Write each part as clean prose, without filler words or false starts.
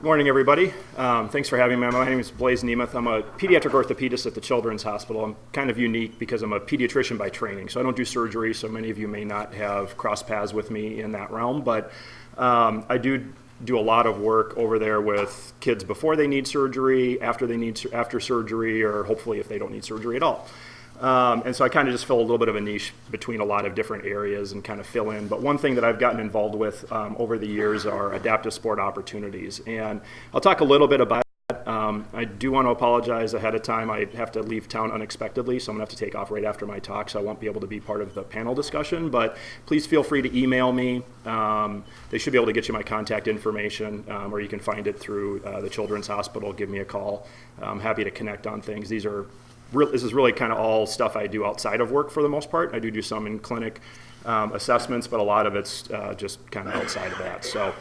Morning, everybody. Thanks for having me. My name is Blaise Nemeth. I'm a pediatric orthopedist at the Children's Hospital. I'm kind of unique because I'm a pediatrician by training, so I don't do surgery, so many of you may not have crossed paths with me in that realm, but I do a lot of work over there with kids before they need surgery, after surgery, or hopefully if they don't need surgery at all. And so I kind of just fill a little bit of a niche between a lot of different areas and kind of fill in. But one thing that I've gotten involved with over the years are adaptive sport opportunities. And I'll talk a little bit about that. I do want to apologize ahead of time. I have to leave town unexpectedly, so I'm going to have to take off right after my talk, so I won't be able to be part of the panel discussion. But please feel free to email me. They should be able to get you my contact information, or you can find it through the Children's Hospital. Give me a call. I'm happy to connect on things. This is really kind of all stuff I do outside of work for the most part. I do some in clinic assessments, but a lot of it's just kind of outside of that. So,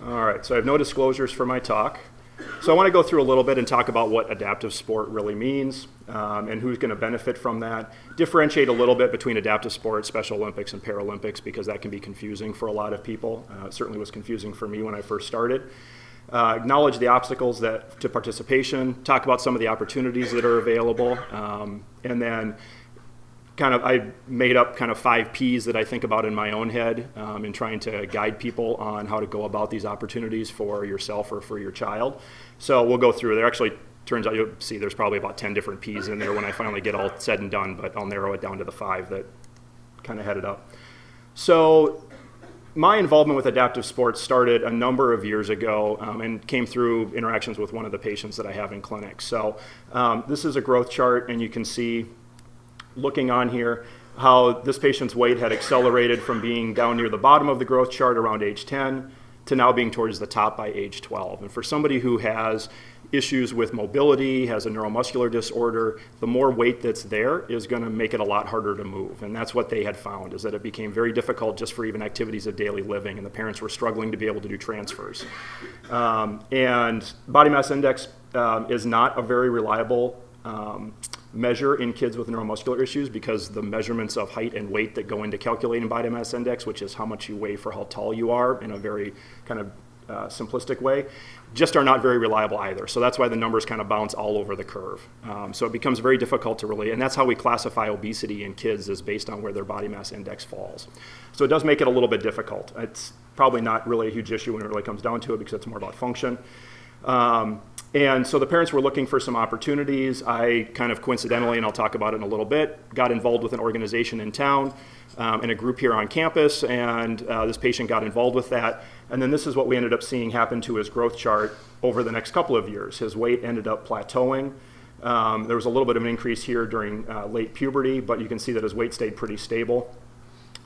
all right, so I have no disclosures for my talk. So I want to go through a little bit and talk about what adaptive sport really means and who's going to benefit from that. Differentiate a little bit between adaptive sport, Special Olympics, and Paralympics, because that can be confusing for a lot of people. It certainly was confusing for me when I first started. Acknowledge the obstacles to participation, talk about some of the opportunities that are available, and then I made up kind of 5 Ps that I think about in my own head in trying to guide people on how to go about these opportunities for yourself or for your child. So we'll go through. There actually turns out, you'll see there's probably about 10 different Ps in there when I finally get all said and done, but I'll narrow it down to the 5 that kind of headed up. So my involvement with adaptive sports started a number of years ago and came through interactions with one of the patients that I have in clinic. So this is a growth chart, and you can see, looking on here, how this patient's weight had accelerated from being down near the bottom of the growth chart around age 10 to now being towards the top by age 12. And for somebody who has issues with mobility, has a neuromuscular disorder, the more weight that's there is going to make it a lot harder to move. And that's what they had found, is that it became very difficult just for even activities of daily living, and the parents were struggling to be able to do transfers. And body mass index is not a very reliable measure in kids with neuromuscular issues, because the measurements of height and weight that go into calculating body mass index, which is how much you weigh for how tall you are in a very kind of simplistic way, just are not very reliable either. So that's why the numbers kind of bounce all over the curve. So it becomes very difficult to relate, and that's how we classify obesity in kids, is based on where their body mass index falls. So it does make it a little bit difficult. It's probably not really a huge issue when it really comes down to it, because it's more about function. And so the parents were looking for some opportunities. I kind of coincidentally, and I'll talk about it in a little bit, got involved with an organization in town and a group here on campus, and this patient got involved with that. And then this is what we ended up seeing happen to his growth chart over the next couple of years. His weight ended up plateauing. There was a little bit of an increase here during late puberty, but you can see that his weight stayed pretty stable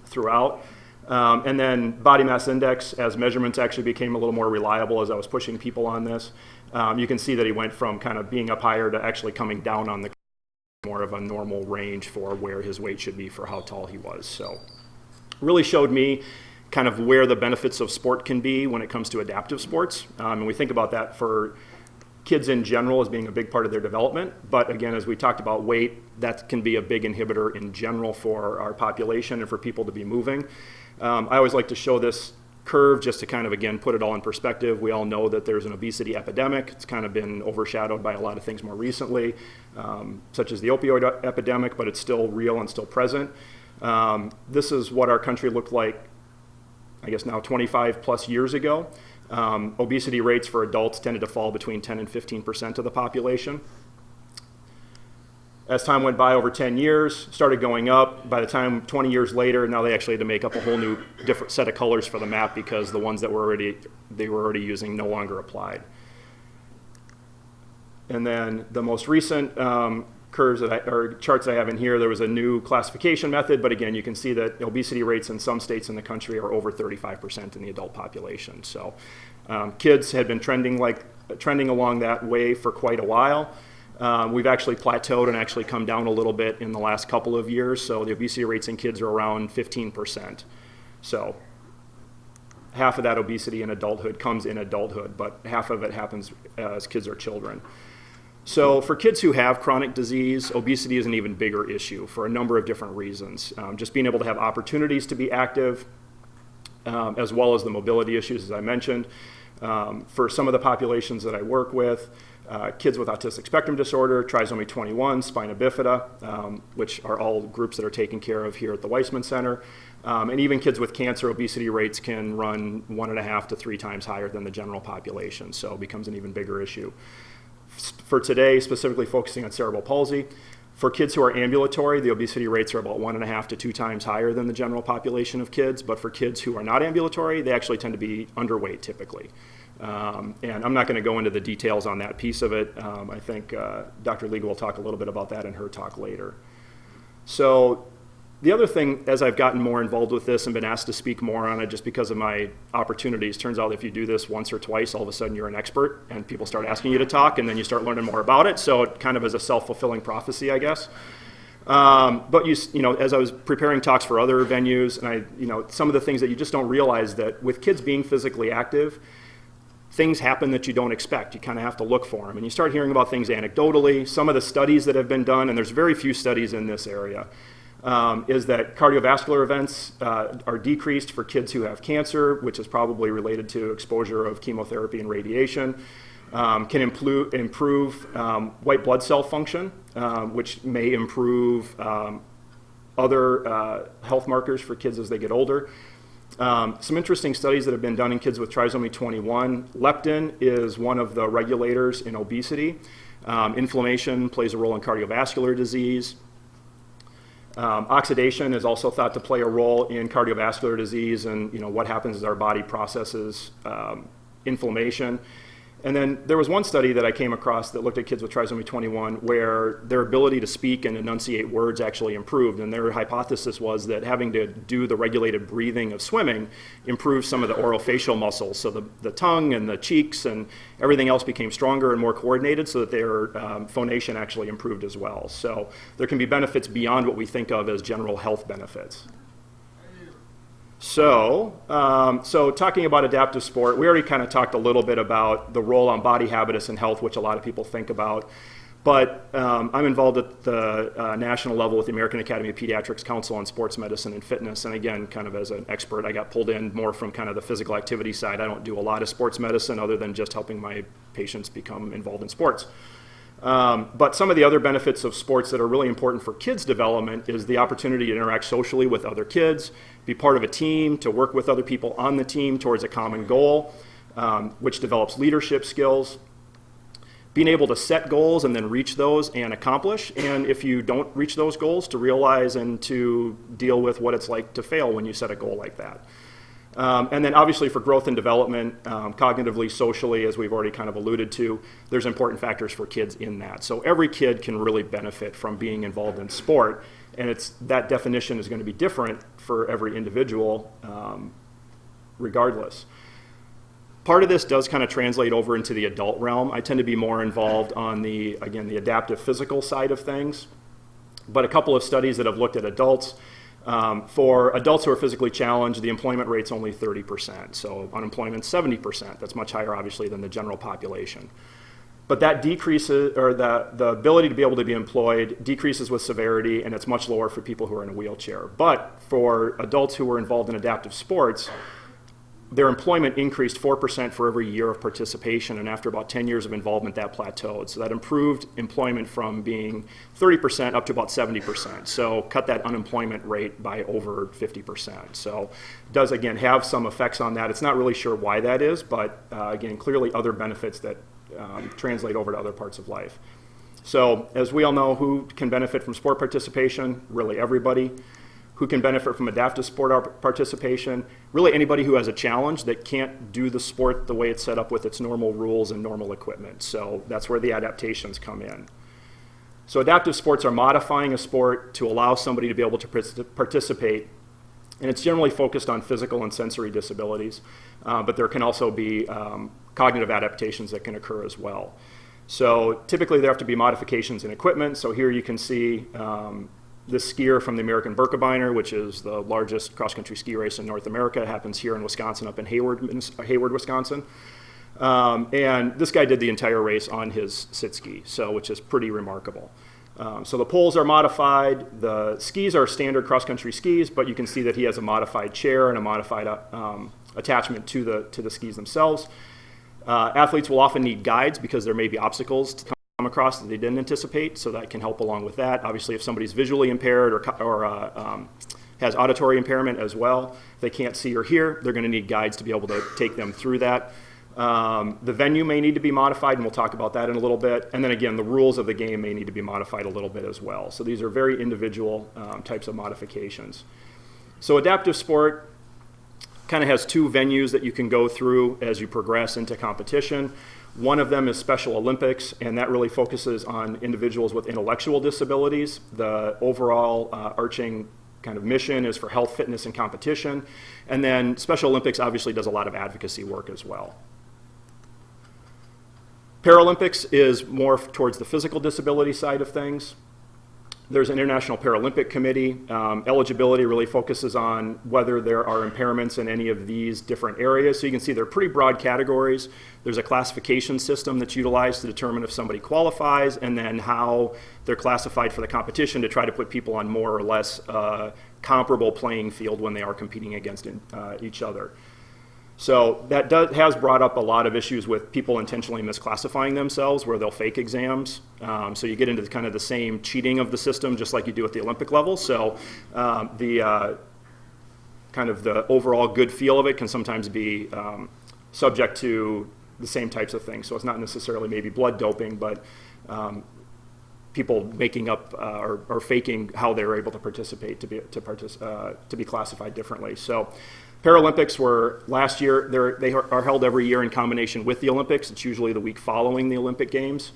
throughout. And then body mass index, as measurements actually became a little more reliable as I was pushing people on this, you can see that he went from kind of being up higher to actually coming down on the more of a normal range for where his weight should be for how tall he was. So really showed me kind of where the benefits of sport can be when it comes to adaptive sports. And we think about that for kids in general as being a big part of their development. But again, as we talked about weight, that can be a big inhibitor in general for our population and for people to be moving. I always like to show this curve just to kind of, again, put it all in perspective. We all know that there's an obesity epidemic. It's kind of been overshadowed by a lot of things more recently, such as the opioid epidemic, but it's still real and still present. This is what our country looked like, I guess now 25 plus years ago. Obesity rates for adults tended to fall between 10 and 15% of the population. As time went by, over 10 years, started going up. By the time 20 years later, now they actually had to make up a whole new different set of colors for the map, because the ones that they were already using no longer applied. And then the most recent charts that I have in here, there was a new classification method, but again, you can see that obesity rates in some states in the country are over 35% in the adult population. So kids had been trending along that way for quite a while. We've actually plateaued and actually come down a little bit in the last couple of years. So the obesity rates in kids are around 15%. So half of that obesity in adulthood comes in adulthood, but half of it happens as kids are children. So for kids who have chronic disease, obesity is an even bigger issue for a number of different reasons. Just being able to have opportunities to be active, as well as the mobility issues, as I mentioned. For some of the populations that I work with, kids with autistic spectrum disorder, trisomy 21, spina bifida, which are all groups that are taken care of here at the Waisman Center. And even kids with cancer, obesity rates can run 1.5 to 3 times higher than the general population, so it becomes an even bigger issue. For today, specifically focusing on cerebral palsy, for kids who are ambulatory, the obesity rates are about 1.5 to 2 times higher than the general population of kids, but for kids who are not ambulatory, they actually tend to be underweight typically. And I'm not going to go into the details on that piece of it. I think Dr. Liga will talk a little bit about that in her talk later. So the other thing, as I've gotten more involved with this and been asked to speak more on it just because of my opportunities, turns out if you do this once or twice, all of a sudden you're an expert and people start asking you to talk and then you start learning more about it. So it kind of is a self-fulfilling prophecy, I guess. But you know, as I was preparing talks for other venues, and some of the things that you just don't realize that with kids being physically active, things happen that you don't expect. You kind of have to look for them. And you start hearing about things anecdotally. Some of the studies that have been done, and there's very few studies in this area, is that cardiovascular events are decreased for kids who have cancer, which is probably related to exposure of chemotherapy and radiation. Can improve white blood cell function, which may improve other health markers for kids as they get older. Some interesting studies that have been done in kids with trisomy 21. Leptin is one of the regulators in obesity. Inflammation plays a role in cardiovascular disease. Oxidation is also thought to play a role in cardiovascular disease, and what happens as our body processes inflammation. And then there was one study that I came across that looked at kids with trisomy 21 where their ability to speak and enunciate words actually improved. And their hypothesis was that having to do the regulated breathing of swimming improved some of the orofacial muscles. So the tongue and the cheeks and everything else became stronger and more coordinated so that their phonation actually improved as well. So there can be benefits beyond what we think of as general health benefits. So talking about adaptive sport, we already kind of talked a little bit about the role on body habitus and health, which a lot of people think about. But I'm involved at the national level with the American Academy of Pediatrics Council on Sports Medicine and Fitness. And again, kind of as an expert, I got pulled in more from kind of the physical activity side. I don't do a lot of sports medicine other than just helping my patients become involved in sports. But some of the other benefits of sports that are really important for kids' development is the opportunity to interact socially with other kids, be part of a team, to work with other people on the team towards a common goal, which develops leadership skills, being able to set goals and then reach those and accomplish, and if you don't reach those goals, to realize and to deal with what it's like to fail when you set a goal like that. And then obviously for growth and development, cognitively, socially, as we've already kind of alluded to, there's important factors for kids in that. So every kid can really benefit from being involved in sport, and that definition is going to be different for every individual regardless. Part of this does kind of translate over into the adult realm. I tend to be more involved on the adaptive physical side of things, but a couple of studies that have looked at adults. For adults who are physically challenged, the employment rate's only 30%, so unemployment 70%. That's much higher, obviously, than the general population. But that decreases, or the ability to be able to be employed decreases with severity, and it's much lower for people who are in a wheelchair. But for adults who were involved in adaptive sports, their employment increased 4% for every year of participation, and after about 10 years of involvement, that plateaued. So that improved employment from being 30% up to about 70%. So cut that unemployment rate by over 50%. So it does, again, have some effects on that. It's not really sure why that is, but again, clearly other benefits that translate over to other parts of life. So as we all know, who can benefit from sport participation? Really everybody. Who can benefit from adaptive sport participation? Really anybody who has a challenge that can't do the sport the way it's set up with its normal rules and normal equipment. So that's where the adaptations come in. So adaptive sports are modifying a sport to allow somebody to be able to participate, and it's generally focused on physical and sensory disabilities, but there can also be cognitive adaptations that can occur as well. So typically there have to be modifications in equipment. So here you can see this skier from the American Birkebeiner, which is the largest cross-country ski race in North America. It happens here in Wisconsin, up in Hayward, Wisconsin. And this guy did the entire race on his sit ski, so which is pretty remarkable. So the poles are modified. The skis are standard cross-country skis, but you can see that he has a modified chair and a modified attachment to the skis themselves. Athletes will often need guides because there may be obstacles to come across that they didn't anticipate, so that can help along with that. Obviously, if somebody's visually impaired or has auditory impairment as well, if they can't see or hear, they're going to need guides to be able to take them through that. The venue may need to be modified, and we'll talk about that in a little bit. And then again, the rules of the game may need to be modified a little bit as well. So these are very individual types of modifications. So adaptive sport kind of has two venues that you can go through as you progress into competition. One of them is Special Olympics, and that really focuses on individuals with intellectual disabilities. The overall arching kind of mission is for health, fitness, and competition. And then Special Olympics obviously does a lot of advocacy work as well. Paralympics is more towards the physical disability side of things. There's an International Paralympic Committee. Eligibility really focuses on whether there are impairments in any of these different areas. So you can see they're pretty broad categories. There's a classification system that's utilized to determine if somebody qualifies, and then how they're classified for the competition to try to put people on more or less comparable playing field when they are competing against each other. So that has brought up a lot of issues with people intentionally misclassifying themselves, where they'll fake exams. So you get into kind of the same cheating of the system, just like you do at the Olympic level. So the kind of the overall good feel of it can sometimes be subject to the same types of things. So it's not necessarily maybe blood doping, but people making up or faking how they're able to participate to be classified differently. So Paralympics were last year. They are held every year in combination with the Olympics. It's usually the week following the Olympic Games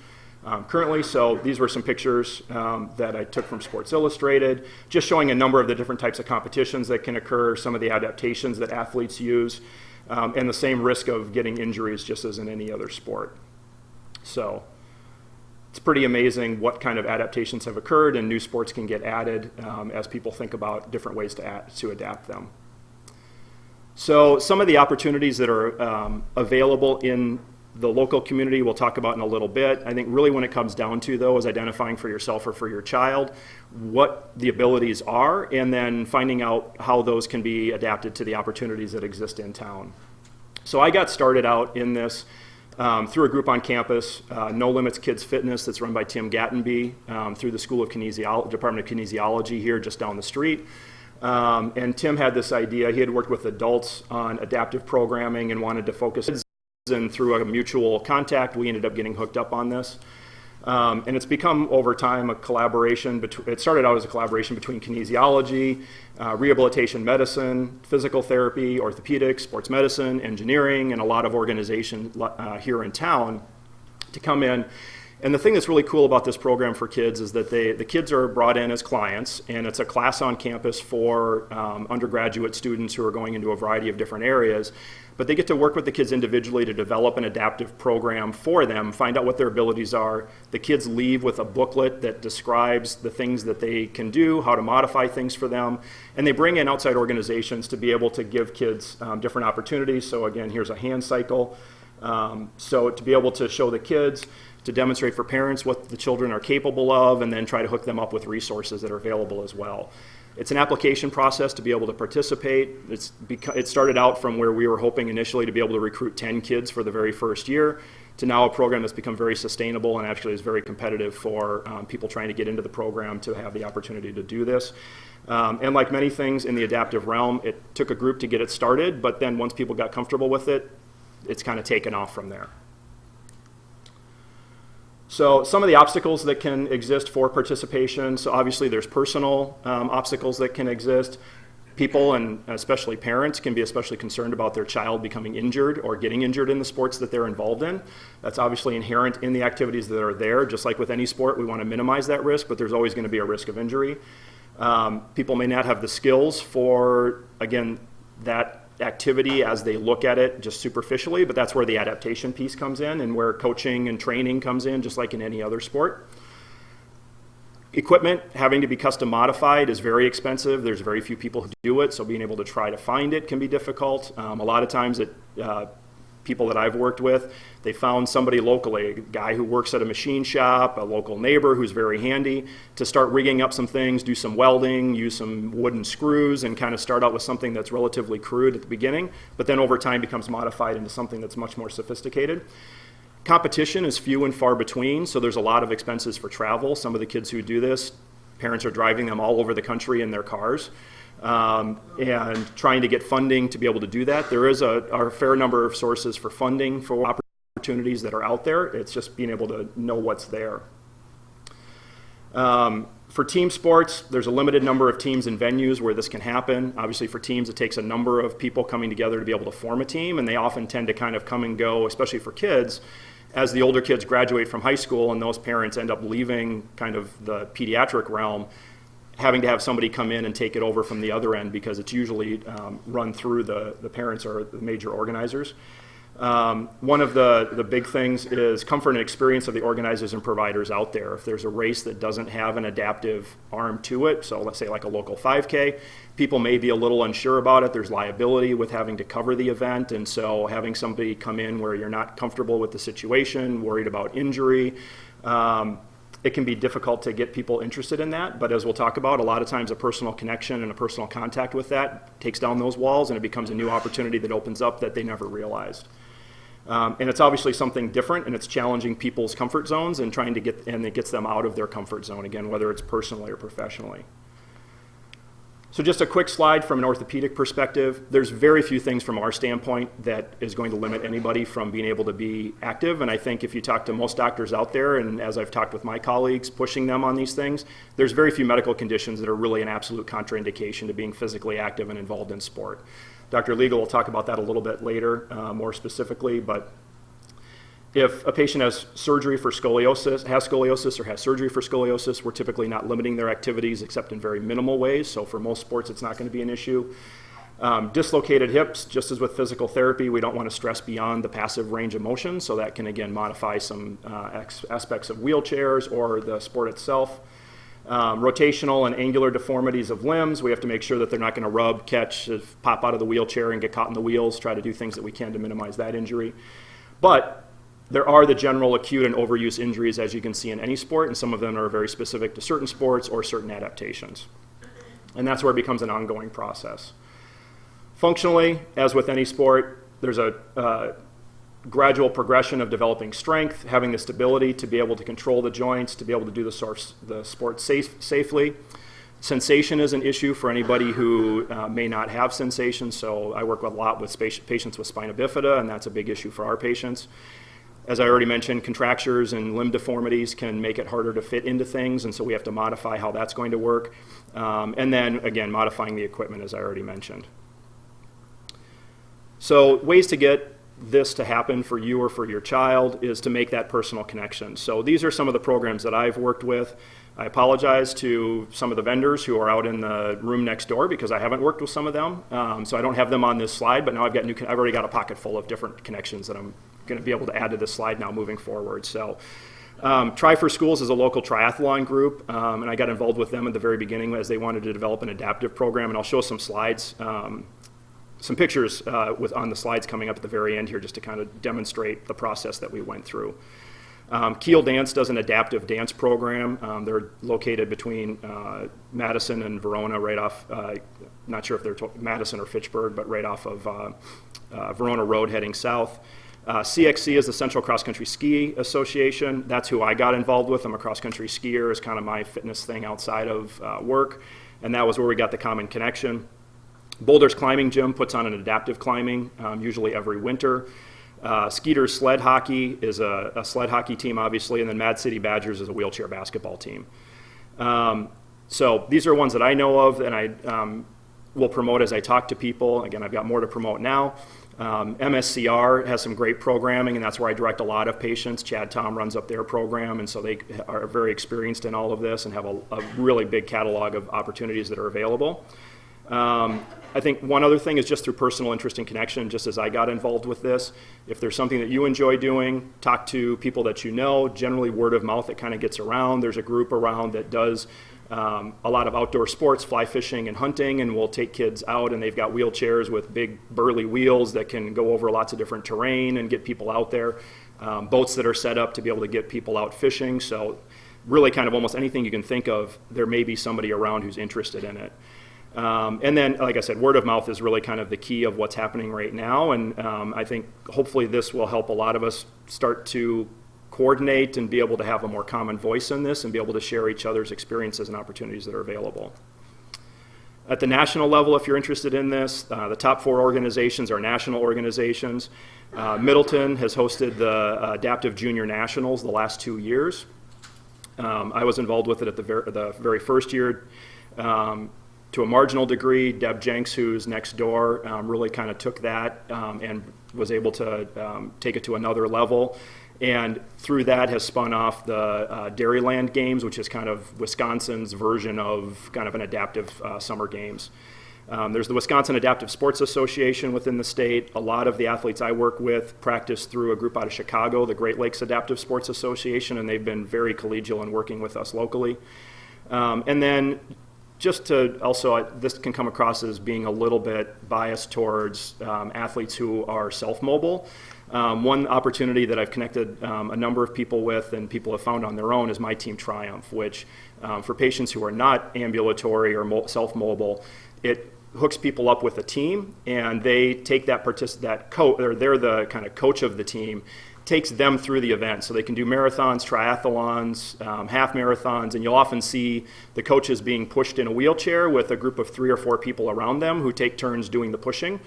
currently. So these were some pictures that I took from Sports Illustrated, just showing a number of the different types of competitions that can occur, some of the adaptations that athletes use, and the same risk of getting injuries just as in any other sport. So it's pretty amazing what kind of adaptations have occurred, and new sports can get added as people think about different ways to adapt them. So some of the opportunities that are available in the local community we'll talk about in a little bit. I think really when it comes down to, though, is identifying for yourself or for your child what the abilities are, and then finding out how those can be adapted to the opportunities that exist in town. So I got started out in this through a group on campus, No Limits Kids Fitness, that's run by Tim Gattenby through the School of Department of Kinesiology here just down the street. And Tim had this idea. He had worked with adults on adaptive programming and wanted to focus, and through a mutual contact, we ended up getting hooked up on this. And it's become over time a collaboration. It started out as a collaboration between kinesiology, rehabilitation medicine, physical therapy, orthopedics, sports medicine, engineering, and a lot of organizations here in town to come in. And the thing that's really cool about this program for kids is that the kids are brought in as clients, and it's a class on campus for undergraduate students who are going into a variety of different areas. But they get to work with the kids individually to develop an adaptive program for them, find out what their abilities are. The kids leave with a booklet that describes the things that they can do, how to modify things for them. And they bring in outside organizations to be able to give kids different opportunities. So again, here's a hand cycle. So to be able to show the kids, to demonstrate for parents what the children are capable of, and then try to hook them up with resources that are available as well. It's an application process to be able to participate. It started out from where we were hoping initially to be able to recruit 10 kids for the very first year, to now a program that's become very sustainable and actually is very competitive for people trying to get into the program to have the opportunity to do this. And like many things in the adaptive realm, it took a group to get it started, but then once people got comfortable with it, it's kind of taken off from there. So some of the obstacles that can exist for participation, so obviously there's personal obstacles that can exist. People, and especially parents, can be especially concerned about their child becoming injured or getting injured in the sports that they're involved in. That's obviously inherent in the activities that are there. Just like with any sport, we want to minimize that risk, but there's always going to be a risk of injury. People may not have the skills for, again, that activity as they look at it just superficially, but that's where the adaptation piece comes in and where coaching and training comes in, just like in any other sport. Equipment having to be custom modified is very expensive. There's very few people who do it, so being able to try to find it can be difficult. A lot of times people that I've worked with, they found somebody locally, a guy who works at a machine shop, a local neighbor who's very handy, to start rigging up some things, do some welding, use some wooden screws, and kind of start out with something that's relatively crude at the beginning, but then over time becomes modified into something that's much more sophisticated. Competition is few and far between, so there's a lot of expenses for travel. Some of the kids who do this, parents are driving them all over the country in their cars. And trying to get funding to be able to do that. There is a fair number of sources for funding for opportunities that are out there. It's just being able to know what's there. For team sports, there's a limited number of teams and venues where this can happen. Obviously for teams, it takes a number of people coming together to be able to form a team, and they often tend to kind of come and go, especially for kids, as the older kids graduate from high school and those parents end up leaving kind of the pediatric realm, having to have somebody come in and take it over from the other end, because it's usually run through the parents or the major organizers. One of the big things is comfort and experience of the organizers and providers out there. If there's a race that doesn't have an adaptive arm to it, so let's say like a local 5K, people may be a little unsure about it. There's liability with having to cover the event, and so having somebody come in where you're not comfortable with the situation, worried about injury, it can be difficult to get people interested in that, but as we'll talk about, a lot of times a personal connection and a personal contact with that takes down those walls, and it becomes a new opportunity that opens up that they never realized. And it's obviously something different, and it's challenging people's comfort zones and trying to get, and it gets them out of their comfort zone, again, whether it's personally or professionally. So just a quick slide from an orthopedic perspective. There's very few things from our standpoint that is going to limit anybody from being able to be active. And I think if you talk to most doctors out there, and as I've talked with my colleagues pushing them on these things, there's very few medical conditions that are really an absolute contraindication to being physically active and involved in sport. Dr. Legal will talk about that a little bit later, more specifically, but if a patient has surgery for scoliosis, or has surgery for scoliosis, we're typically not limiting their activities except in very minimal ways. So for most sports, it's not going to be an issue. Dislocated hips, just as with physical therapy, we don't want to stress beyond the passive range of motion. So that can, again, modify some aspects of wheelchairs or the sport itself. Rotational and angular deformities of limbs, we have to make sure that they're not going to rub, catch, pop out of the wheelchair and get caught in the wheels, try to do things that we can to minimize that injury. But there are the general acute and overuse injuries, as you can see in any sport, and some of them are very specific to certain sports or certain adaptations. And that's where it becomes an ongoing process. Functionally, as with any sport, there's a gradual progression of developing strength, having the stability to be able to control the joints, to be able to do the sport safely. Sensation is an issue for anybody who may not have sensation, so I work a lot with patients with spina bifida, and that's a big issue for our patients. As I already mentioned, contractures and limb deformities can make it harder to fit into things, and so we have to modify how that's going to work. And then, again, modifying the equipment, as I already mentioned. So ways to get this to happen for you or for your child is to make that personal connection. So these are some of the programs that I've worked with. I apologize to some of the vendors who are out in the room next door because I haven't worked with some of them. So I don't have them on this slide, but now I've already got a pocket full of different connections that I'm going to be able to add to this slide now moving forward. So Try for Schools is a local triathlon group, and I got involved with them at the very beginning as they wanted to develop an adaptive program, and I'll show some slides, some pictures on the slides coming up at the very end here just to kind of demonstrate the process that we went through. Keel Dance does an adaptive dance program. They're located between Madison and Verona, right off, not sure if they're Madison or Fitchburg, but right off of Verona Road heading south. CXC is the Central Cross Country Ski Association. That's who I got involved with. I'm a cross country skier, is kind of my fitness thing outside of work, and that was where we got the common connection. Boulder's Climbing Gym puts on an adaptive climbing, usually every winter. Skeeter's Sled Hockey is a sled hockey team, obviously, and then Mad City Badgers is a wheelchair basketball team. So these are ones that I know of, and I will promote as I talk to people. Again, I've got more to promote now. MSCR has some great programming, and that's where I direct a lot of patients. Chad Tom runs up their program, and so they are very experienced in all of this and have a really big catalog of opportunities that are available. I think one other thing is just through personal interest and connection, just as I got involved with this. If there's something that you enjoy doing, talk to people that you know. Generally, word of mouth, it kind of gets around. There's a group around that does a lot of outdoor sports, fly fishing and hunting, and we'll take kids out, and they've got wheelchairs with big burly wheels that can go over lots of different terrain and get people out there. Boats that are set up to be able to get people out fishing. So really kind of almost anything you can think of, there may be somebody around who's interested in it. And then, like I said, word of mouth is really kind of the key of what's happening right now. And I think hopefully this will help a lot of us start to coordinate and be able to have a more common voice in this and be able to share each other's experiences and opportunities that are available. At the national level, if you're interested in this, the top 4 organizations are national organizations. Middleton has hosted the Adaptive Junior Nationals the last 2 years. I was involved with it at the very first year to a marginal degree. Deb Jenks, who's next door, really kind of took that and was able to take it to another level. And through that has spun off the Dairyland Games, which is kind of Wisconsin's version of kind of an adaptive summer games. There's the Wisconsin Adaptive Sports Association within the state. A lot of the athletes I work with practice through a group out of Chicago, the Great Lakes Adaptive Sports Association, and they've been very collegial in working with us locally. And then just to also, this can come across as being a little bit biased towards athletes who are self-mobile. One opportunity that I've connected a number of people with and people have found on their own is My Team Triumph, which for patients who are not ambulatory or self-mobile, it hooks people up with a team, and they take they're the kind of coach of the team, takes them through the event. So they can do marathons, triathlons, half marathons, and you'll often see the coaches being pushed in a wheelchair with a group of 3 or 4 people around them who take turns doing the pushing.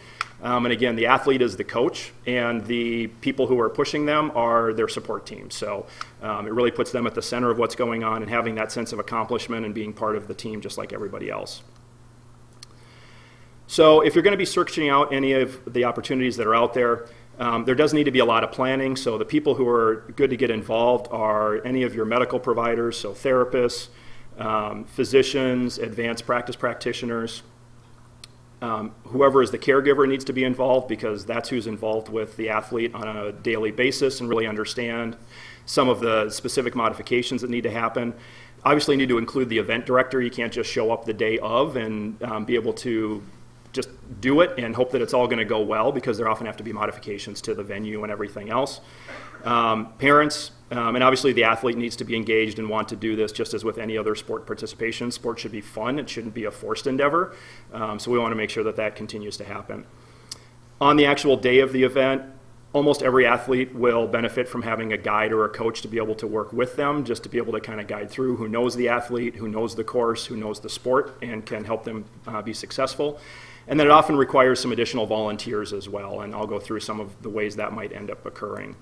And again, the athlete is the coach, and the people who are pushing them are their support team. So it really puts them at the center of what's going on and having that sense of accomplishment and being part of the team just like everybody else. So if you're going to be searching out any of the opportunities that are out there, there does need to be a lot of planning. So the people who are good to get involved are any of your medical providers, so therapists, physicians, advanced practice practitioners. Whoever is the caregiver needs to be involved, because that's who's involved with the athlete on a daily basis and really understand some of the specific modifications that need to happen. Obviously, you need to include the event director. You can't just show up the day of and be able to just do it and hope that it's all going to go well, because there often have to be modifications to the venue and everything else. Parents, and obviously the athlete needs to be engaged and want to do this, just as with any other sport participation. Sport should be fun. It shouldn't be a forced endeavor. So we want to make sure that that continues to happen. On the actual day of the event, almost every athlete will benefit from having a guide or a coach to be able to work with them, just to be able to kind of guide through, who knows the athlete, who knows the course, who knows the sport, and can help them be successful. And then it often requires some additional volunteers as well, and I'll go through some of the ways that might end up occurring.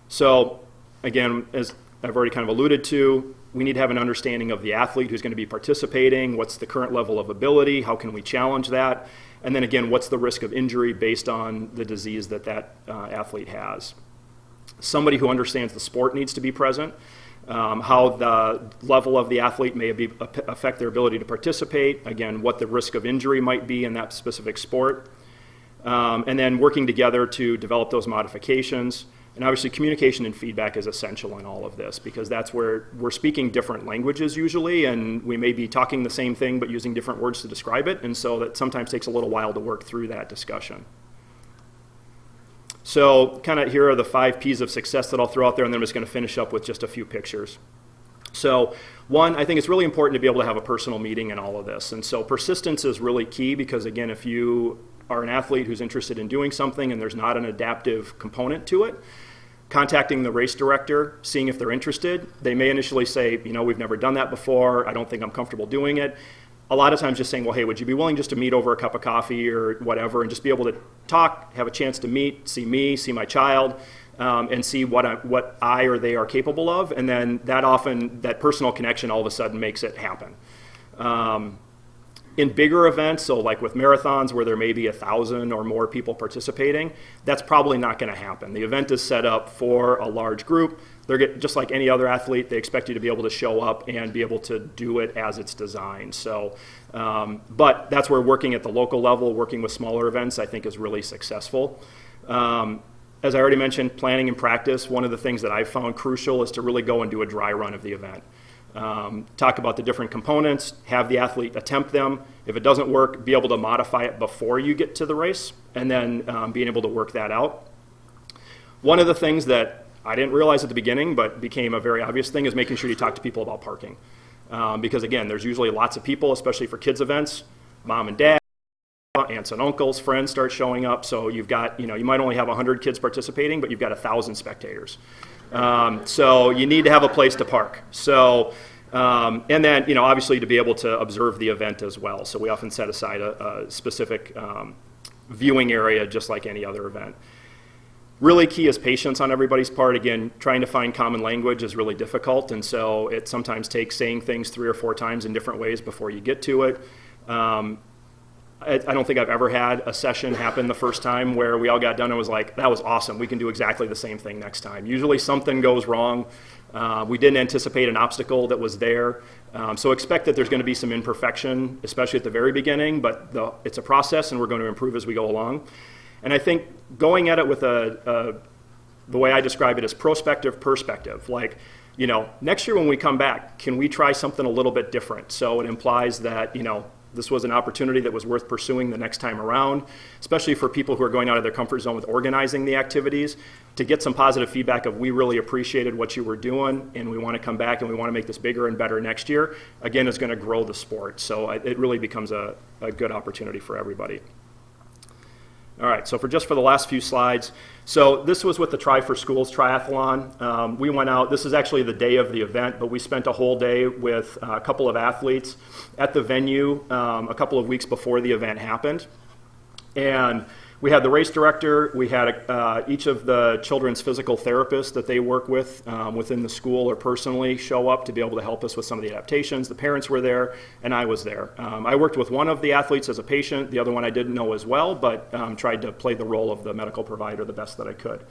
So again, as I've already kind of alluded to, we need to have an understanding of the athlete who's going to be participating, what's the current level of ability, how can we challenge that, and then again, what's the risk of injury based on the disease that athlete has. Somebody who understands the sport needs to be present. How the level of the athlete may affect their ability to participate, again, what the risk of injury might be in that specific sport, and then working together to develop those modifications. And obviously communication and feedback is essential in all of this, because that's where we're speaking different languages usually, and we may be talking the same thing but using different words to describe it, and so that sometimes takes a little while to work through that discussion. So kind of here are the 5 P's of success that I'll throw out there, and then I'm just going to finish up with just a few pictures. So one, I think it's really important to be able to have a personal meeting in all of this. And so persistence is really key, because again, if you are an athlete who's interested in doing something and there's not an adaptive component to it, contacting the race director, seeing if they're interested. They may initially say, we've never done that before, I don't think I'm comfortable doing it. A lot of times just saying, well, hey, would you be willing just to meet over a cup of coffee or whatever, and just be able to talk, have a chance to meet, see me, see my child, and see what I or they are capable of. And then that personal connection all of a sudden makes it happen. In bigger events, so like with marathons where there may be 1,000 or more people participating, that's probably not going to happen. The event is set up for a large group. Just like any other athlete, they expect you to be able to show up and be able to do it as it's designed. So, but that's where working at the local level, working with smaller events, I think is really successful. As I already mentioned, planning and practice, one of the things that I've found crucial is to really go and do a dry run of the event. talk about the different components, have the athlete attempt them. If it doesn't work, be able to modify it before you get to the race, and then being able to work that out. One of the things that I didn't realize at the beginning, but became a very obvious thing, is making sure you talk to people about parking. Because again, there's usually lots of people, especially for kids events, mom and dad, aunts and uncles, friends start showing up. So you've got, you might only have 100 kids participating, but you've got 1,000 spectators. So you need to have a place to park. So, and then, obviously to be able to observe the event as well. So we often set aside a specific viewing area, just like any other event. Really key is patience on everybody's part. Again, trying to find common language is really difficult, and so it sometimes takes saying things 3 or 4 times in different ways before you get to it. I don't think I've ever had a session happen the first time where we all got done and was like, that was awesome, we can do exactly the same thing next time. Usually something goes wrong. We didn't anticipate an obstacle that was there. So expect that there's going to be some imperfection, especially at the very beginning, but it's a process and we're going to improve as we go along. And I think going at it with the way I describe it is prospective perspective. Like, next year when we come back, can we try something a little bit different? So it implies that, this was an opportunity that was worth pursuing the next time around, especially for people who are going out of their comfort zone with organizing the activities, to get some positive feedback of, we really appreciated what you were doing and we want to come back and we want to make this bigger and better next year. Again, it's going to grow the sport. So it really becomes a good opportunity for everybody. All right, so for the last few slides. So this was with the Try for Schools triathlon. We went out, this is actually the day of the event, but we spent a whole day with a couple of athletes at the venue a couple of weeks before the event happened. And we had the race director, we had each of the children's physical therapists that they work with within the school or personally show up to be able to help us with some of the adaptations. The parents were there, and I was there. I worked with one of the athletes as a patient, the other one I didn't know as well, but tried to play the role of the medical provider the best that I could.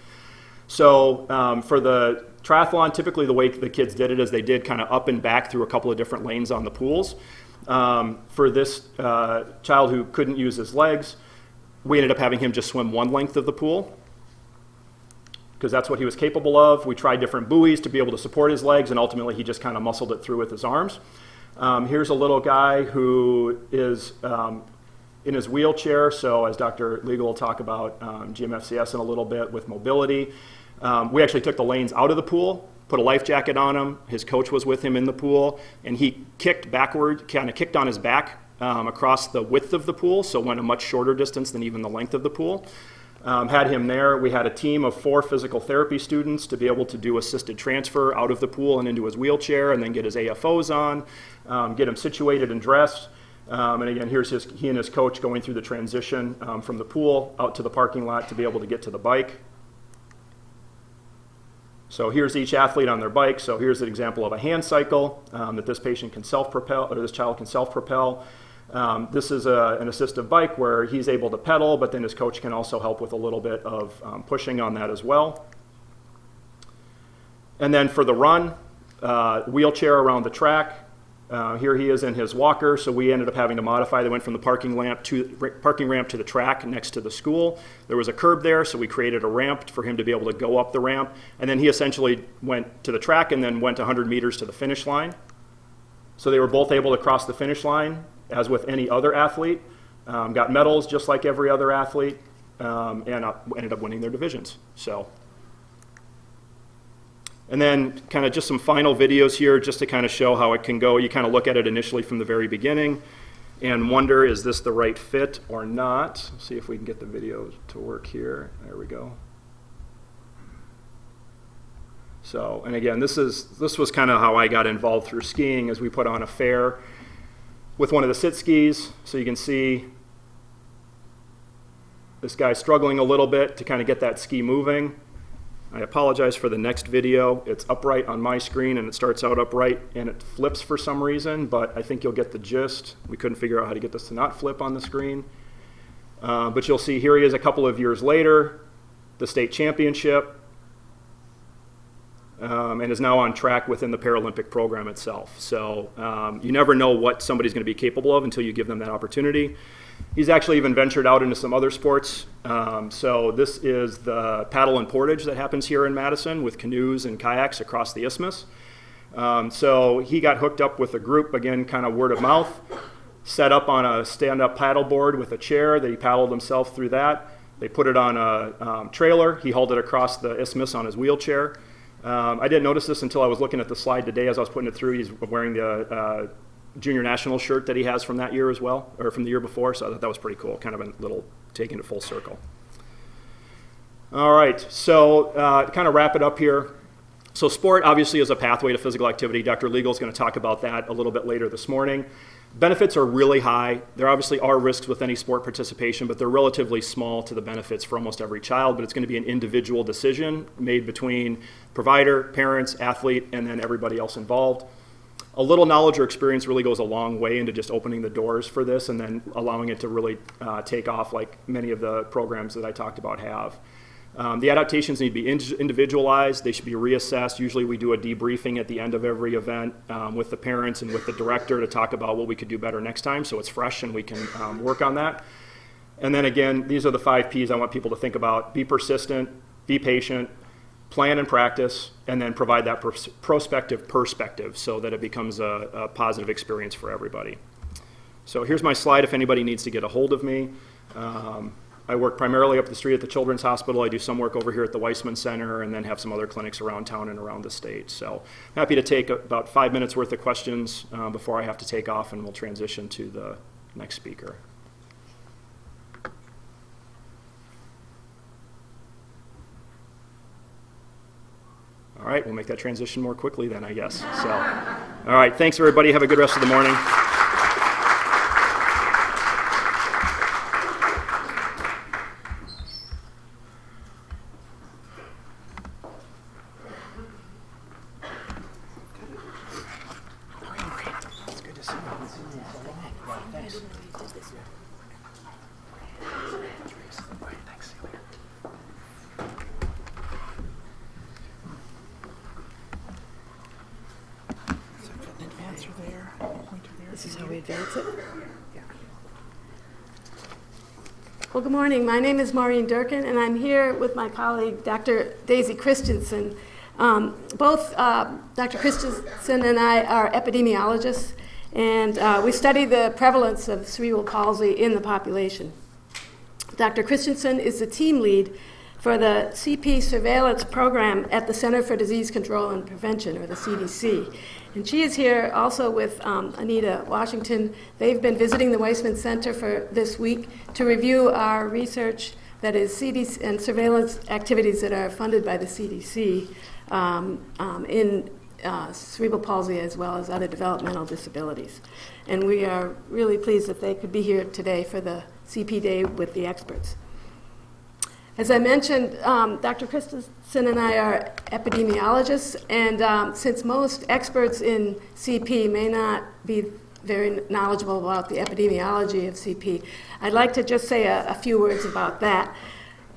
So for the triathlon, typically the way the kids did it is they did kind of up and back through a couple of different lanes on the pools. For this child who couldn't use his legs, we ended up having him just swim one length of the pool because that's what he was capable of. We tried different buoys to be able to support his legs, and ultimately he just kind of muscled it through with his arms. Here's a little guy who is in his wheelchair, so as Dr. Legal will talk about GMFCS in a little bit with mobility. We actually took the lanes out of the pool, put a life jacket on him. His coach was with him in the pool, and he kicked backward, kind of kicked on his back across the width of the pool, so went a much shorter distance than even the length of the pool. Had him there. We had a team of 4 physical therapy students to be able to do assisted transfer out of the pool and into his wheelchair, and then get his AFOs on, get him situated and dressed. And again, here's he and his coach going through the transition from the pool out to the parking lot to be able to get to the bike. So here's each athlete on their bike. So here's an example of a hand cycle that this patient can self-propel, or this child can self-propel. This is an assistive bike where he's able to pedal, but then his coach can also help with a little bit of pushing on that as well. And then for the run, wheelchair around the track. Here he is in his walker, so we ended up having to modify. They went from the parking ramp to the track next to the school. There was a curb there, so we created a ramp for him to be able to go up the ramp. And then he essentially went to the track and then went 100 meters to the finish line. So they were both able to cross the finish line, as with any other athlete. Got medals just like every other athlete, and ended up winning their divisions. So. And then kind of just some final videos here just to kind of show how it can go. You kind of look at it initially from the very beginning and wonder, is this the right fit or not? Let's see if we can get the video to work here. There we go. So, and again, this was kind of how I got involved through skiing, as we put on a fair with one of the sit skis. So you can see this guy struggling a little bit to kind of get that ski moving. I apologize for the next video. It's upright on my screen and it starts out upright and it flips for some reason, but I think you'll get the gist. We couldn't figure out how to get this to not flip on the screen. But you'll see here he is a couple of years later, the state championship, and is now on track within the Paralympic program itself. So you never know what somebody's going to be capable of until you give them that opportunity. He's actually even ventured out into some other sports. So this is the paddle and portage that happens here in Madison with canoes and kayaks across the isthmus. So he got hooked up with a group, again, kind of word of mouth, set up on a stand-up paddle board with a chair that he paddled himself through that. They put it on a trailer. He hauled it across the isthmus on his wheelchair. I didn't notice this until I was looking at the slide today as I was putting it through. He's wearing the junior national shirt that he has from that year as well, or from the year before, so I thought that was pretty cool, kind of a little taking it full circle. All right, so to kind of wrap it up here, so sport obviously is a pathway to physical activity. Dr. Legal is going to talk about that a little bit later this morning. Benefits are really high. There obviously are risks with any sport participation, but they're relatively small to the benefits for almost every child, but it's going to be an individual decision made between provider, parents, athlete, and then everybody else involved. A little knowledge or experience really goes a long way into just opening the doors for this and then allowing it to really take off like many of the programs that I talked about have. The adaptations need to be individualized. They should be reassessed. Usually we do a debriefing at the end of every event with the parents and with the director to talk about what we could do better next time so it's fresh and we can work on that. And then again, these are the 5 Ps I want people to think about. Be persistent, be patient, plan and practice, and then provide that prospective perspective so that it becomes a positive experience for everybody. So here's my slide if anybody needs to get a hold of me. I work primarily up the street at the Children's Hospital. I do some work over here at the Waisman Center and then have some other clinics around town and around the state. So happy to take about 5 minutes worth of questions before I have to take off, and we'll transition to the next speaker. All right, we'll make that transition more quickly then, I guess. So, all right, thanks everybody. Have a good rest of the morning. This is how we advance it? Yeah. Well, good morning. My name is Maureen Durkin, and I'm here with my colleague, Dr. Daisy Christensen. Both Dr. Christensen and I are epidemiologists, and we study the prevalence of cerebral palsy in the population. Dr. Christensen is the team lead for the CP surveillance program at the Center for Disease Control and Prevention, or the CDC. And she is here also with Anita Washington. They've been visiting the Waisman Center for this week to review our research that is CDC and surveillance activities that are funded by the CDC in cerebral palsy as well as other developmental disabilities. And we are really pleased that they could be here today for the CP Day with the experts. As I mentioned, Dr. Christensen and I are epidemiologists, and since most experts in CP may not be very knowledgeable about the epidemiology of CP, I'd like to just say a few words about that.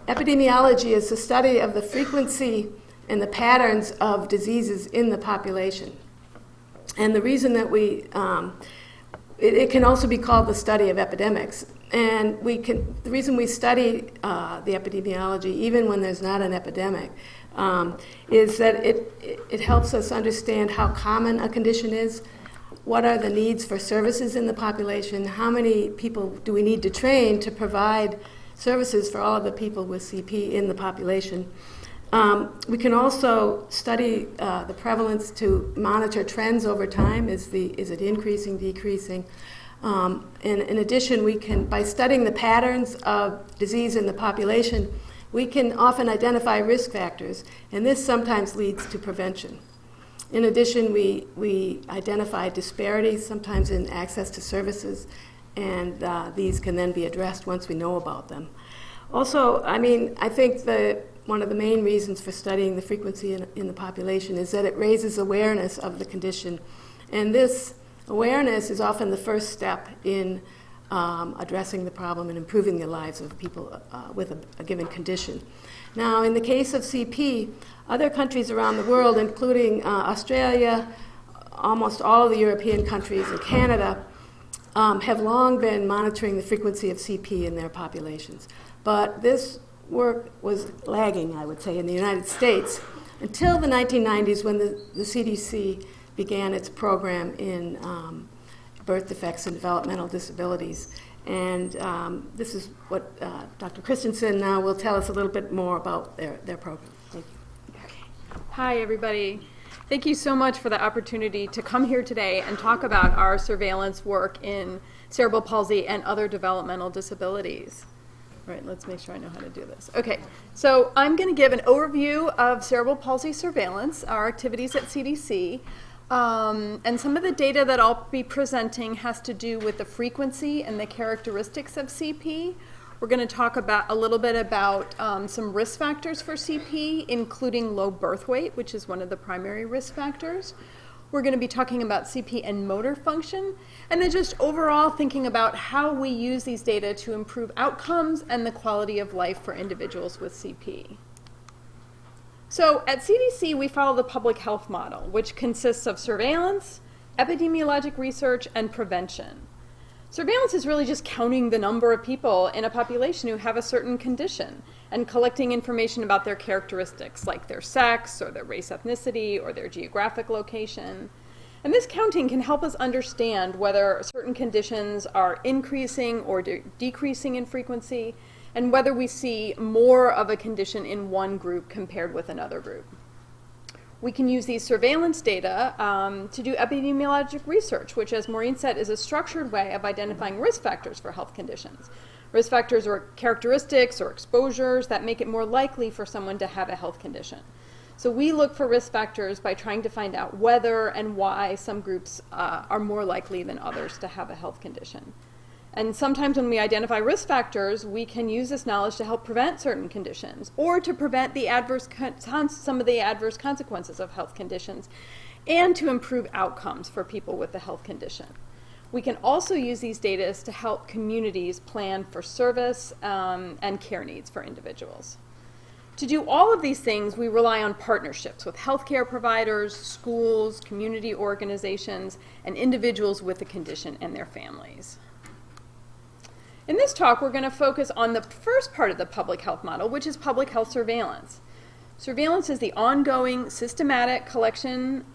Epidemiology is the study of the frequency and the patterns of diseases in the population. And the reason that it can also be called the study of epidemics. And the reason we study the epidemiology, even when there's not an epidemic, is that it helps us understand how common a condition is, what are the needs for services in the population, how many people do we need to train to provide services for all of the people with CP in the population. We can also study the prevalence to monitor trends over time. Is it increasing, decreasing? And in addition, we can, by studying the patterns of disease in the population, we can often identify risk factors, and this sometimes leads to prevention. In addition, we identify disparities, sometimes in access to services, and these can then be addressed once we know about them. Also, I think one of the main reasons for studying the frequency in the population is that it raises awareness of the condition, and this awareness is often the first step in addressing the problem and improving the lives of people with a given condition. Now, in the case of CP, other countries around the world, including Australia, almost all of the European countries, and Canada, have long been monitoring the frequency of CP in their populations. But this work was lagging, I would say, in the United States until the 1990s when the CDC began its program in birth defects and developmental disabilities. And this is what Dr. Christensen now will tell us a little bit more about their program. Thank you. Hi, everybody. Thank you so much for the opportunity to come here today and talk about our surveillance work in cerebral palsy and other developmental disabilities. All right, let's make sure I know how to do this. Okay, so I'm going to give an overview of cerebral palsy surveillance, our activities at CDC, and some of the data that I'll be presenting has to do with the frequency and the characteristics of CP. We're going to talk a little bit about some risk factors for CP, including low birth weight, which is one of the primary risk factors. We're going to be talking about CP and motor function, and then just overall thinking about how we use these data to improve outcomes and the quality of life for individuals with CP. So at CDC, we follow the public health model, which consists of surveillance, epidemiologic research, and prevention. Surveillance is really just counting the number of people in a population who have a certain condition and collecting information about their characteristics, like their sex or their race, ethnicity, or their geographic location. And this counting can help us understand whether certain conditions are increasing or decreasing in frequency, and whether we see more of a condition in one group compared with another group. We can use these surveillance data to do epidemiologic research, which, as Maureen said, is a structured way of identifying risk factors for health conditions. Risk factors are characteristics or exposures that make it more likely for someone to have a health condition. So we look for risk factors by trying to find out whether and why some groups are more likely than others to have a health condition. And sometimes when we identify risk factors, we can use this knowledge to help prevent certain conditions or to prevent the some of the adverse consequences of health conditions and to improve outcomes for people with the health condition. We can also use these data to help communities plan for service and care needs for individuals. To do all of these things, we rely on partnerships with healthcare providers, schools, community organizations, and individuals with the condition and their families. In this talk, we're going to focus on the first part of the public health model, which is public health surveillance. Surveillance is the ongoing, systematic collection,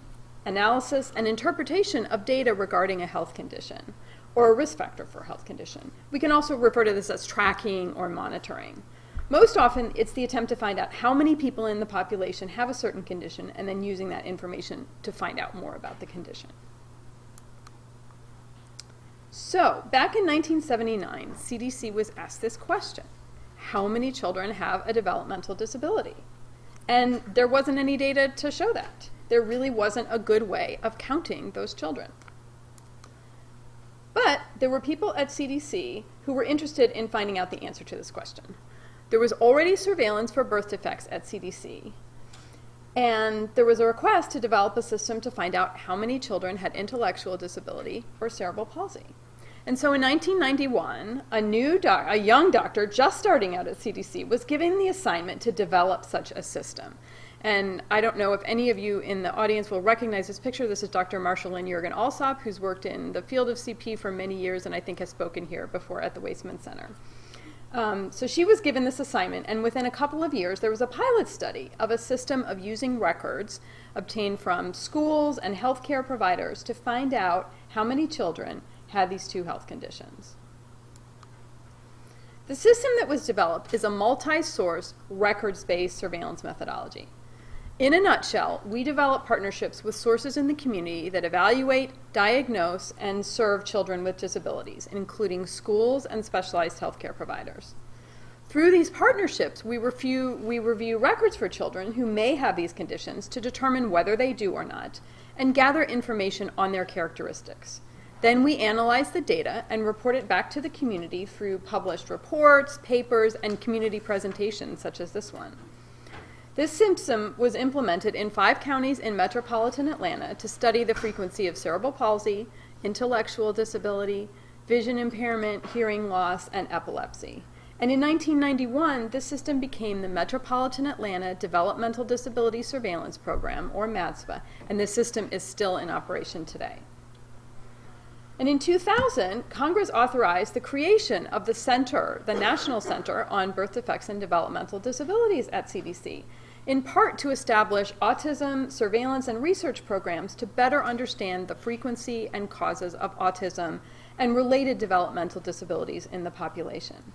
analysis, and interpretation of data regarding a health condition or a risk factor for a health condition. We can also refer to this as tracking or monitoring. Most often, it's the attempt to find out how many people in the population have a certain condition and then using that information to find out more about the condition. So, back in 1979, CDC was asked this question: how many children have a developmental disability? And there wasn't any data to show that. There really wasn't a good way of counting those children. But there were people at CDC who were interested in finding out the answer to this question. There was already surveillance for birth defects at CDC, and there was a request to develop a system to find out how many children had intellectual disability or cerebral palsy. And so in 1991, a young doctor just starting out at CDC was given the assignment to develop such a system. And I don't know if any of you in the audience will recognize this picture. This is Dr. Marshall Jürgen Alsop, who's worked in the field of CP for many years and I think has spoken here before at the Waisman Center. So she was given this assignment, and within a couple of years, there was a pilot study of a system of using records obtained from schools and healthcare providers to find out how many children had these two health conditions. The system that was developed is a multi-source, records-based surveillance methodology. In a nutshell, we develop partnerships with sources in the community that evaluate, diagnose, and serve children with disabilities, including schools and specialized healthcare providers. Through these partnerships, we review records for children who may have these conditions to determine whether they do or not, and gather information on their characteristics. Then we analyze the data and report it back to the community through published reports, papers, and community presentations such as this one. This system was implemented in 5 counties in metropolitan Atlanta to study the frequency of cerebral palsy, intellectual disability, vision impairment, hearing loss, and epilepsy. And in 1991, this system became the Metropolitan Atlanta Developmental Disability Surveillance Program, or MADSPA, and this system is still in operation today. And in 2000, Congress authorized the creation of the center, the National Center on Birth Defects and Developmental Disabilities at CDC. in part to establish autism surveillance and research programs to better understand the frequency and causes of autism and related developmental disabilities in the population.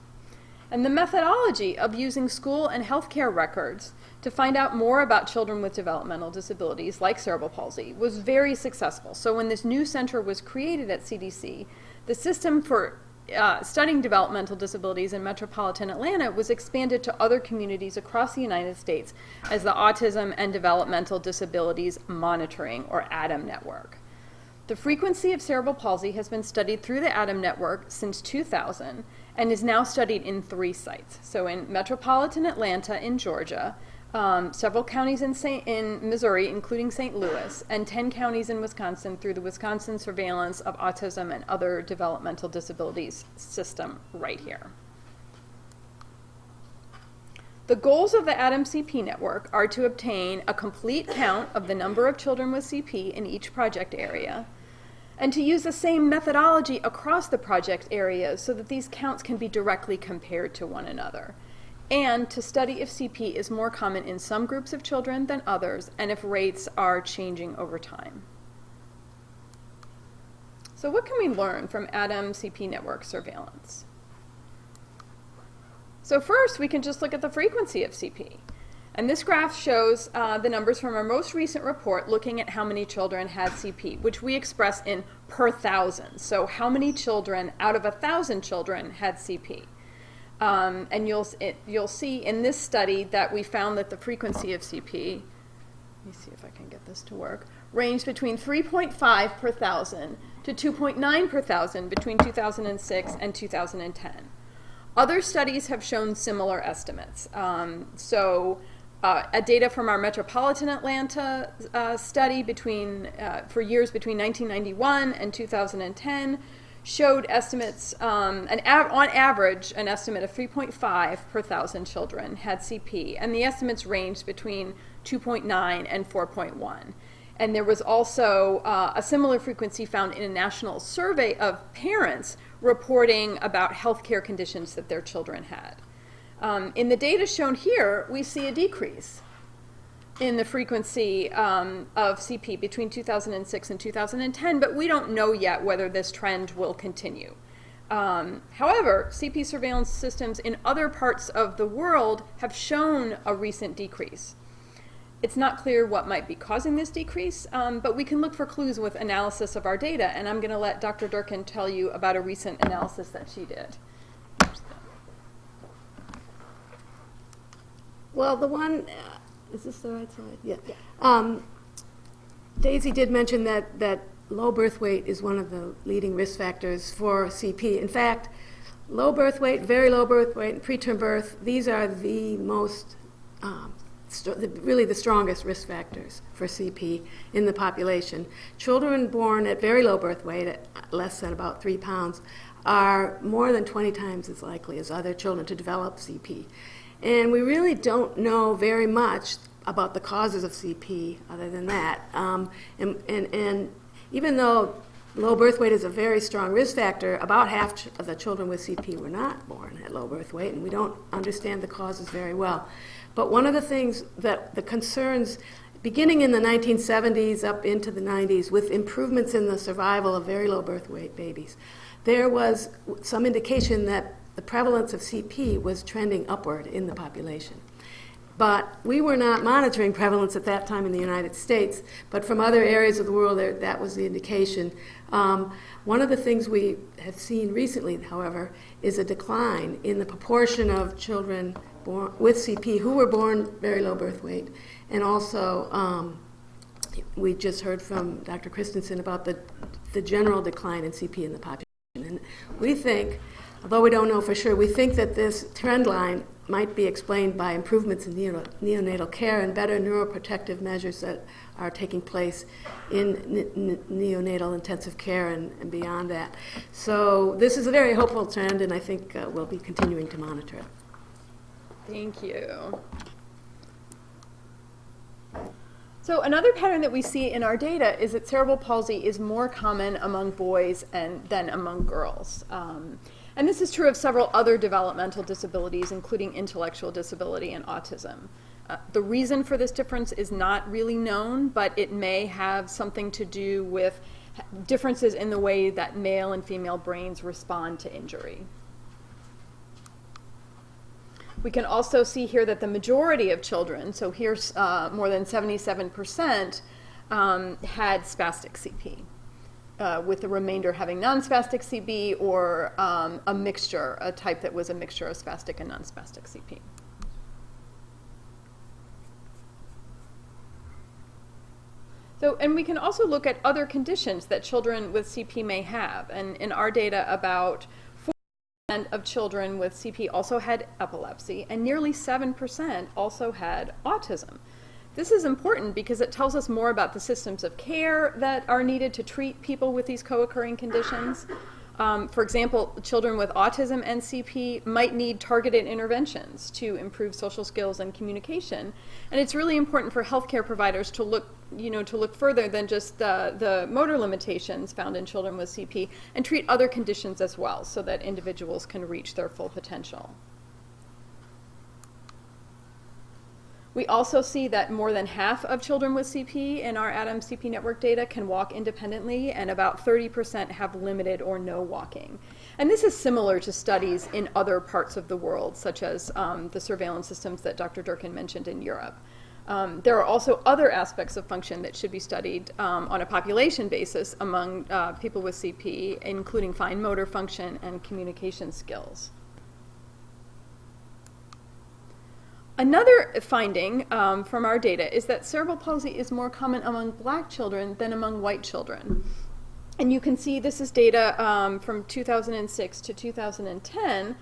And the methodology of using school and healthcare records to find out more about children with developmental disabilities like cerebral palsy was very successful. So when this new center was created at CDC, the system for studying developmental disabilities in metropolitan Atlanta was expanded to other communities across the United States as the Autism and Developmental Disabilities Monitoring, or ADAM network. The frequency of cerebral palsy has been studied through the ADAM network since 2000 and is now studied in 3 sites. So in metropolitan Atlanta in Georgia, several counties in Missouri, including St. Louis, and 10 counties in Wisconsin through the Wisconsin Surveillance of Autism and Other Developmental Disabilities system right here. The goals of the ADAM CP network are to obtain a complete count of the number of children with CP in each project area, and to use the same methodology across the project areas so that these counts can be directly compared to one another, and to study if CP is more common in some groups of children than others, and if rates are changing over time. So what can we learn from ADAM CP network surveillance? So first, we can just look at the frequency of CP. And this graph shows the numbers from our most recent report looking at how many children had CP, which we express in per thousand. So how many children out of 1,000 children had CP? And you'll see in this study that we found that the frequency of CP, let me see if I can get this to work, ranged between 3.5 per thousand to 2.9 per thousand between 2006 and 2010. Other studies have shown similar estimates. Data from our Metropolitan Atlanta study for years between 1991 and 2010 showed estimates, on average, an estimate of 3.5 per thousand children had CP, and the estimates ranged between 2.9 and 4.1. And there was also a similar frequency found in a national survey of parents reporting about healthcare conditions that their children had. In the data shown here, we see a decrease in the frequency of CP between 2006 and 2010, but we don't know yet whether this trend will continue. However, CP surveillance systems in other parts of the world have shown a recent decrease. It's not clear what might be causing this decrease, but we can look for clues with analysis of our data, and I'm going to let Dr. Durkin tell you about a recent analysis that she did. Well, the one, is this the right slide? Yeah. Daisy did mention that low birth weight is one of the leading risk factors for CP. In fact, low birth weight, very low birth weight, and preterm birth, these are the most, really the strongest risk factors for CP in the population. Children born at very low birth weight, at less than about 3 pounds, are more than 20 times as likely as other children to develop CP. And we really don't know very much about the causes of CP other than that. And even though low birth weight is a very strong risk factor, about half of the children with CP were not born at low birth weight, and we don't understand the causes very well. But one of the things that the concerns, beginning in the 1970s up into the 90s, with improvements in the survival of very low birth weight babies, there was some indication that the prevalence of CP was trending upward in the population. But we were not monitoring prevalence at that time in the United States, but from other areas of the world, that was the indication. One of the things we have seen recently, however, is a decline in the proportion of children born with CP who were born very low birth weight. And also, we just heard from Dr. Christensen about the general decline in CP in the population. And we think, although we don't know for sure, we think that this trend line might be explained by improvements in neonatal care and better neuroprotective measures that are taking place in neonatal intensive care and beyond that. So this is a very hopeful trend, and I think we'll be continuing to monitor it. Thank you. So another pattern that we see in our data is that cerebral palsy is more common among boys than among girls. And this is true of several other developmental disabilities, including intellectual disability and autism. The reason for this difference is not really known, but it may have something to do with differences in the way that male and female brains respond to injury. We can also see here that the majority of children, so here's more than 77%, had spastic CP, with the remainder having non-spastic CP or a mixture, a type that was a mixture of spastic and non-spastic CP. So, and we can also look at other conditions that children with CP may have. And in our data, about 4% of children with CP also had epilepsy, and nearly 7% also had autism. This is important because it tells us more about the systems of care that are needed to treat people with these co-occurring conditions. For example, children with autism and CP might need targeted interventions to improve social skills and communication. And it's really important for healthcare providers to look, to look further than just the motor limitations found in children with CP and treat other conditions as well so that individuals can reach their full potential. We also see that more than half of children with CP in our ADAM CP network data can walk independently, and about 30% have limited or no walking. And this is similar to studies in other parts of the world, such as the surveillance systems that Dr. Durkin mentioned in Europe. There are also other aspects of function that should be studied on a population basis among people with CP, including fine motor function and communication skills. Another finding from our data is that cerebral palsy is more common among black children than among white children. And you can see this is data from 2006 to 2010.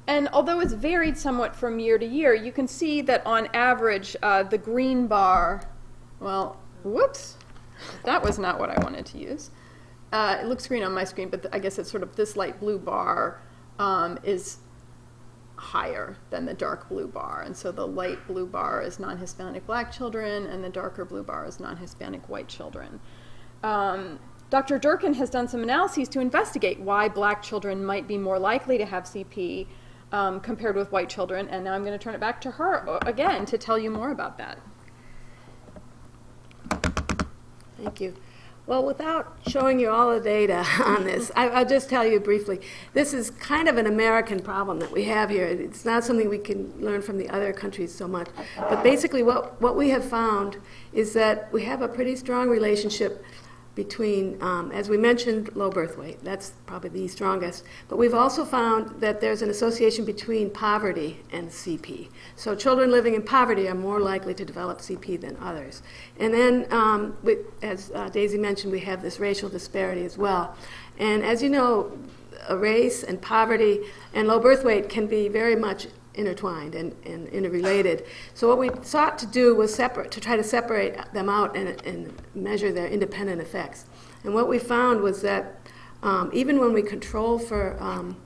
And although it's varied somewhat from year to year, you can see that on average, the green bar, well, whoops, that was not what I wanted to use. It looks green on my screen, but I guess it's sort of this light blue bar is higher than the dark blue bar. And so the light blue bar is non-Hispanic black children, and the darker blue bar is non-Hispanic white children. Dr. Durkin has done some analyses to investigate why black children might be more likely to have CP compared with white children, and now I'm going to turn it back to her again to tell you more about that. Thank you. Well, without showing you all the data on this, I'll just tell you briefly. This is kind of an American problem that we have here. It's not something we can learn from the other countries so much. But basically what we have found is that we have a pretty strong relationship between, as we mentioned, low birth weight. That's probably the strongest. But we've also found that there's an association between poverty and CP. So children living in poverty are more likely to develop CP than others. And then, as Daisy mentioned, we have this racial disparity as well. And as you know, race and poverty and low birth weight can be very much intertwined and interrelated. So what we sought to do was try to separate them out and measure their independent effects. And what we found was that even when we control for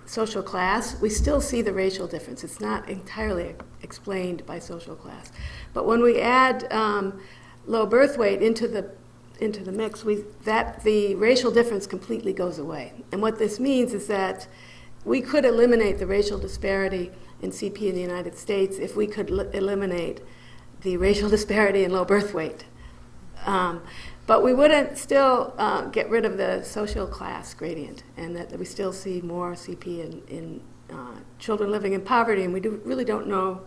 social class, we still see the racial difference. It's not entirely explained by social class. But when we add low birth weight into the mix, the racial difference completely goes away. And what this means is that we could eliminate the racial disparity in CP in the United States if we could eliminate the racial disparity in low birth weight. But we wouldn't still get rid of the social class gradient, and that we still see more CP in children living in poverty, and we really don't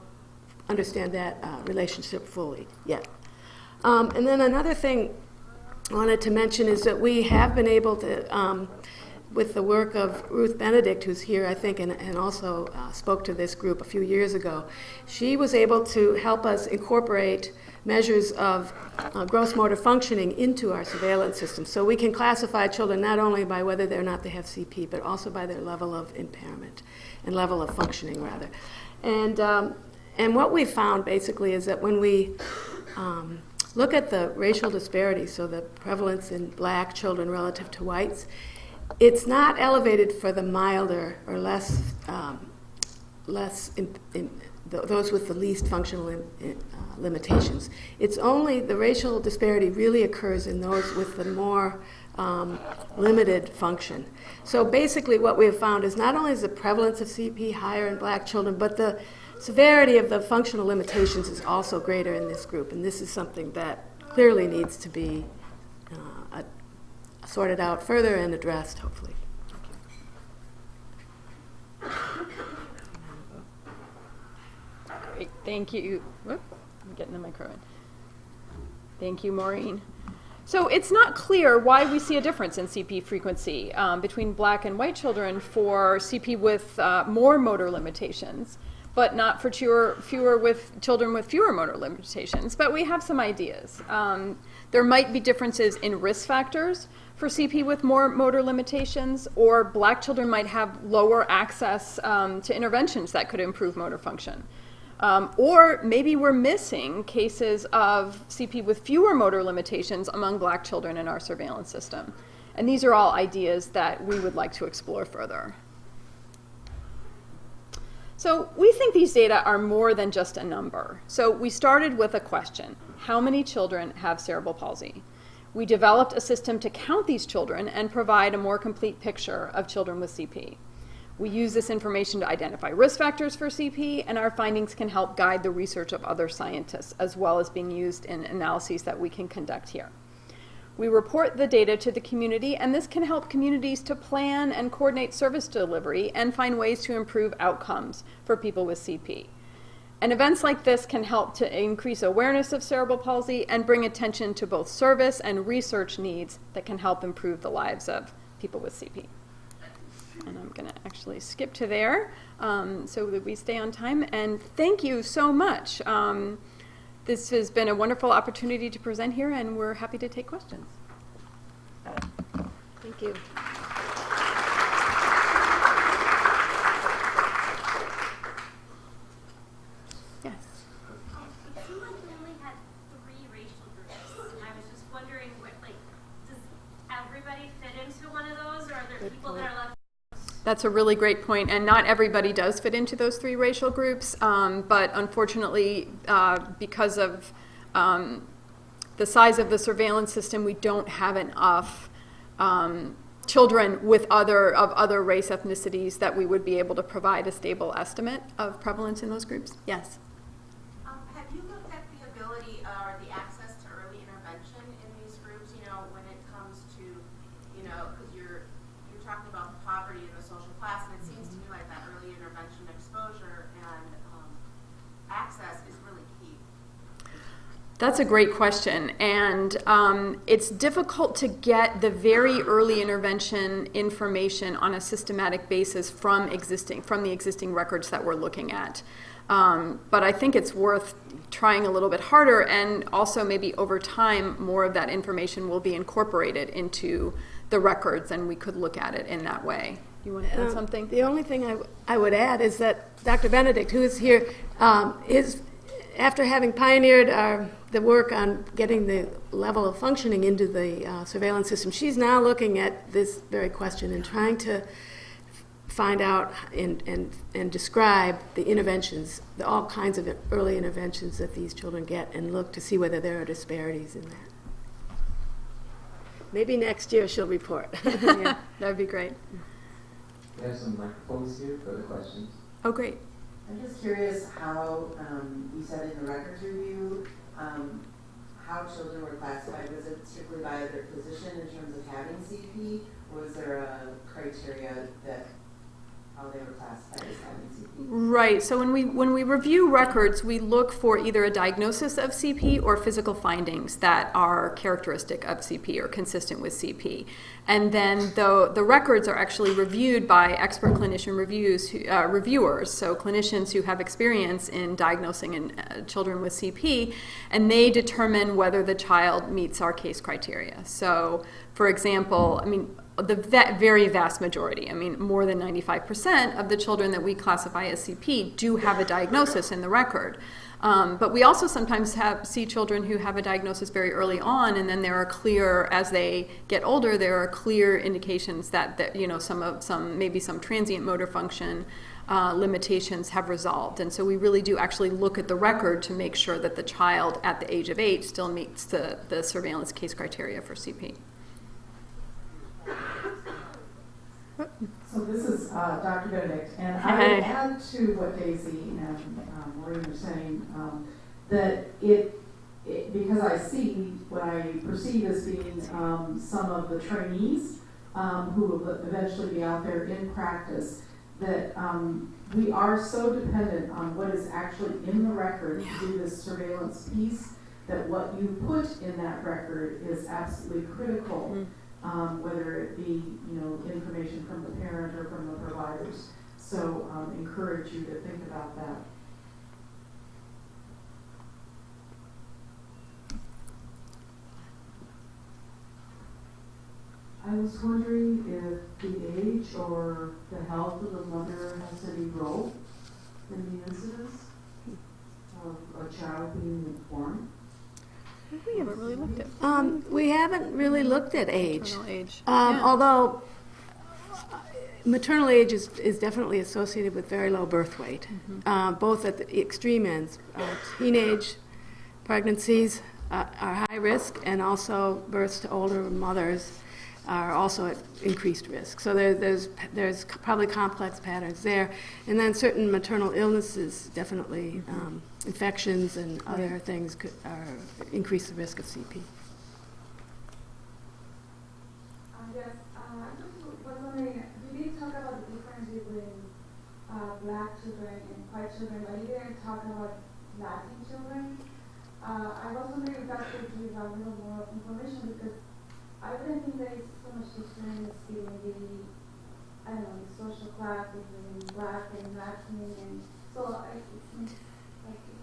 understand that relationship fully yet. And then another thing I wanted to mention is that we have been able to, with the work of Ruth Benedict, who's here, I think, and also spoke to this group a few years ago, she was able to help us incorporate measures of gross motor functioning into our surveillance system. So we can classify children not only by whether or not they have CP, but also by their level of impairment and level of functioning, rather. And what we found, basically, is that when we look at the racial disparity, so the prevalence in black children relative to whites, it's not elevated for the milder or those with the least functional limitations. It's only the racial disparity really occurs in those with the more limited function. So basically what we have found is not only is the prevalence of CP higher in black children, but the severity of the functional limitations is also greater in this group, and this is something that clearly needs to be sorted out further and addressed, hopefully. Great, thank you. Whoop, I'm getting the microphone. Thank you, Maureen. So it's not clear why we see a difference in CP frequency between black and white children for CP with more motor limitations, but not for fewer with children with fewer motor limitations. But we have some ideas. There might be differences in risk factors for CP with more motor limitations, or black children might have lower access to interventions that could improve motor function. Or maybe we're missing cases of CP with fewer motor limitations among black children in our surveillance system. And these are all ideas that we would like to explore further. So we think these data are more than just a number. So we started with a question: how many children have cerebral palsy? We developed a system to count these children and provide a more complete picture of children with CP. We use this information to identify risk factors for CP, and our findings can help guide the research of other scientists, as well as being used in analyses that we can conduct here. We report the data to the community, and this can help communities to plan and coordinate service delivery and find ways to improve outcomes for people with CP. And events like this can help to increase awareness of cerebral palsy and bring attention to both service and research needs that can help improve the lives of people with CP. And I'm going to actually skip to there so that we stay on time. And thank you so much. This has been a wonderful opportunity to present here, and we're happy to take questions. Thank you. Yes. It seemed like we only had 3 racial groups, and I was just wondering, does everybody fit into one of those, or are there people that are left? That's a really great point, and not everybody does fit into those 3 racial groups, but unfortunately, because of the size of the surveillance system, we don't have enough children with other race ethnicities that we would be able to provide a stable estimate of prevalence in those groups. Yes? Have you looked at the ability or the access to early intervention in these groups, when it comes to, because you're talking about the poverty and the social class, and it seems to me like that early intervention exposure and access is really key. That's a great question, and it's difficult to get the very early intervention information on a systematic basis from the existing records that we're looking at. But I think it's worth trying a little bit harder, and also maybe over time more of that information will be incorporated into the records, and we could look at it in that way. You want to add something? The only thing I would add is that Dr. Benedict, who is here, is, after having pioneered the work on getting the level of functioning into the surveillance system, she's now looking at this very question and trying to find out and describe the interventions, all kinds of early interventions that these children get, and look to see whether there are disparities in that. Maybe next year she'll report. Yeah, that would be great. We have some microphones here for the questions. Oh, great. I'm just curious how, you said in the records review, how children were classified. Was it strictly by their position in terms of having CP, or was there a criteria that how they were classified as having CP? Right. So when we review records, we look for either a diagnosis of CP or physical findings that are characteristic of CP or consistent with CP. And then the records are actually reviewed by expert clinician reviewers, so clinicians who have experience in diagnosing children with CP, and they determine whether the child meets our case criteria. So, for example, the very vast majority, more than 95% of the children that we classify as CP do have a diagnosis in the record. But we also sometimes see children who have a diagnosis very early on, and then there are clear, as they get older, there are clear indications that maybe some transient motor function limitations have resolved. And so we really do actually look at the record to make sure that the child at the age of 8 still meets the surveillance case criteria for CP. So this is Dr. Benedict, and I Hi. would add to what Daisy and Maureen were saying, that it because I see what I perceive as being some of the trainees who will eventually be out there in practice, that we are so dependent on what is actually in the record to do this surveillance piece, that what you put in that record is absolutely critical, whether it be information from the parent or from the providers. So encourage you to think about that. I was wondering if the age or the health of the mother has any role in the incidence of a child being informed. We haven't really looked at We haven't really looked at age. maternal age. Although maternal age is definitely associated with very low birth weight, both at the extreme ends. Teenage pregnancies are high risk, and also births to older mothers are also at increased risk. So there's probably complex patterns there. And then certain maternal illnesses, definitely infections and other things increase the risk of CP. Yes, I just was wondering, you did talk about the difference between black children and white children, but you didn't talk about Latin children. I was wondering if that could give a little more information, because I wouldn't think there is so much difference in the social class between black and Latin, and so it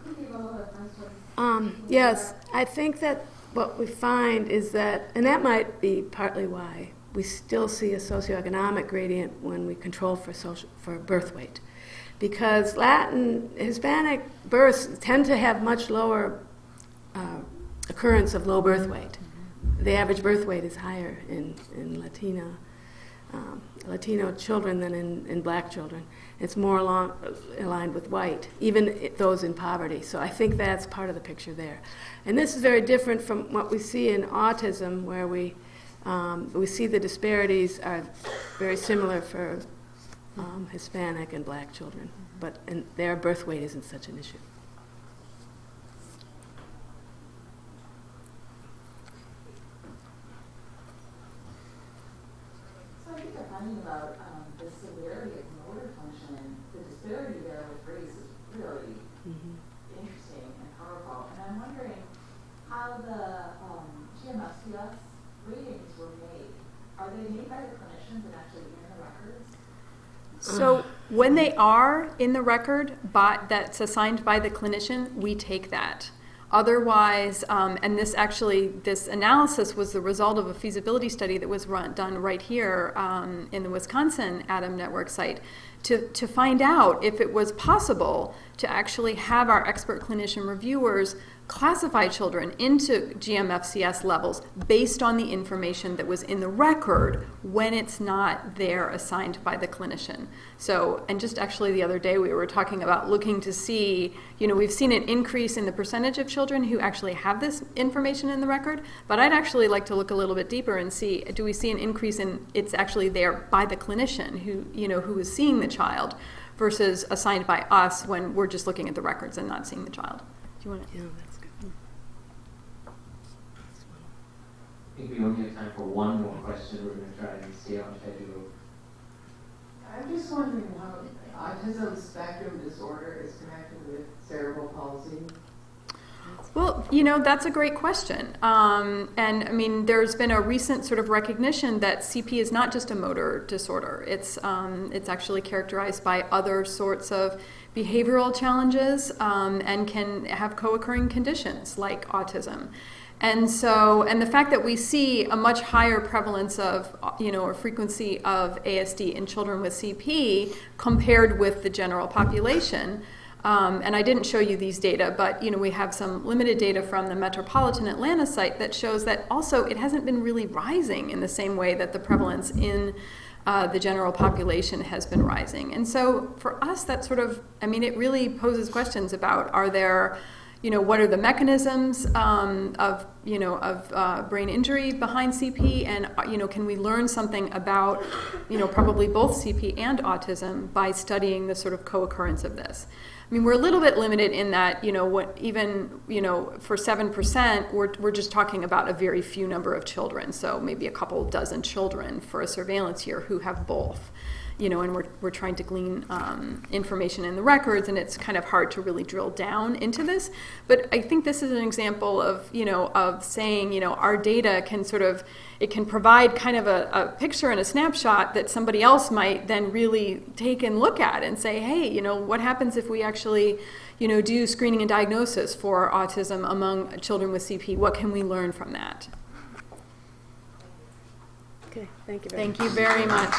could give a lot of answers. Yes, I think that what we find is that, and that might be partly why we still see a socioeconomic gradient when we control for birth weight, because Hispanic births tend to have much lower occurrence of low birth weight. The average birth weight is higher in Latino children than in black children. It's more aligned with white, even those in poverty. So I think that's part of the picture there. And this is very different from what we see in autism, where we see the disparities are very similar for Hispanic and black children, but their birth weight isn't such an issue. About the severity of motor function, the disparity there with race is really interesting and powerful. And I'm wondering how the GMFCS ratings were made. Are they made by the clinicians and actually in the records? So when they are in the record that's assigned by the clinician, we take that. Otherwise, and this analysis was the result of a feasibility study that was done right here in the Wisconsin ADAM network site to find out if it was possible to actually have our expert clinician reviewers classify children into GMFCS levels based on the information that was in the record when it's not there assigned by the clinician. So, and just actually the other day we were talking about looking to see, we've seen an increase in the percentage of children who actually have this information in the record, but I'd actually like to look a little bit deeper and see, do we see an increase in it's actually there by the clinician who is seeing the child versus assigned by us when we're just looking at the records and not seeing the child. Do you want to? Yeah, that's good. I think we only have time for one more question. We're going to try and stay on schedule. I'm just wondering how autism spectrum disorder is connected with cerebral palsy. Well, that's a great question. And I mean, there's been a recent sort of recognition that CP is not just a motor disorder. It's actually characterized by other sorts of behavioral challenges and can have co-occurring conditions like autism. And so, and the fact that we see a much higher prevalence of, or frequency of ASD in children with CP compared with the general population. And I didn't show you these data, but we have some limited data from the Metropolitan Atlanta site that shows that also it hasn't been really rising in the same way that the prevalence in the general population has been rising. And so for us, that sort of, it really poses questions about, are there what are the mechanisms of brain injury behind CP, and can we learn something about probably both CP and autism by studying the sort of co-occurrence of this. I mean, we're a little bit limited in that, for 7%, we're just talking about a very few number of children. So maybe a couple dozen children for a surveillance year who have both, and we're trying to glean information in the records, and it's kind of hard to really drill down into this. But I think this is an example of, of saying, our data can it can provide kind of a picture and a snapshot that somebody else might then really take and look at and say, hey, what happens if we actually, do screening and diagnosis for autism among children with CP? What can we learn from that? Okay, thank you Thank you very much.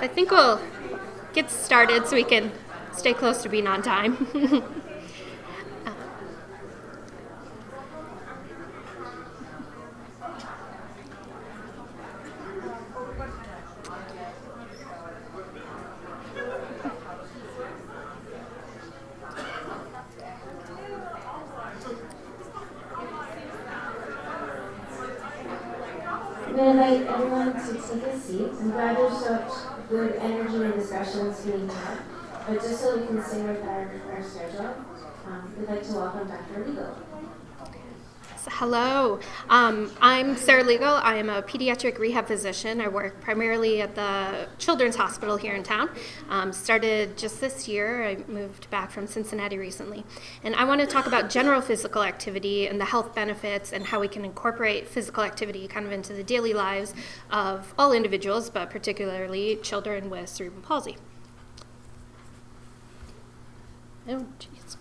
I think we'll get started so we can stay close to being on time. I'm going to invite everyone to take a seat. I'm glad there's such good energy and discussions being had. But just so we can stay with our schedule, we'd like to welcome Dr. Legal. Hello, I'm Sarah Legal. I am a pediatric rehab physician. I work primarily at the Children's Hospital here in town. Started just this year. I moved back from Cincinnati recently. And I want to talk about general physical activity and the health benefits and how we can incorporate physical activity kind of into the daily lives of all individuals, but particularly children with cerebral palsy. Oh, jeez.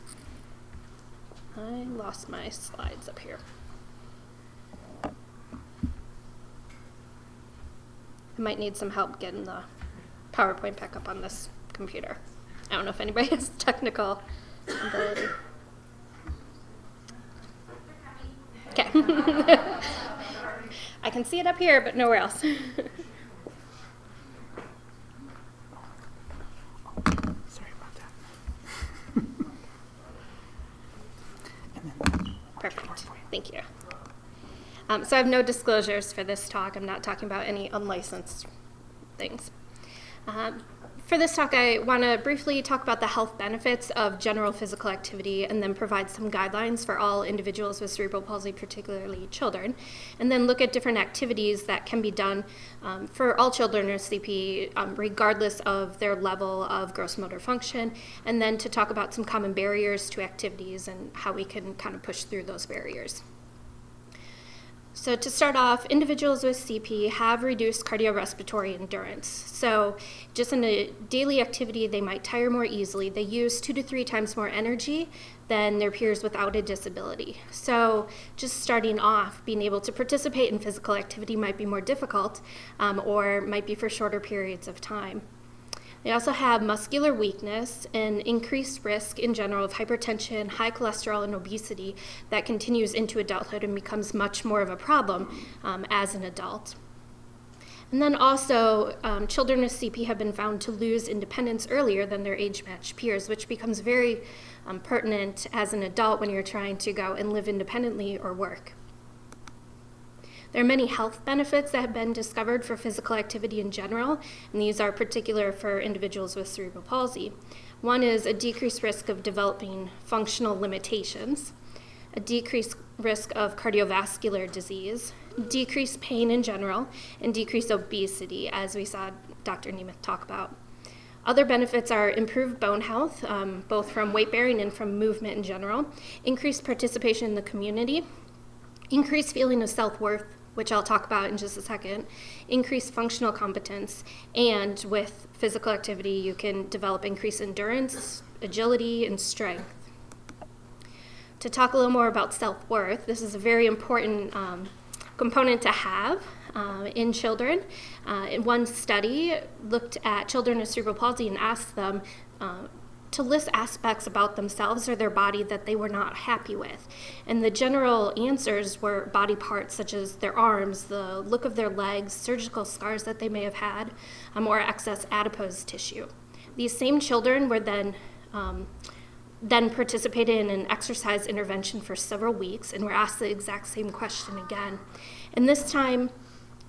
I lost my slides up here. I might need some help getting the PowerPoint back up on this computer. I don't know if anybody has technical ability. Okay. I can see it up here, but nowhere else. Perfect. Thank you. So I have no disclosures for this talk. I'm not talking about any unlicensed things. For this talk, I want to briefly talk about the health benefits of general physical activity and then provide some guidelines for all individuals with cerebral palsy, particularly children, and then look at different activities that can be done for all children with CP, regardless of their level of gross motor function, and then to talk about some common barriers to activities and how we can kind of push through those barriers. So to start off, individuals with CP have reduced cardiorespiratory endurance. So just in a daily activity, they might tire more easily. They use 2 to 3 times more energy than their peers without a disability. So just starting off, being able to participate in physical activity might be more difficult or might be for shorter periods of time. They also have muscular weakness and increased risk in general of hypertension, high cholesterol, and obesity that continues into adulthood and becomes much more of a problem as an adult. And then also, children with CP have been found to lose independence earlier than their age-matched peers, which becomes very pertinent as an adult when you're trying to go and live independently or work. There are many health benefits that have been discovered for physical activity in general, and these are particular for individuals with cerebral palsy. One is a decreased risk of developing functional limitations, a decreased risk of cardiovascular disease, decreased pain in general, and decreased obesity, as we saw Dr. Nemeth talk about. Other benefits are improved bone health, both from weight bearing and from movement in general, increased participation in the community, increased feeling of self-worth, which I'll talk about in just a second, increased functional competence, and with physical activity, you can develop increased endurance, agility, and strength. To talk a little more about self-worth, this is a very important component to have in children. In one study, looked at children with cerebral palsy and asked them to list aspects about themselves or their body that they were not happy with. And the general answers were body parts such as their arms, the look of their legs, surgical scars that they may have had, or excess adipose tissue. These same children were then participated in an exercise intervention for several weeks and were asked the exact same question again. And this time,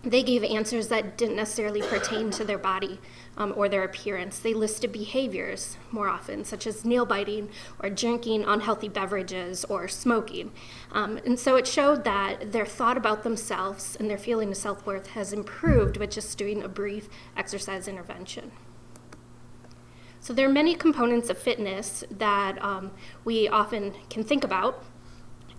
they gave answers that didn't necessarily pertain to their body or their appearance. They listed behaviors more often, such as nail biting or drinking unhealthy beverages or smoking. And so it showed that their thought about themselves and their feeling of self-worth has improved with just doing a brief exercise intervention. So there are many components of fitness that we often can think about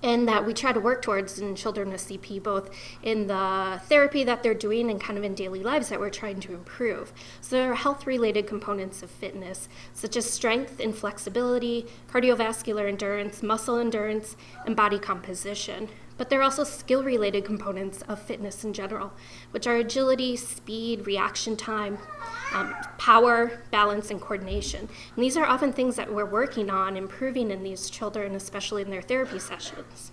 and that we try to work towards in children with CP, both in the therapy that they're doing and kind of in daily lives that we're trying to improve. So there are health-related components of fitness, such as strength and flexibility, cardiovascular endurance, muscle endurance, and body composition. But there are also skill-related components of fitness in general, which are agility, speed, reaction time, power, balance, and coordination. And these are often things that we're working on improving in these children, especially in their therapy sessions.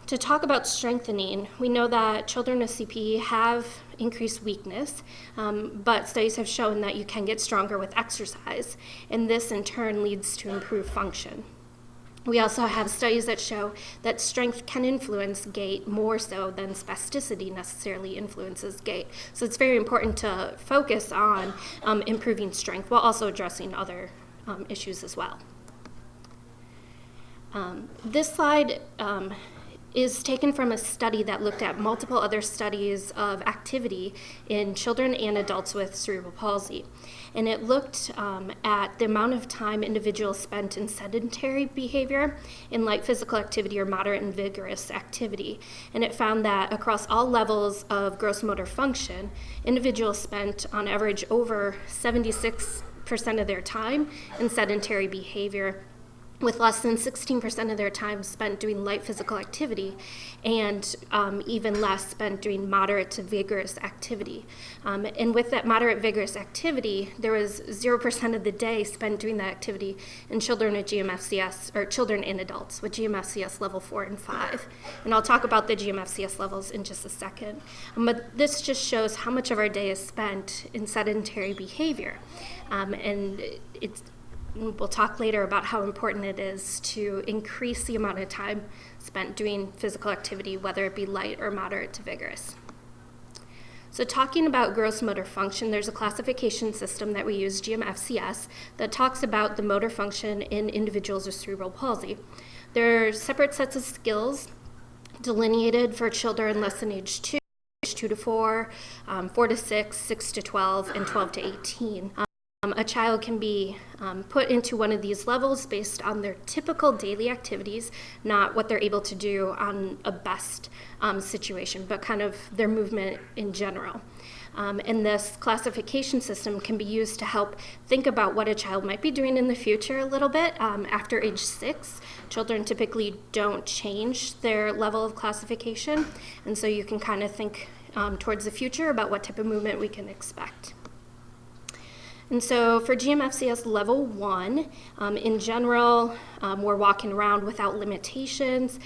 To talk about strengthening, we know that children with CP have increased weakness, but studies have shown that you can get stronger with exercise, and this in turn leads to improved function. We also have studies that show that strength can influence gait more so than spasticity necessarily influences gait. So it's very important to focus on improving strength while also addressing other issues as well. This slide is taken from a study that looked at multiple other studies of activity in children and adults with cerebral palsy. And it looked at the amount of time individuals spent in sedentary behavior, in light physical activity or moderate and vigorous activity. And it found that across all levels of gross motor function, individuals spent on average over 76% of their time in sedentary behavior, with less than 16% of their time spent doing light physical activity, and even less spent doing moderate to vigorous activity. And with that moderate vigorous activity, there was 0% of the day spent doing that activity in children with GMFCS, or children and adults with GMFCS level 4 and 5. And I'll talk about the GMFCS levels in just a second. But this just shows how much of our day is spent in sedentary behavior. And we'll talk later about how important it is to increase the amount of time spent doing physical activity, whether it be light or moderate to vigorous. So talking about gross motor function, there's a classification system that we use, GMFCS, that talks about the motor function in individuals with cerebral palsy. There are separate sets of skills delineated for children less than age 2, age 2 to 4, 4 to 6, 6 to 12, and 12 to 18. A child can be put into one of these levels based on their typical daily activities, not what they're able to do on a best situation, but kind of their movement in general. And this classification system can be used to help think about what a child might be doing in the future a little bit. After age 6, children typically don't change their level of classification, and so you can kind of think towards the future about what type of movement we can expect. And so for GMFCS level 1, in general, we're walking around without limitations,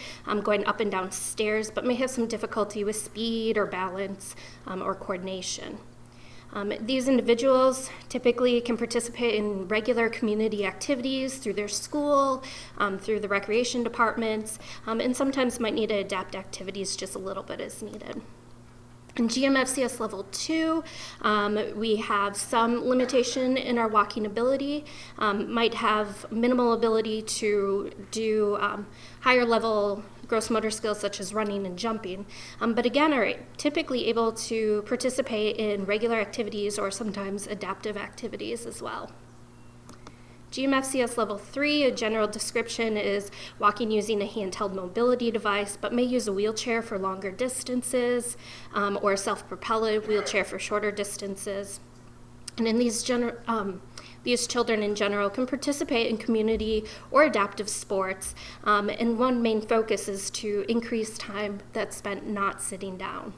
going up and down stairs, but may have some difficulty with speed or balance or coordination. These individuals typically can participate in regular community activities through their school, through the recreation departments, and sometimes might need to adapt activities just a little bit as needed. In GMFCS level 2, we have some limitation in our walking ability, might have minimal ability to do higher level gross motor skills such as running and jumping, but again are typically able to participate in regular activities or sometimes adaptive activities as well. GMFCS level 3, a general description is walking using a handheld mobility device, but may use a wheelchair for longer distances or a self-propelled wheelchair for shorter distances. And in these children in general can participate in community or adaptive sports, and one main focus is to increase time that's spent not sitting down.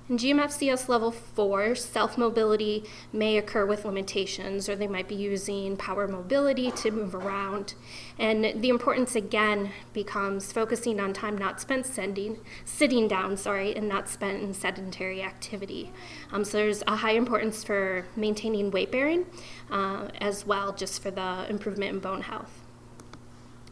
In GMFCS level 4, self-mobility may occur with limitations, or they might be using power mobility to move around. And the importance again becomes focusing on time not spent sitting down, and not spent in sedentary activity. So there's a high importance for maintaining weight bearing as well, just for the improvement in bone health.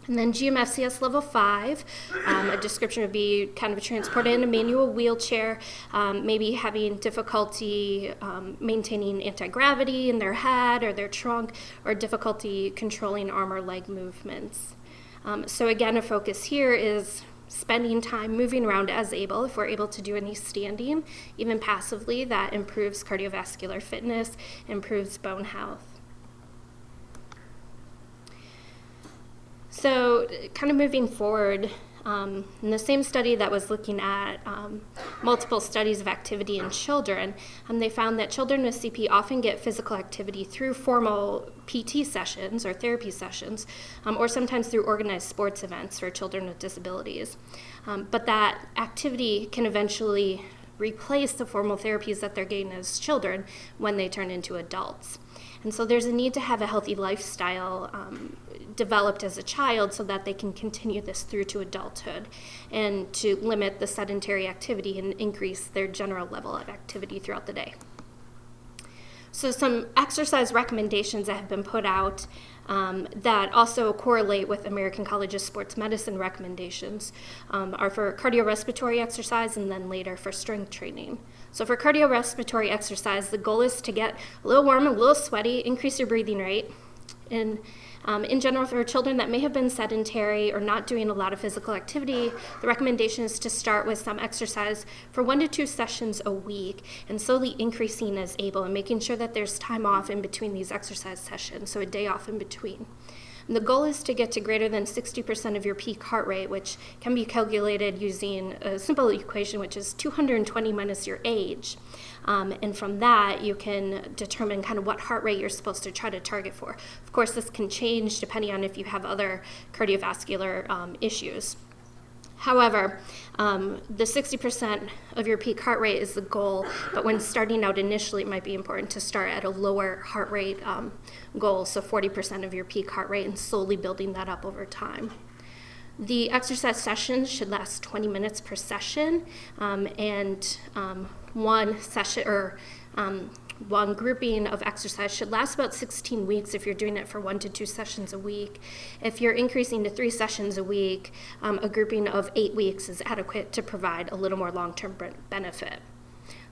And then GMFCS level 5, a description would be kind of transported in a manual wheelchair, maybe having difficulty maintaining anti-gravity in their head or their trunk, or difficulty controlling arm or leg movements. So again, a focus here is spending time moving around as able. If we're able to do any standing, even passively, that improves cardiovascular fitness, improves bone health. So kind of moving forward, in the same study that was looking at multiple studies of activity in children, they found that children with CP often get physical activity through formal PT sessions or therapy sessions, or sometimes through organized sports events for children with disabilities. But that activity can eventually replace the formal therapies that they're getting as children when they turn into adults. And so there's a need to have a healthy lifestyle developed as a child so that they can continue this through to adulthood, and to limit the sedentary activity and increase their general level of activity throughout the day. So some exercise recommendations that have been put out that also correlate with American College of Sports Medicine recommendations are for cardiorespiratory exercise and then later for strength training. So for cardiorespiratory exercise, the goal is to get a little warm, a little sweaty, increase your breathing rate. And in general, for children that may have been sedentary or not doing a lot of physical activity, the recommendation is to start with some exercise for 1 to 2 sessions a week and slowly increasing as able and making sure that there's time off in between these exercise sessions, so a day off in between. And the goal is to get to greater than 60% of your peak heart rate, which can be calculated using a simple equation, which is 220 minus your age. And from that, you can determine kind of what heart rate you're supposed to try to target for. Of course, this can change depending on if you have other cardiovascular issues. However, the 60% of your peak heart rate is the goal, but when starting out initially, it might be important to start at a lower heart rate goal, so 40% of your peak heart rate, and slowly building that up over time. The exercise sessions should last 20 minutes per session, and one session or one grouping of exercise should last about 16 weeks if you're doing it for 1 to 2 sessions a week. If you're increasing to 3 sessions a week, a grouping of 8 weeks is adequate to provide a little more long-term benefit.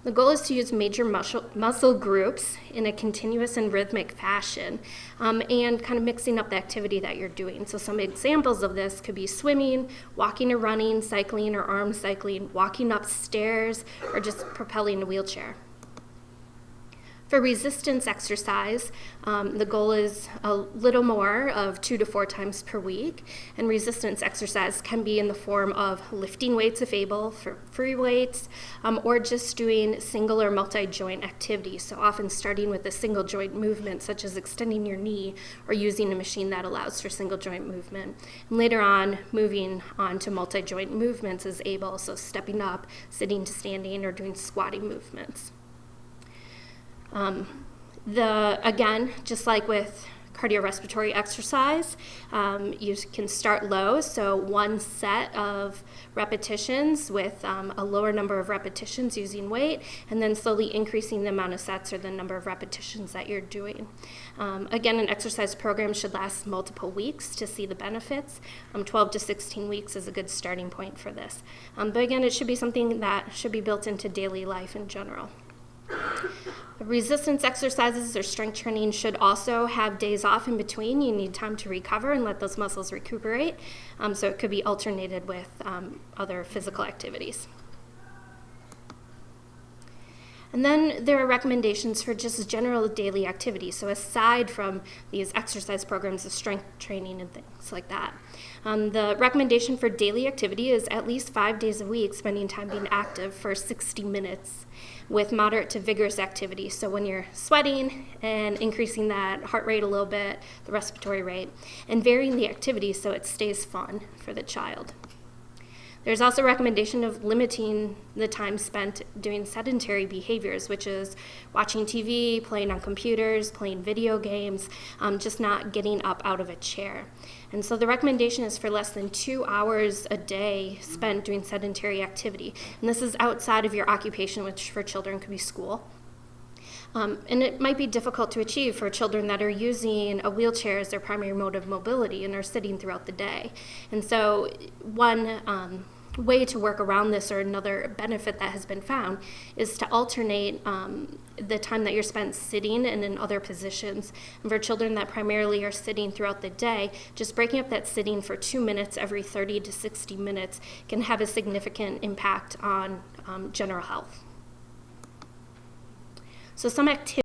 The goal is to use major muscle groups in a continuous and rhythmic fashion, and kind of mixing up the activity that you're doing. So some examples of this could be swimming, walking or running, cycling or arm cycling, walking upstairs, or just propelling a wheelchair. For resistance exercise, the goal is a little more of 2 to 4 times per week, and resistance exercise can be in the form of lifting weights if able, for free weights, or just doing single or multi-joint activities, so often starting with a single joint movement such as extending your knee or using a machine that allows for single joint movement. And later on, moving on to multi-joint movements is able, so stepping up, sitting to standing, or doing squatting movements. Again, just like with cardiorespiratory exercise, you can start low, so 1 set of repetitions with a lower number of repetitions using weight, and then slowly increasing the amount of sets or the number of repetitions that you're doing. Again, an exercise program should last multiple weeks to see the benefits. 12 to 16 weeks is a good starting point for this. But again, it should be something that should be built into daily life in general. Resistance exercises or strength training should also have days off in between. You need time to recover and let those muscles recuperate, so it could be alternated with other physical activities. And then there are recommendations for just general daily activities. So aside from these exercise programs of strength training and things like that, the recommendation for daily activity is at least 5 days a week spending time being active for 60 minutes with moderate to vigorous activity. So when you're sweating and increasing that heart rate a little bit, the respiratory rate, and varying the activity so it stays fun for the child. There's also a recommendation of limiting the time spent doing sedentary behaviors, which is watching TV, playing on computers, playing video games, just not getting up out of a chair. And so the recommendation is for less than 2 hours a day spent doing sedentary activity. And this is outside of your occupation, which for children could be school. And it might be difficult to achieve for children that are using a wheelchair as their primary mode of mobility and are sitting throughout the day. And so one way to work around this, or another benefit that has been found, is to alternate the time that you're spent sitting and in other positions. And for children that primarily are sitting throughout the day, just breaking up that sitting for 2 minutes every 30 to 60 minutes can have a significant impact on general health. So some activities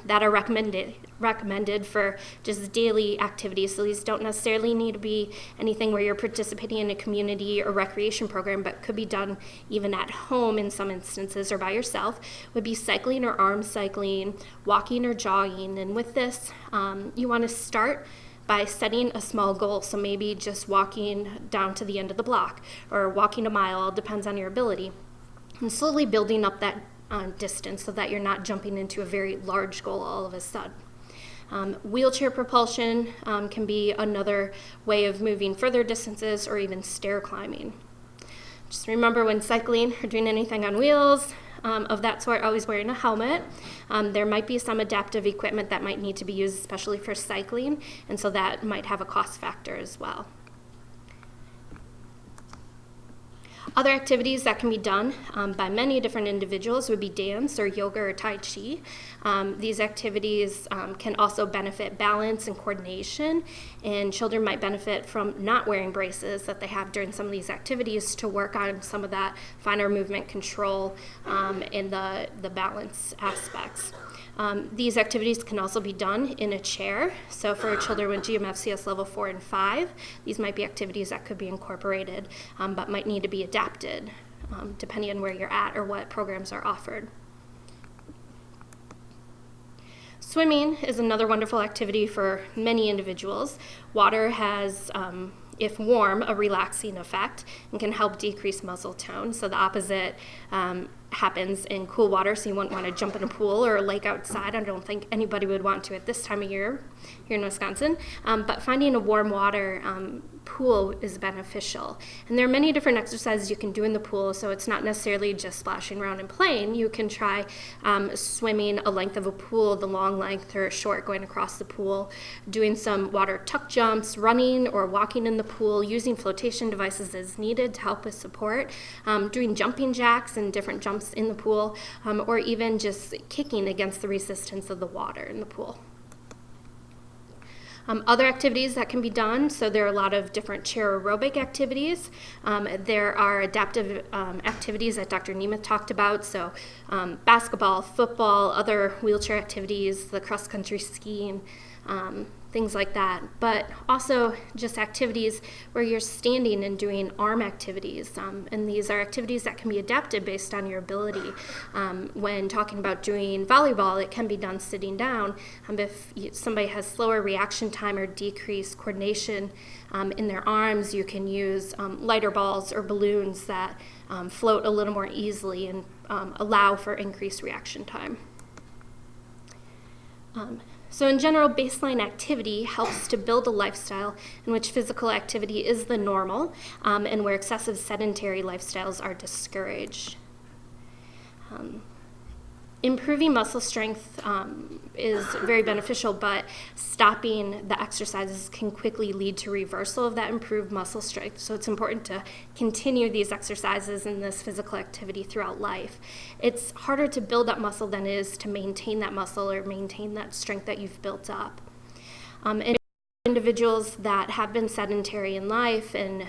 that are recommended for just daily activities. So these don't necessarily need to be anything where you're participating in a community or recreation program, but could be done even at home in some instances or by yourself, would be cycling or arm cycling, walking or jogging. And with this, you want to start by setting a small goal. So maybe just walking down to the end of the block or walking a mile, depends on your ability. And slowly building up that distance so that you're not jumping into a very large goal all of a sudden. Wheelchair propulsion can be another way of moving further distances, or even stair climbing. Just remember, when cycling or doing anything on wheels of that sort, always wearing a helmet. There might be some adaptive equipment that might need to be used, especially for cycling, and so that might have a cost factor as well. Other activities that can be done by many different individuals would be dance or yoga or Tai Chi. These activities can also benefit balance and coordination, and children might benefit from not wearing braces that they have during some of these activities to work on some of that finer movement control and the balance aspects. These activities can also be done in a chair. So for children with GMFCS level 4 and 5, these might be activities that could be incorporated, but might need to be adapted depending on where you're at or what programs are offered. Swimming is another wonderful activity for many individuals. Water has, if warm, a relaxing effect and can help decrease muscle tone. So the opposite happens in cool water, so you wouldn't want to jump in a pool or a lake outside. I don't think anybody would want to at this time of year here in Wisconsin. But finding a warm water pool is beneficial. And there are many different exercises you can do in the pool, so it's not necessarily just splashing around and playing. You can try swimming a length of a pool, the long length or short, going across the pool, doing some water tuck jumps, running or walking in the pool, using flotation devices as needed to help with support, doing jumping jacks and different jumps in the pool, or even just kicking against the resistance of the water in the pool. Other activities that can be done, so there are a lot of different chair aerobic activities. There are adaptive activities that Dr. Nemeth talked about, so basketball, football, other wheelchair activities, the cross-country skiing, things like that. But also just activities where you're standing and doing arm activities. And these are activities that can be adapted based on your ability. When talking about doing volleyball, it can be done sitting down. If somebody has slower reaction time or decreased coordination in their arms, you can use lighter balls or balloons that float a little more easily and allow for increased reaction time. So in general, baseline activity helps to build a lifestyle in which physical activity is the normal and where excessive sedentary lifestyles are discouraged. Improving muscle strength is very beneficial, but stopping the exercises can quickly lead to reversal of that improved muscle strength. So it's important to continue these exercises and this physical activity throughout life. It's harder to build up muscle than it is to maintain that muscle or maintain that strength that you've built up. And individuals that have been sedentary in life and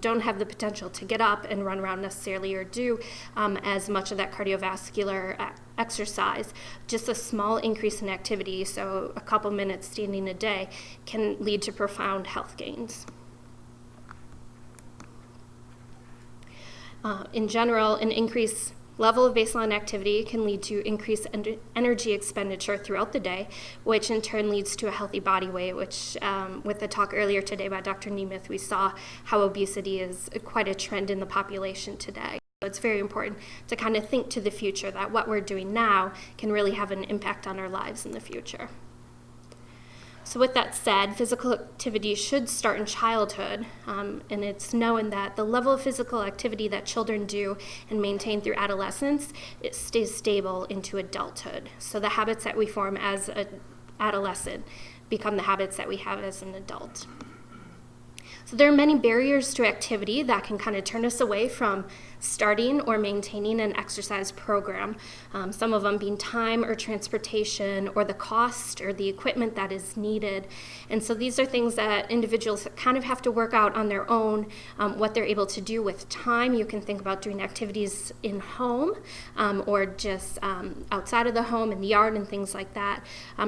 don't have the potential to get up and run around necessarily or do as much of that cardiovascular exercise, just a small increase in activity, so a couple minutes standing a day, can lead to profound health gains. In general, an increased level of baseline activity can lead to increased energy expenditure throughout the day, which in turn leads to a healthy body weight, which with the talk earlier today by Dr. Nemeth, we saw how obesity is quite a trend in the population today. It's very important to kind of think to the future that what we're doing now can really have an impact on our lives in the future. So with that said, physical activity should start in childhood, and it's known that the level of physical activity that children do and maintain through adolescence, it stays stable into adulthood. So the habits that we form as an adolescent become the habits that we have as an adult. So there are many barriers to activity that can kind of turn us away from starting or maintaining an exercise program, some of them being time or transportation or the cost or the equipment that is needed. And so these are things that individuals kind of have to work out on their own, what they're able to do with time. You can think about doing activities in home or just outside of the home, in the yard and things like that.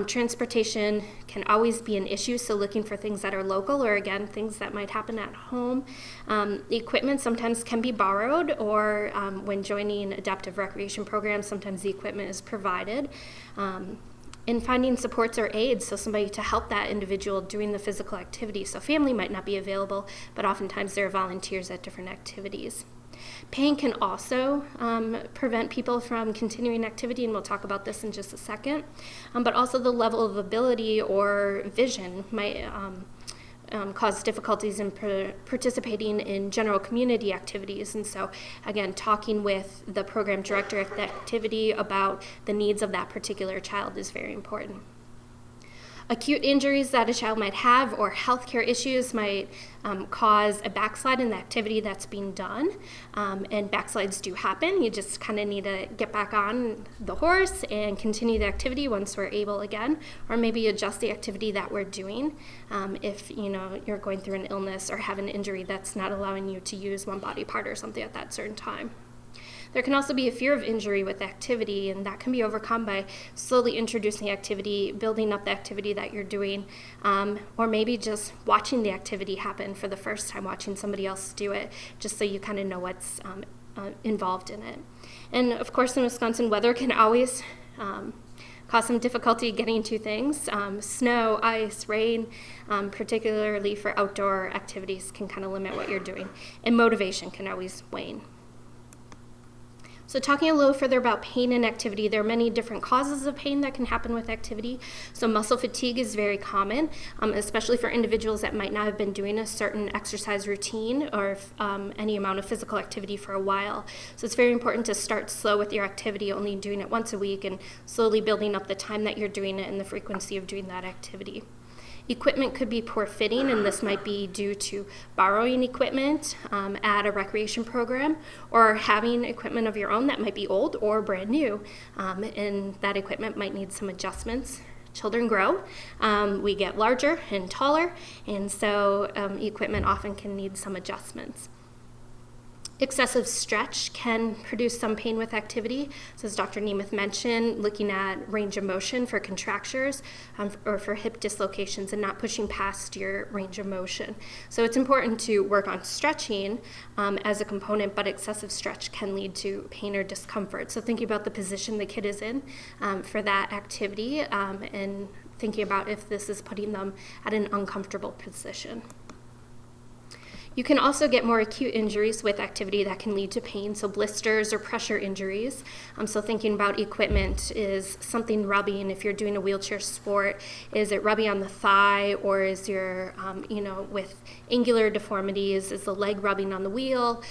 Transportation can always be an issue, so looking for things that are local or, again, things that might happen at home. The equipment sometimes can be borrowed, or when joining adaptive recreation programs, sometimes the equipment is provided. And finding supports or aids, so somebody to help that individual doing the physical activity. So family might not be available, but oftentimes there are volunteers at different activities. Pain can also prevent people from continuing activity, and we'll talk about this in just a second. But also the level of ability or vision might cause difficulties in participating in general community activities. And so, again, talking with the program director of the activity about the needs of that particular child is very important. Acute injuries that a child might have or healthcare issues might cause a backslide in the activity that's being done. And backslides do happen. You just kind of need to get back on the horse and continue the activity once we're able again, or maybe adjust the activity that we're doing if you're going through an illness or have an injury that's not allowing you to use one body part or something at that certain time. There can also be a fear of injury with activity, and that can be overcome by slowly introducing activity, building up the activity that you're doing, or maybe just watching the activity happen for the first time, watching somebody else do it, just so you kind of know what's involved in it. And of course, in Wisconsin, weather can always cause some difficulty getting to things. Snow, ice, rain, particularly for outdoor activities, can kind of limit what you're doing, and motivation can always wane. So talking a little further about pain and activity, there are many different causes of pain that can happen with activity. So muscle fatigue is very common, especially for individuals that might not have been doing a certain exercise routine or any amount of physical activity for a while. So it's very important to start slow with your activity, only doing it once a week, and slowly building up the time that you're doing it and the frequency of doing that activity. Equipment could be poor fitting, and this might be due to borrowing equipment at a recreation program, or having equipment of your own that might be old or brand new, and that equipment might need some adjustments. Children grow, we get larger and taller, and so equipment often can need some adjustments. Excessive stretch can produce some pain with activity. So as Dr. Nemeth mentioned, looking at range of motion for contractures or for hip dislocations and not pushing past your range of motion. So it's important to work on stretching as a component, but excessive stretch can lead to pain or discomfort. So thinking about the position the kid is in for that activity and thinking about if this is putting them at an uncomfortable position. You can also get more acute injuries with activity that can lead to pain, so blisters or pressure injuries. So thinking about equipment, is something rubbing? If you're doing a wheelchair sport, is it rubbing on the thigh, or is your, with angular deformities, is the leg rubbing on the wheel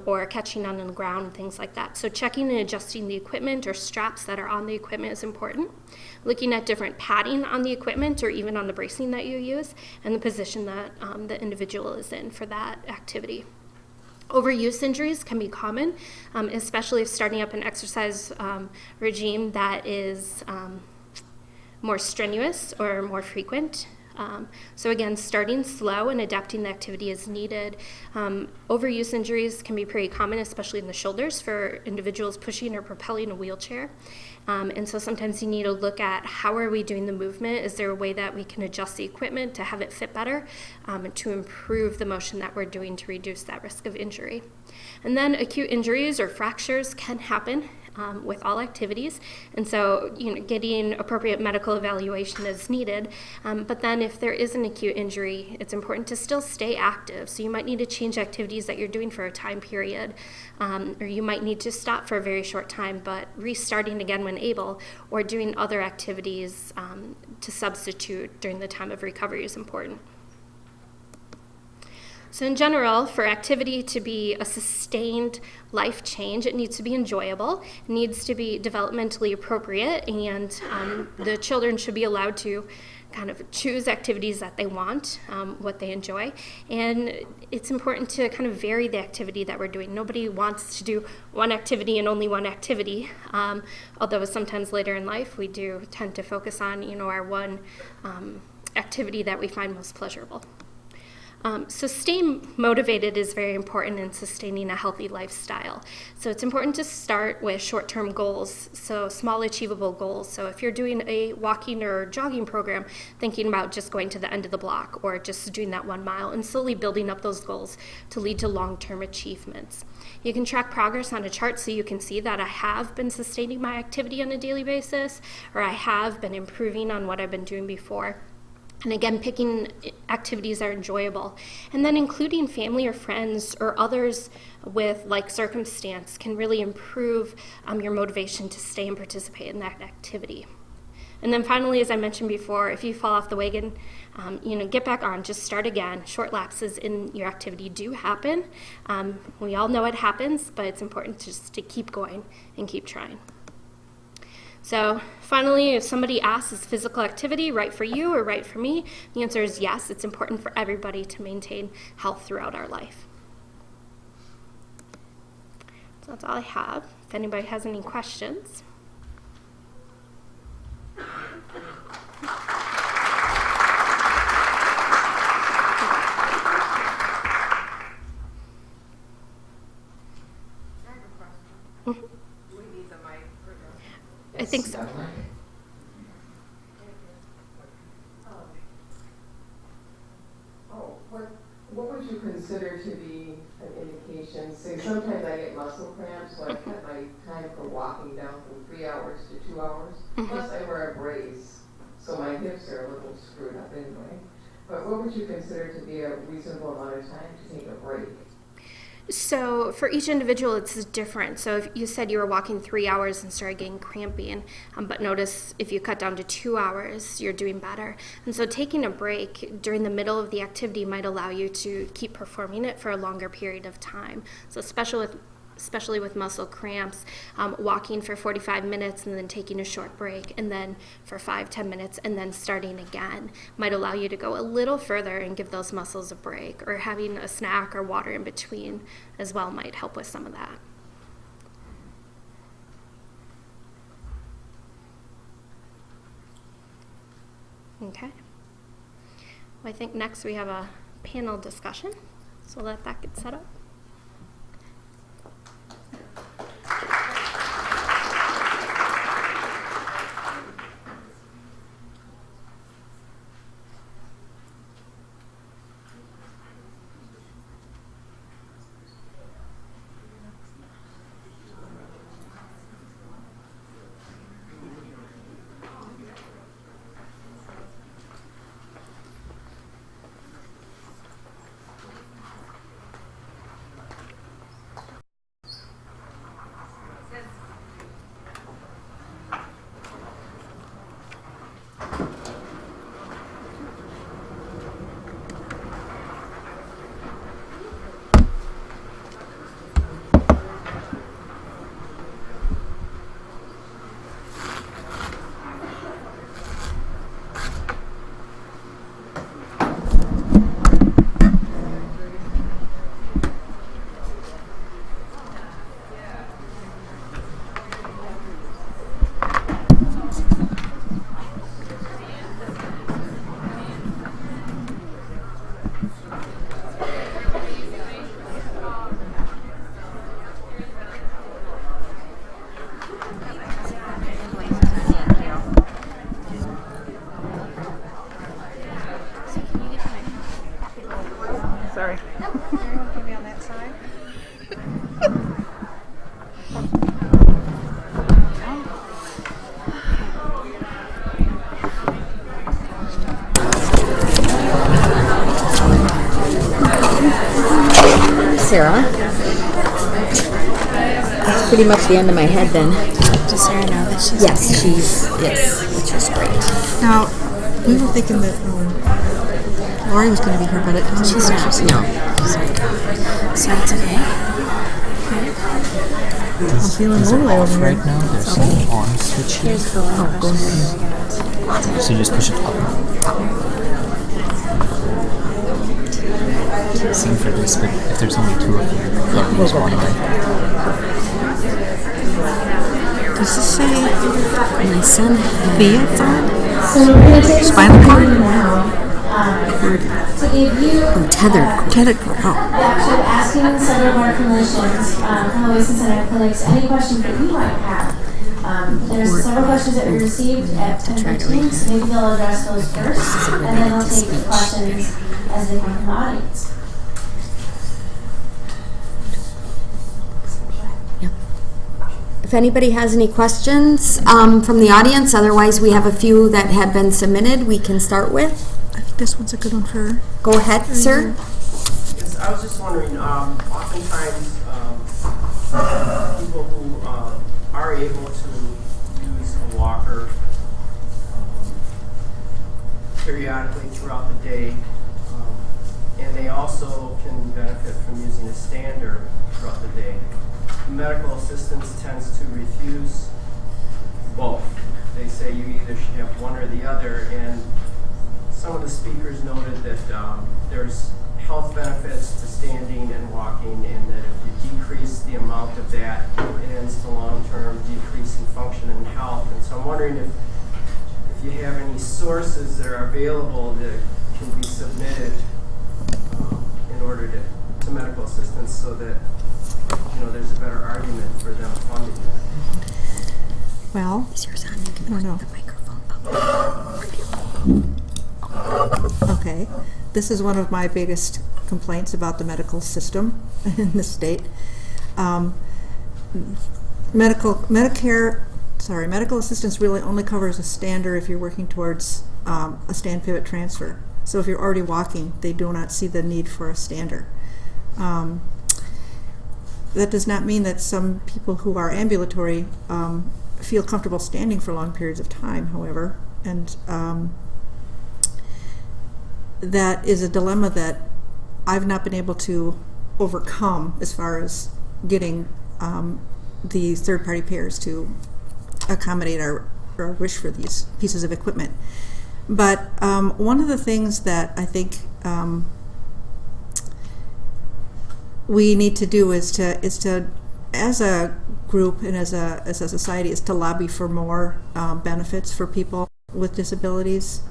or catching on the ground, things like that. So checking and adjusting the equipment or straps that are on the equipment is important. Looking at different padding on the equipment or even on the bracing that you use, and the position that the individual is in for that activity. Overuse injuries can be common, especially if starting up an exercise regime that is more strenuous or more frequent. So again, starting slow and adapting the activity as needed. Overuse injuries can be pretty common, especially in the shoulders for individuals pushing or propelling a wheelchair. And so sometimes you need to look at how are we doing the movement? Is there a way that we can adjust the equipment to have it fit better, to improve the motion that we're doing to reduce that risk of injury? And then acute injuries or fractures can happen with all activities, and so getting appropriate medical evaluation is needed. But then if there is an acute injury, it's important to still stay active. So you might need to change activities that you're doing for a time period, or you might need to stop for a very short time, but restarting again when able, or doing other activities to substitute during the time of recovery is important. So in general, for activity to be a sustained life change, it needs to be enjoyable, it needs to be developmentally appropriate, and the children should be allowed to kind of choose activities that they want, what they enjoy. And it's important to kind of vary the activity that we're doing. Nobody wants to do one activity and only one activity, although sometimes later in life we do tend to focus on, our one activity that we find most pleasurable. So staying motivated is very important in sustaining a healthy lifestyle. So it's important to start with short-term goals, so small achievable goals. So if you're doing a walking or jogging program, thinking about just going to the end of the block or just doing that 1 mile and slowly building up those goals to lead to long-term achievements. You can track progress on a chart so you can see that I have been sustaining my activity on a daily basis, or I have been improving on what I've been doing before. And again, picking activities that are enjoyable. And then including family or friends or others with like circumstance can really improve your motivation to stay and participate in that activity. And then finally, as I mentioned before, if you fall off the wagon, get back on, just start again. Short lapses in your activity do happen. We all know it happens, but it's important just to keep going and keep trying. So finally, if somebody asks, is physical activity right for you or right for me? The answer is yes. It's important for everybody to maintain health throughout our life. So that's all I have. If anybody has any questions. Mm-hmm. I think so. What would you consider to be an indication? Say sometimes I get muscle cramps, so I cut my time from walking down from 3 hours to 2 hours. Plus I wear a brace, so my hips are a little screwed up anyway. But what would you consider to be a reasonable amount of time to take a break? So for each individual, it's different. So if you said you were walking 3 hours and started getting cramping, but notice if you cut down to 2 hours, you're doing better. And so taking a break during the middle of the activity might allow you to keep performing it for a longer period of time. So especially with muscle cramps, walking for 45 minutes and then taking a short break and then for 5-10 minutes and then starting again might allow you to go a little further and give those muscles a break, or having a snack or water in between as well might help with some of that. Okay. Well, I think next we have a panel discussion, so let that get set up. Sorry. Everyone can be on that side. Sarah. That's pretty much the end of my head then. Does Sarah know that she's Yes, which is great. Now, we were thinking that Lori was going to be here, but she's not. No. So it's okay. I'm feeling lonely over here. Right now, there's some on switch here. Here's the one. Oh, go ahead. So you just push it up. Same for this, but if there's only two of you, you use one eye. Does this say My son had VF on? So we're going to take Spinal cord? now to give you tethered. Tethered cord. Oh. actually asking several of our clinicians from the Waisman Center clinics any questions that you might have. There's several questions that we received at 10:15, so maybe they'll address those first, and then they'll take the questions as they come from the audience. If anybody has any questions from the audience, otherwise we have a few that have been submitted we can start with. I think this one's a good one for her. Go ahead, sir. Yes, I was just wondering, oftentimes people who are able to use a walker periodically throughout the day, and they also can benefit from using a stander throughout the day. Medical assistance tends to refuse both. They say you either should have one or the other, and some of the speakers noted that there's health benefits to standing and walking, and that if you decrease the amount of that, it ends to long-term decrease in function and health. And so I'm wondering if you have any sources that are available that can be submitted in order to medical assistance, so that there's a better argument for them funding that. Well, Is yours on? You can I don't know. put the microphone up. Okay. This is one of my biggest complaints about the medical system in the state. Medical assistance really only covers a stander if you're working towards a stand pivot transfer. So if you're already walking, they do not see the need for a stander. That does not mean that some people who are ambulatory feel comfortable standing for long periods of time, however, and that is a dilemma that I've not been able to overcome as far as getting the third-party payers to accommodate our wish for these pieces of equipment. But one of the things that I think we need to do is to as a group and as a society is to lobby for more benefits for people with disabilities,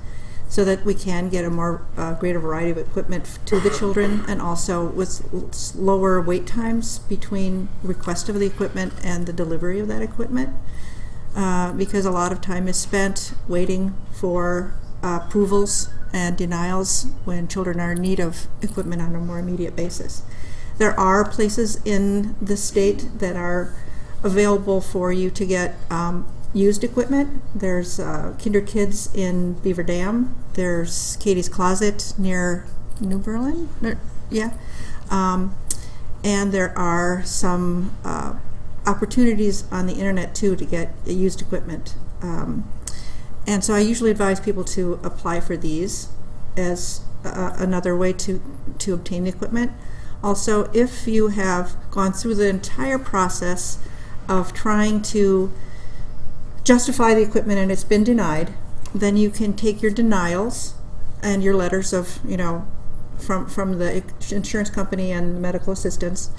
so that we can get a more greater variety of equipment to the children, and also with lower wait times between request of the equipment and the delivery of that equipment, because a lot of time is spent waiting for approvals and denials when children are in need of equipment on a more immediate basis. There are places in the state that are available for you to get used equipment. There's Kinder Kids in Beaver Dam. There's Katie's Closet near New Berlin. And there are some opportunities on the internet too to get used equipment. And so I usually advise people to apply for these as another way to obtain the equipment. Also, if you have gone through the entire process of trying to justify the equipment and it's been denied, then you can take your denials and your letters of, from the insurance company and medical assistance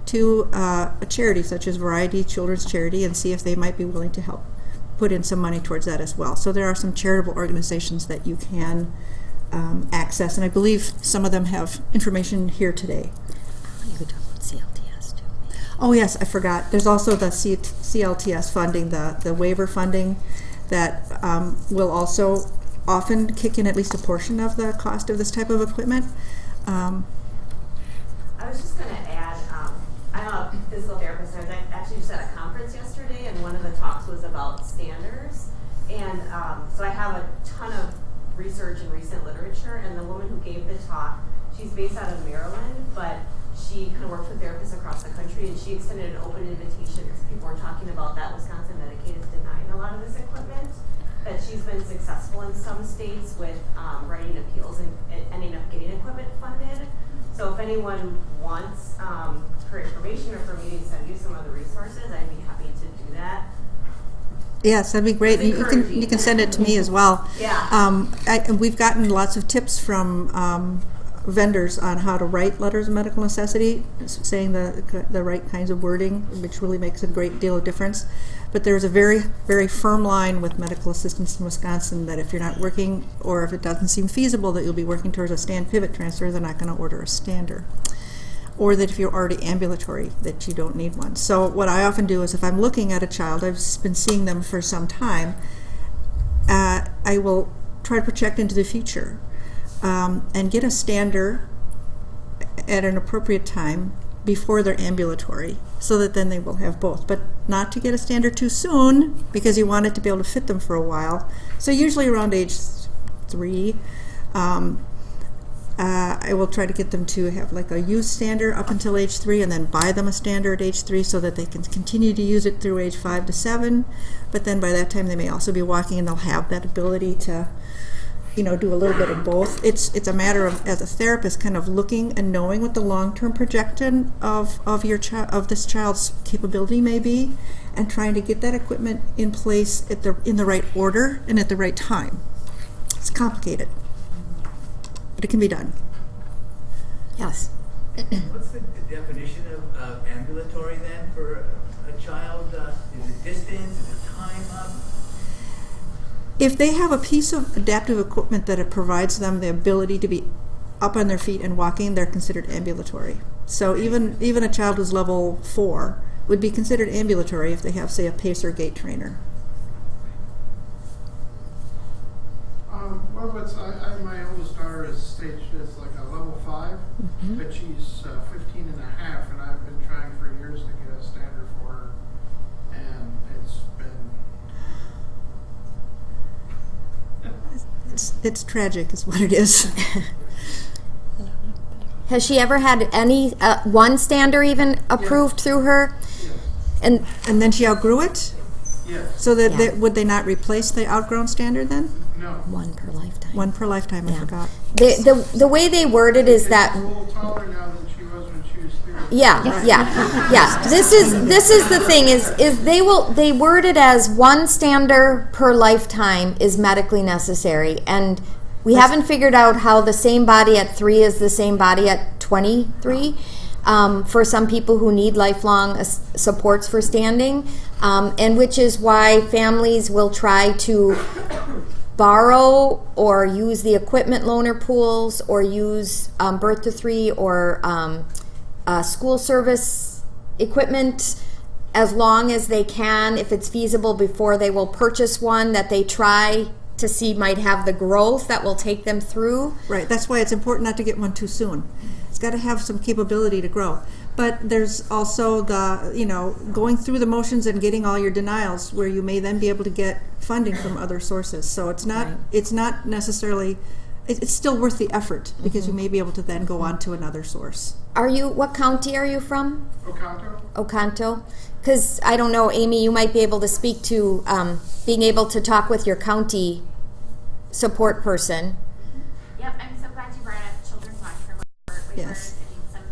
to a charity such as Variety Children's Charity, and see if they might be willing to help put in some money towards that as well. So there are some charitable organizations that you can access, and I believe some of them have information here today. You could talk about CLTS too. Oh yes, I forgot. There's also the CLTS funding, the waiver funding that will also often kick in at least a portion of the cost of this type of equipment. I was just going to add, I'm a physical therapist, and I was actually just at a conference yesterday, and one of the talks was about standards. And so I have a ton of research and recent literature, and the woman who gave the talk, she's based out of Maryland, but she kind of works with therapists across the country, and she extended an open invitation because people were talking about that Wisconsin Medicaid is denying a lot of this equipment, that she's been successful in some states with writing appeals and ending up getting equipment funded. So if anyone wants her information or for me to send you some other resources, I'd be happy to do that. Yes, that'd be great. You can send it to me as well. Yeah. And we've gotten lots of tips from vendors on how to write letters of medical necessity, saying the right kinds of wording, which really makes a great deal of difference. But there's a very, very firm line with medical assistants in Wisconsin that if you're not working, or if it doesn't seem feasible that you'll be working towards a stand pivot transfer, they're not going to order a stander. Or that if you're already ambulatory, that you don't need one. So what I often do is if I'm looking at a child, I've been seeing them for some time, I will try to project into the future and get a stander at an appropriate time before they're ambulatory, so that then they will have both. But not to get a stander too soon, because you want it to be able to fit them for a while. So usually around age 3, I will try to get them to have like a used stander up until age 3, and then buy them a stander at age 3 so that they can continue to use it through age 5 to 7. But then by that time they may also be walking, and they'll have that ability to, do a little bit of both. It's a matter of, as a therapist, kind of looking and knowing what the long-term projection of this child's capability may be, and trying to get that equipment in place in the right order and at the right time. It's complicated, but it can be done. Yes. What's the definition of ambulatory then for a child? Is it distance? Is it time up? If they have a piece of adaptive equipment that it provides them the ability to be up on their feet and walking, they're considered ambulatory. So even a child who's level 4 would be considered ambulatory if they have, say, a pacer gait trainer. My oldest daughter is staged as like a level 5, but she's 15 and a half, and I've been trying for years to get a standard for her, and it's been... It's tragic is what it is. Has she ever had any one stander even approved through her? Yes. And then she outgrew it? Yes. So that would they not replace the outgrown standard then? No. One per lifetime. One per lifetime, I forgot. The way they word it is that... She's a little taller now than she was when she was 3. Yeah. This is the thing is they word it as one stander per lifetime is medically necessary, and we haven't figured out how the same body at 3 is the same body at 23. For some people who need lifelong supports for standing, and which is why families will try to borrow or use the equipment loaner pools, or use birth to 3 or school service equipment as long as they can, if it's feasible, before they will purchase one that they try to see might have the growth that will take them through. Right, that's why it's important not to get one too soon. It's got to have some capability to grow. But there's also the, going through the motions and getting all your denials, where you may then be able to get funding from other sources. So it's not necessarily, it's still worth the effort, because you may be able to then go on to another source. What county are you from? Oconto. Because I don't know, Amy, you might be able to speak to being able to talk with your county support person. Yep, I'm so glad you brought up Children's Watch for Waivers. Yes. I think some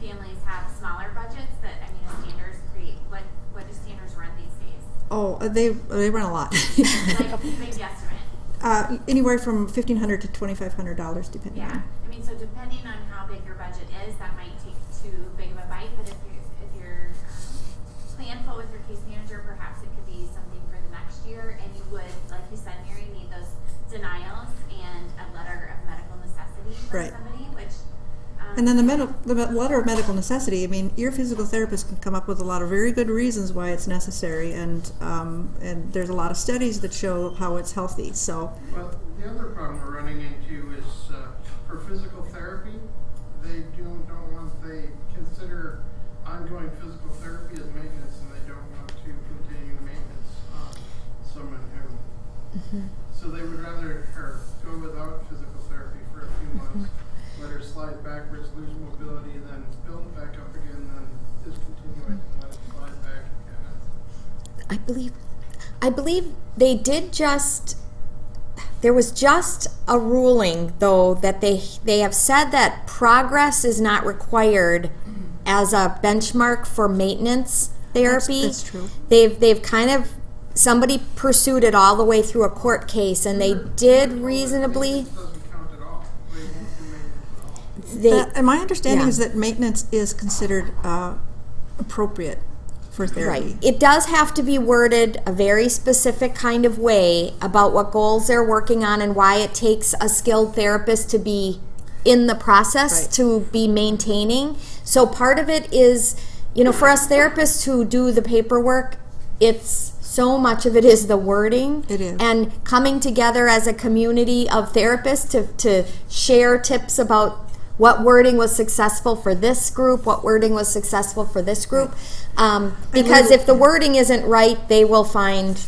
families have smaller budgets that, a standards create. What do standards run these days? Oh, they run a lot. Like, maybe estimate. Anywhere from $1,500 to $2,500, depending on. So depending on how big your budget is, that might take too big of a bite. But if you're planful with your case manager, perhaps it could be something for the next year. And you would, like you said, Mary, need those denials and a letter of medical necessity from somebody, which. And then the letter of medical necessity, your physical therapist can come up with a lot of very good reasons why it's necessary, and there's a lot of studies that show how it's healthy. So. Well, the other problem we're running into is for physical therapy, they consider ongoing physical therapy as maintenance, and they don't want to continue maintenance on someone who. So they would rather her go without physical therapy for a few months, let her slide backwards, lose mobility, then build it back up again, then discontinue it and let it slide back again. I believe they did there was just a ruling, though, that they have said that progress is not required as a benchmark for maintenance therapy. That's true. They've kind of, somebody pursued it all the way through a court case, and they did reasonably. And my understanding yeah. is that maintenance is considered appropriate for therapy. Right. It does have to be worded a very specific kind of way about what goals they're working on and why it takes a skilled therapist to be in the process, right. to be maintaining. So part of it is, you know, for us therapists who do the paperwork, it's so much of it is the wording. It is. And coming together as a community of therapists to share tips about what wording was successful for this group, what wording was successful for this group. Because if the wording isn't right, they will find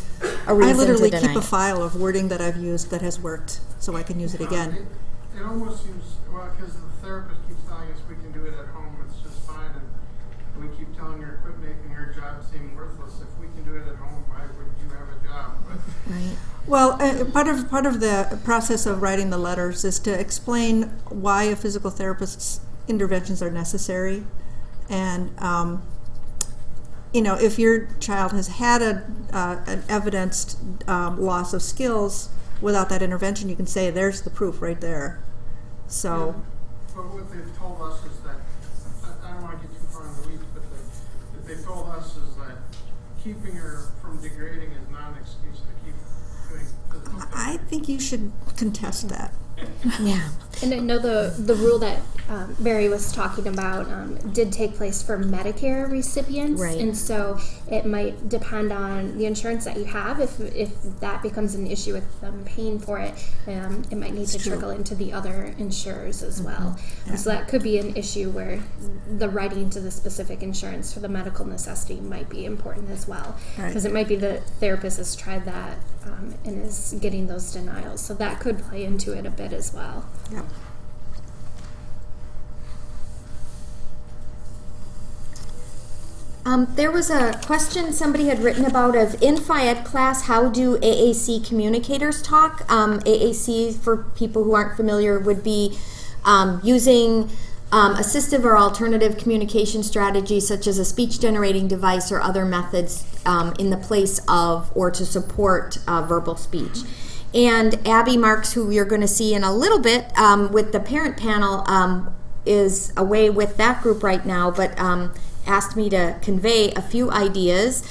a reason I literally to deny keep a it. file of wording that I've used that has worked, so I can use it again. It almost seems, well, because the therapist keeps telling us we can do it at home, it's just fine, and we keep telling her quit making her job seem worthless. If we can do it at home, why would you have a job? But right. Well, part of the process of writing the letters is to explain why a physical therapist's interventions are necessary, and you know, if your child has had an evidenced loss of skills without that intervention, you can say there's the proof right there. So. Yeah, but what they've told us is that, I don't want to get too far in the weeds, but what they've told us is that keeping her from degrading is not an excuse to keep doing physical therapy. I think you should contest that. Yeah. And I know the rule that Barry was talking about did take place for Medicare recipients, right. And so it might depend on the insurance that you have. If that becomes an issue with them paying for it, it might need to trickle into the other insurers as well. Yeah. So that could be an issue where the writing to the specific insurance for the medical necessity might be important as well, because it might be the therapist has tried that and is getting those denials. So that could play into it a bit as well. Yep. There was a question somebody had written about of in Phy-Ed class, how do AAC communicators talk? AAC, for people who aren't familiar, would be using assistive or alternative communication strategies such as a speech-generating device or other methods in the place of or to support verbal speech. And Abby Marks, who you're going to see in a little bit with the parent panel, is away with that group right now, but asked me to convey a few ideas.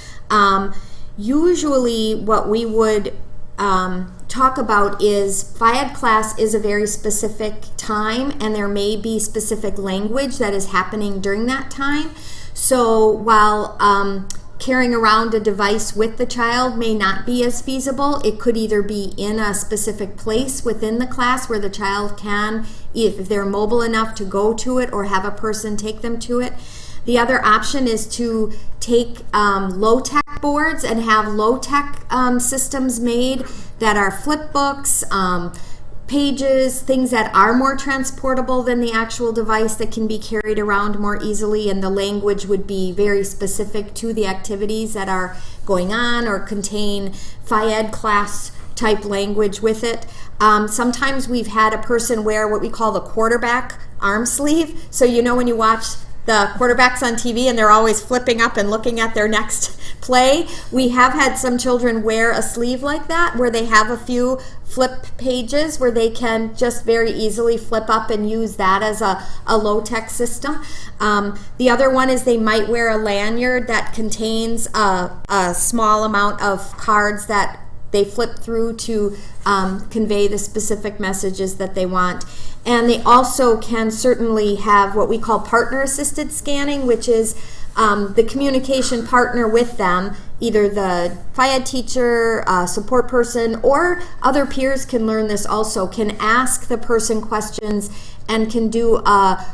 Usually what we would talk about is Phy-Ed class is a very specific time, and there may be specific language that is happening during that time. So while carrying around a device with the child may not be as feasible, it could either be in a specific place within the class where the child can, if they're mobile enough to go to it, or have a person take them to it. The other option is to take low-tech boards and have low-tech systems made that are flip books, pages, things that are more transportable than the actual device, that can be carried around more easily, and the language would be very specific to the activities that are going on or contain Phy-Ed class type language with it. Sometimes we've had a person wear what we call the quarterback arm sleeve. So you know when you watch the quarterbacks on TV and they're always flipping up and looking at their next play, we have had some children wear a sleeve like that where they have a few flip pages where they can just very easily flip up and use that as a low-tech system. The other one is they might wear a lanyard that contains a small amount of cards that they flip through to convey the specific messages that they want. And they also can certainly have what we call partner-assisted scanning, which is the communication partner with them, either the Phy-Ed teacher, support person, or other peers can learn this also, can ask the person questions and can do,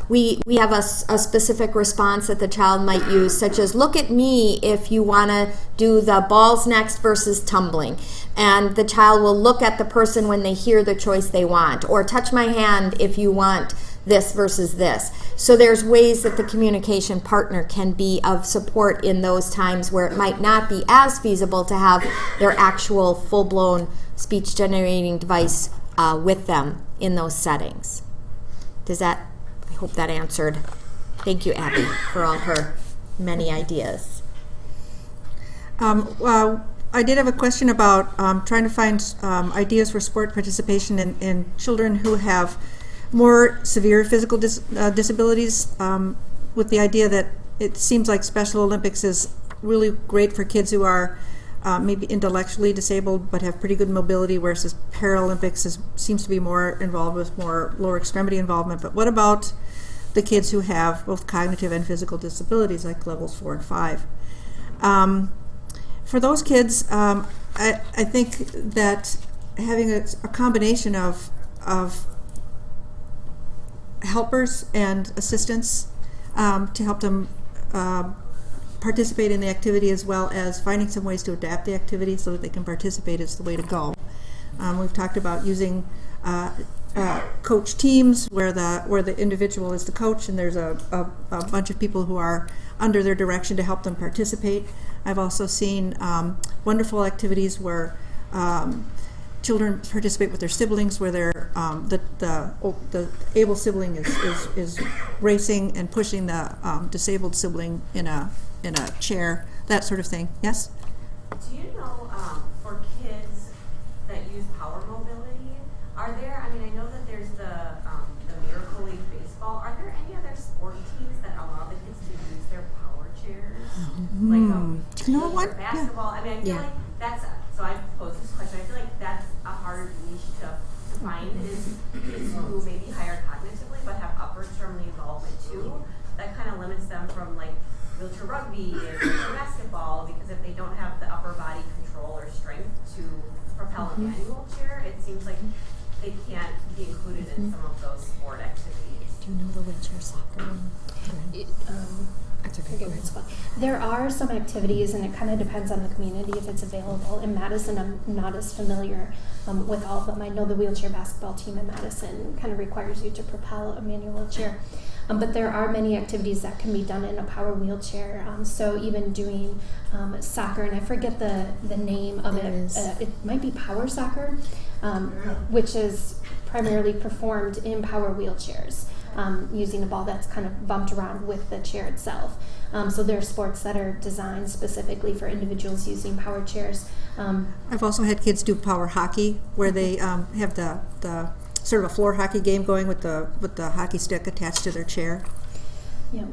we have a specific response that the child might use, such as, look at me if you want to do the balls next versus tumbling. And the child will look at the person when they hear the choice they want, or touch my hand if you want this versus this. So there's ways that the communication partner can be of support in those times where it might not be as feasible to have their actual full-blown speech-generating device with them in those settings. Does that, I hope that answered Thank you, Abby, for all her many ideas. I did have a question about trying to find ideas for sport participation in children who have more severe physical disabilities, with the idea that it seems like Special Olympics is really great for kids who are maybe intellectually disabled but have pretty good mobility, whereas Paralympics seems to be more involved with more lower extremity involvement. But what about the kids who have both cognitive and physical disabilities, like levels 4 and 5? For those kids, I think that having a combination of helpers and assistants to help them participate in the activity, as well as finding some ways to adapt the activity so that they can participate, is the way to go. We've talked about using coach teams where the individual is the coach and there's a bunch of people who are under their direction to help them participate. I've also seen wonderful activities where children participate with their siblings, where the able sibling is racing and pushing the disabled sibling in a chair, that sort of thing. Yes? Do you know, for kids that use power mobility, are there, I mean, I know that there's the Miracle League baseball. Are there any other sport teams that allow the kids to use their power chairs? Do you know what? Basketball. I mean, I feel like that's, so I posed this question, I feel like that's a hard niche to find, is kids who may be higher cognitively but have upper extremity involvement too. That kind of limits them from like wheelchair rugby and wheelchair basketball, because if they don't have the upper body control or strength to propel a manual chair, it seems like they can't be included in some of those sport activities. Do you know the wheelchair soccer? There are some activities, and it kind of depends on the community if it's available. In Madison, I'm not as familiar with all of them. I know the wheelchair basketball team in Madison kind of requires you to propel a manual chair. But there are many activities that can be done in a power wheelchair. So even doing soccer, and I forget the name of it. It might be power soccer, which is primarily performed in power wheelchairs, using a ball that's kind of bumped around with the chair itself. So there are sports that are designed specifically for individuals using power chairs. I've also had kids do power hockey, where they have the sort of a floor hockey game going with the hockey stick attached to their chair. Yeah.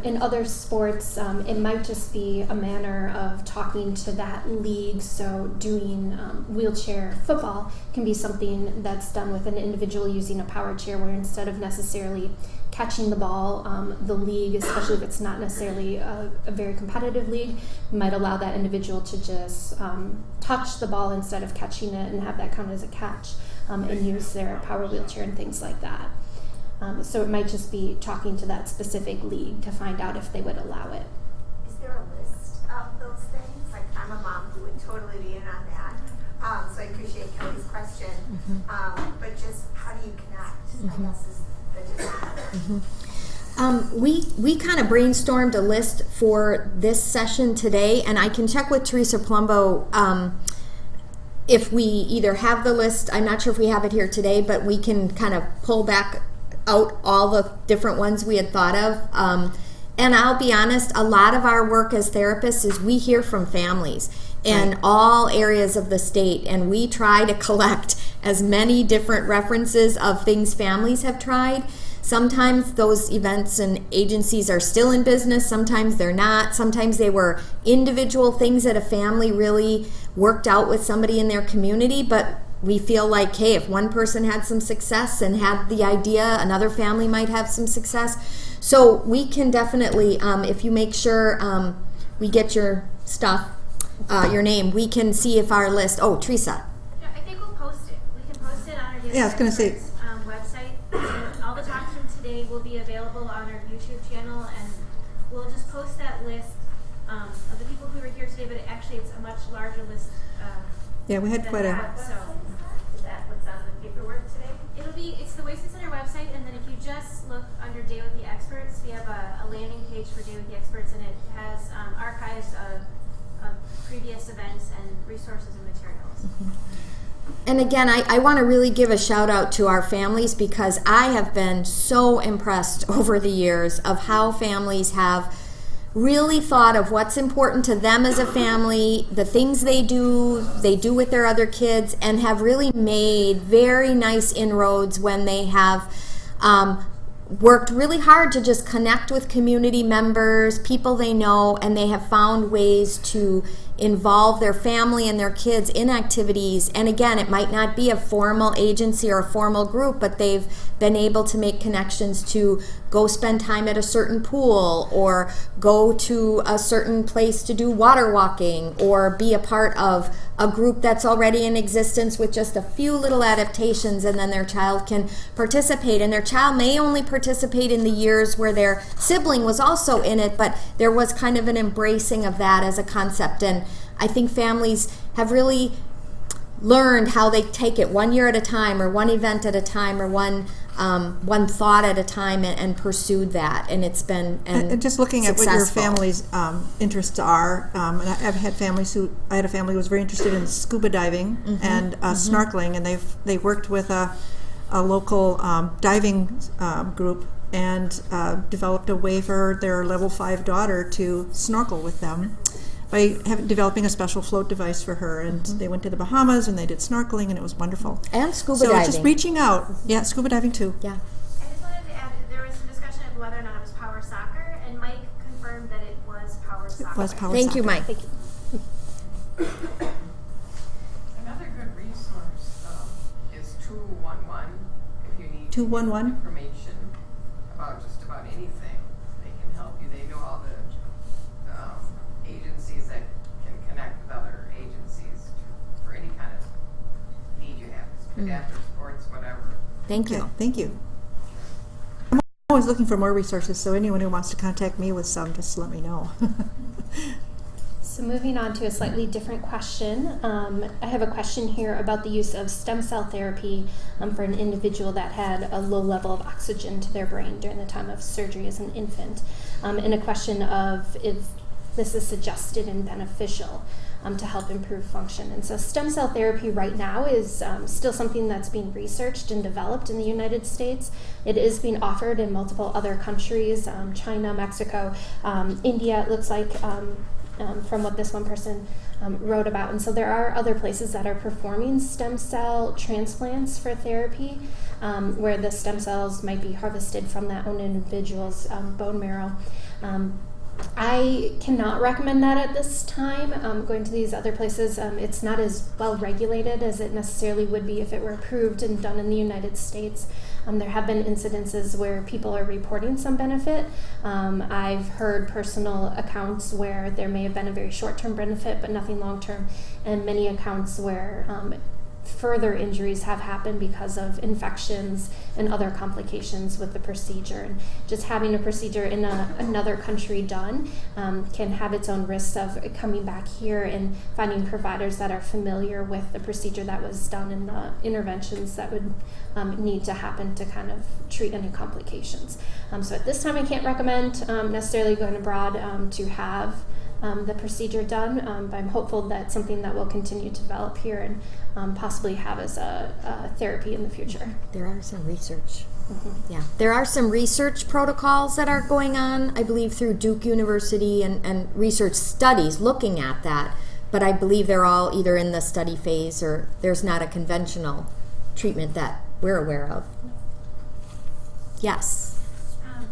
In other sports, it might just be a manner of talking to that league. So doing wheelchair football can be something that's done with an individual using a power chair, where instead of necessarily catching the ball, the league, especially if it's not necessarily a very competitive league, might allow that individual to just touch the ball instead of catching it and have that count as a catch, and use their power wheelchair and things like that. So it might just be talking to that specific league to find out if they would allow it. Is there a list of those things? Like, I'm a mom who would totally be in on that. So I appreciate Kelly's question. But just how do you connect, I guess, is the difference. We kind of brainstormed a list for this session today, and I can check with Teresa Palumbo if we either have the list. I'm not sure if we have it here today, but we can kind of pull back out all the different ones we had thought of. And I'll be honest, a lot of our work as therapists is we hear from families in all areas of the state, and we try to collect as many different references of things families have tried. Sometimes those events and agencies are still in business, sometimes they're not. Sometimes they were individual things that a family really worked out with somebody in their community, but we feel like, hey, if one person had some success and had the idea, another family might have some success. So we can definitely, if you make sure we get your stuff, your name, we can see if our list, Teresa. Yeah, I think we'll post it. We can post it on our website. And all the talks from today will be available on our YouTube channel, and we'll just post that list of the people who were here today, but actually it's a much larger list. Yeah, we had quite a... So, is that what's on the paperwork today? It's the Waisman Center website, and then if you just look under Day with the Experts, we have a landing page for Day with the Experts, and it has archives of previous events and resources and materials. And again, I want to really give a shout out to our families, because I have been so impressed over the years of how families have really thought of what's important to them as a family, the things they do with their other kids, and have really made very nice inroads when they have worked really hard to just connect with community members, people they know, and they have found ways to involve their family and their kids in activities. And again, it might not be a formal agency or a formal group, but they've been able to make connections to go spend time at a certain pool, or go to a certain place to do water walking, or be a part of a group that's already in existence with just a few little adaptations, and then their child can participate. And their child may only participate in the years where their sibling was also in it, but there was kind of an embracing of that as a concept. And I think families have really learned how they take it one year at a time, or one event at a time, or one thought at a time, and pursued that. And it's been and just looking successful. at what your family's interests are, and I had a family who was very interested in scuba diving and snorkeling, and they worked with a local diving group and developed a way for their level 5 daughter to snorkel with them by developing a special float device for her. And they went to the Bahamas and they did snorkeling, and it was wonderful. And scuba diving. So just reaching out. Yeah, scuba diving too. Yeah. I just wanted to add, there was some discussion of whether or not it was power soccer, and Mike confirmed that it was power soccer. It was power Thank soccer. you, Mike. Thank you. Another good resource is 211 if you need 211? information about just about anything. They can help you. They know all the agencies that can connect with other agencies for any kind of need you have, adaptive sports, whatever. Thank you. Okay, thank you. I'm always looking for more resources, so anyone who wants to contact me with some, just let me know. So moving on to a slightly different question. I have a question here about the use of stem cell therapy for an individual that had a low level of oxygen to their brain during the time of surgery as an infant. And a question of if this is suggested and beneficial to help improve function. And so stem cell therapy right now is still something that's being researched and developed in the United States. It is being offered in multiple other countries, China, Mexico, India, it looks like, from what this one person wrote about. And so there are other places that are performing stem cell transplants for therapy, where the stem cells might be harvested from that own individual's bone marrow. I cannot recommend that at this time. Going to these other places, it's not as well regulated as it necessarily would be if it were approved and done in the United States. There have been incidences where people are reporting some benefit. I've heard personal accounts where there may have been a very short-term benefit, but nothing long-term, and many accounts where further injuries have happened because of infections and other complications with the procedure. And just having a procedure in another country done can have its own risks of coming back here and finding providers that are familiar with the procedure that was done and the interventions that would need to happen to kind of treat any complications. So at this time I can't recommend necessarily going abroad to have the procedure done, but I'm hopeful that's something that will continue to develop here and possibly have as a therapy in the future. There are some research. Yeah, there are some research protocols that are going on, I believe, through Duke University and research studies looking at that, but I believe they're all either in the study phase or there's not a conventional treatment that we're aware of. Yes.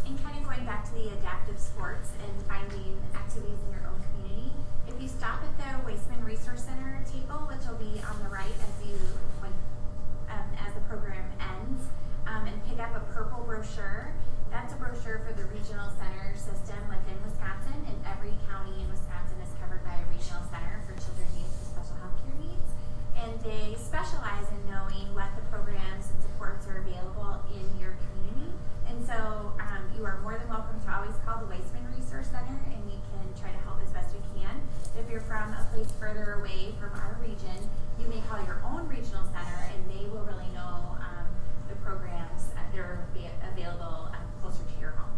And kind of going back to the adaptive sports and finding activities in your own community, if you stop at the Waisman Resource Center table, which will be on the right as the program ends, and pick up a purple brochure, that's a brochure for the regional center system within Wisconsin, and every county in Wisconsin is covered by a regional center for children and youth with special health care needs, and they specialize in knowing what the programs and supports are available in your community. And so you are more than welcome to always call the Waisman Resource Center, and we can try to help as best we can. If you're from a place further away from our region, you may call your own regional center, and they will really know the programs that are available closer to your home.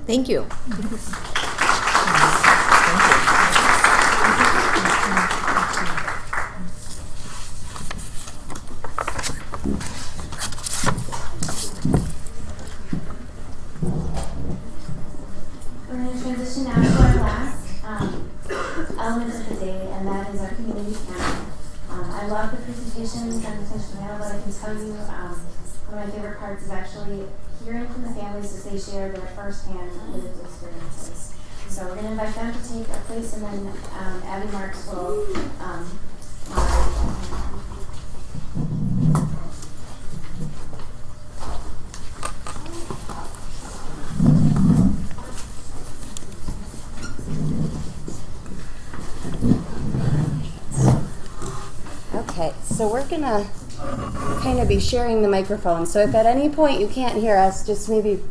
Thank you. We're going to transition now to our last element of the day, and that is our community panel. I love the presentations and the attention panel, but I can tell you one of my favorite parts is actually hearing from the families as they share their firsthand lived experiences. So we're going to invite them to take a place, and then Abby Marks will moderate. Okay, so we're gonna kind of be sharing the microphone. So if at any point you can't hear us, just maybe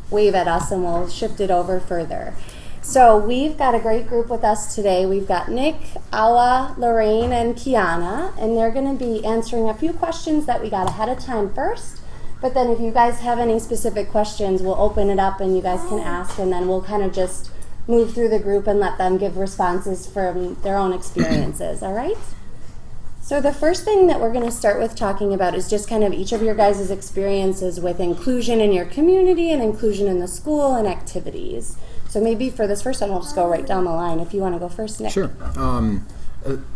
wave at us and we'll shift it over further. So we've got a great group with us today. We've got Nick, Ala, Lorraine, and Kiana, and they're gonna be answering a few questions that we got ahead of time first. But then if you guys have any specific questions, we'll open it up and you guys can ask, and then we'll kind of just move through the group and let them give responses from their own experiences, all right? So the first thing that we're going to start with talking about is just kind of each of your guys' experiences with inclusion in your community and inclusion in the school and activities. So maybe for this first one, we'll just go right down the line. If you want to go first, Nick. Sure.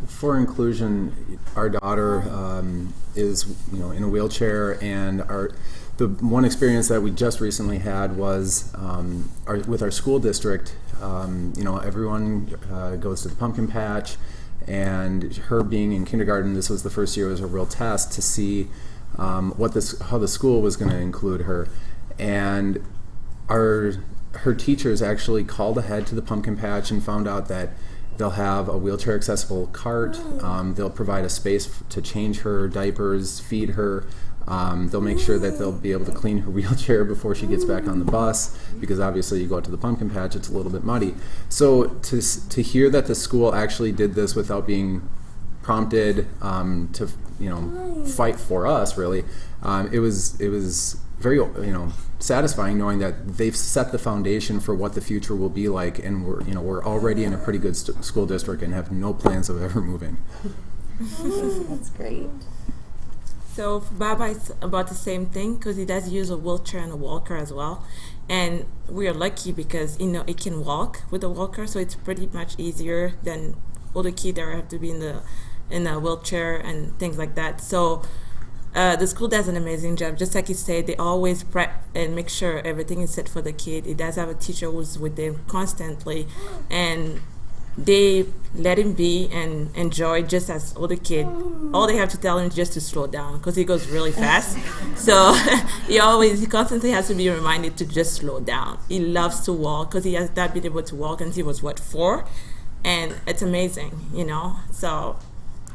For inclusion, our daughter is in a wheelchair, and the one experience that we just recently had was with our school district. Everyone goes to the pumpkin patch. And her being in kindergarten, this was the first year, was a real test to see how the school was going to include her. And her teachers actually called ahead to the pumpkin patch and found out that they'll have a wheelchair accessible cart. They'll provide a space to change her diapers, feed her. They'll make sure that they'll be able to clean her wheelchair before she gets back on the bus, because obviously you go out to the pumpkin patch, it's a little bit muddy. So to hear that the school actually did this without being prompted to fight for us, really, it was very satisfying knowing that they've set the foundation for what the future will be like, and we're already in a pretty good school district and have no plans of ever moving. That's great. So for Baba, it's about the same thing, because he does use a wheelchair and a walker as well. And we are lucky because, it can walk with a walker, so it's pretty much easier than older kids that have to be in a wheelchair and things like that. So the school does an amazing job. Just like you said, they always prep and make sure everything is set for the kid. It does have a teacher who's with them constantly, and they let him be and enjoy just as older kid. All they have to tell him is just to slow down, because he goes really fast. So he constantly has to be reminded to just slow down. He loves to walk, because he has not been able to walk since he was 4, and it's amazing, So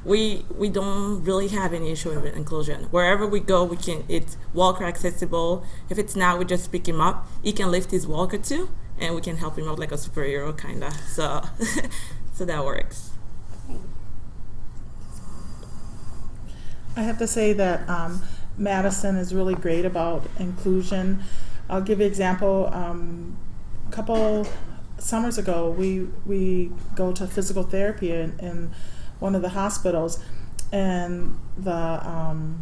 we don't really have any issue with inclusion. Wherever we go, it's walker accessible. If it's not, we just pick him up. He can lift his walker too, and we can help him out like a superhero, kind of. So that works. I have to say that Madison is really great about inclusion. I'll give you an example. A couple summers ago, we go to physical therapy in one of the hospitals, and the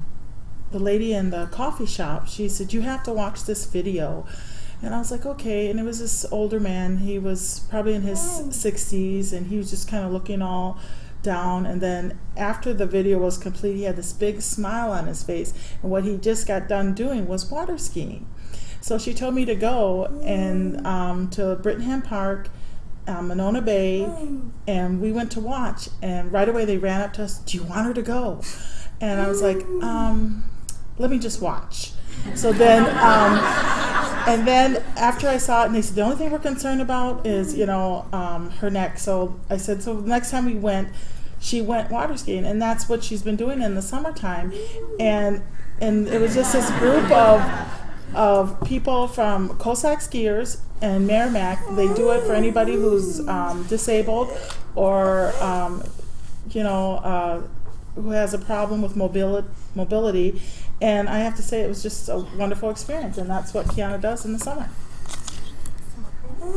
lady in the coffee shop, she said, "You have to watch this video." And I was like, okay. And it was this older man. He was probably in his 60s, and he was just kind of looking all down. And then after the video was complete, he had this big smile on his face. And what he just got done doing was water skiing. So she told me to go and to Brittenham Park, Monona Bay, and we went to watch. And right away they ran up to us, "Do you want her to go?" And I was like, let me just watch. So then, and then after I saw it, and they said, the only thing we're concerned about is, her neck. So I said, so the next time we went, she went water skiing, and that's what she's been doing in the summertime. And it was just this group of people from Cossack skiers and Merrimack. They do it for anybody who's disabled or, who has a problem with mobility. And I have to say, it was just a wonderful experience, and that's what Kiana does in the summer.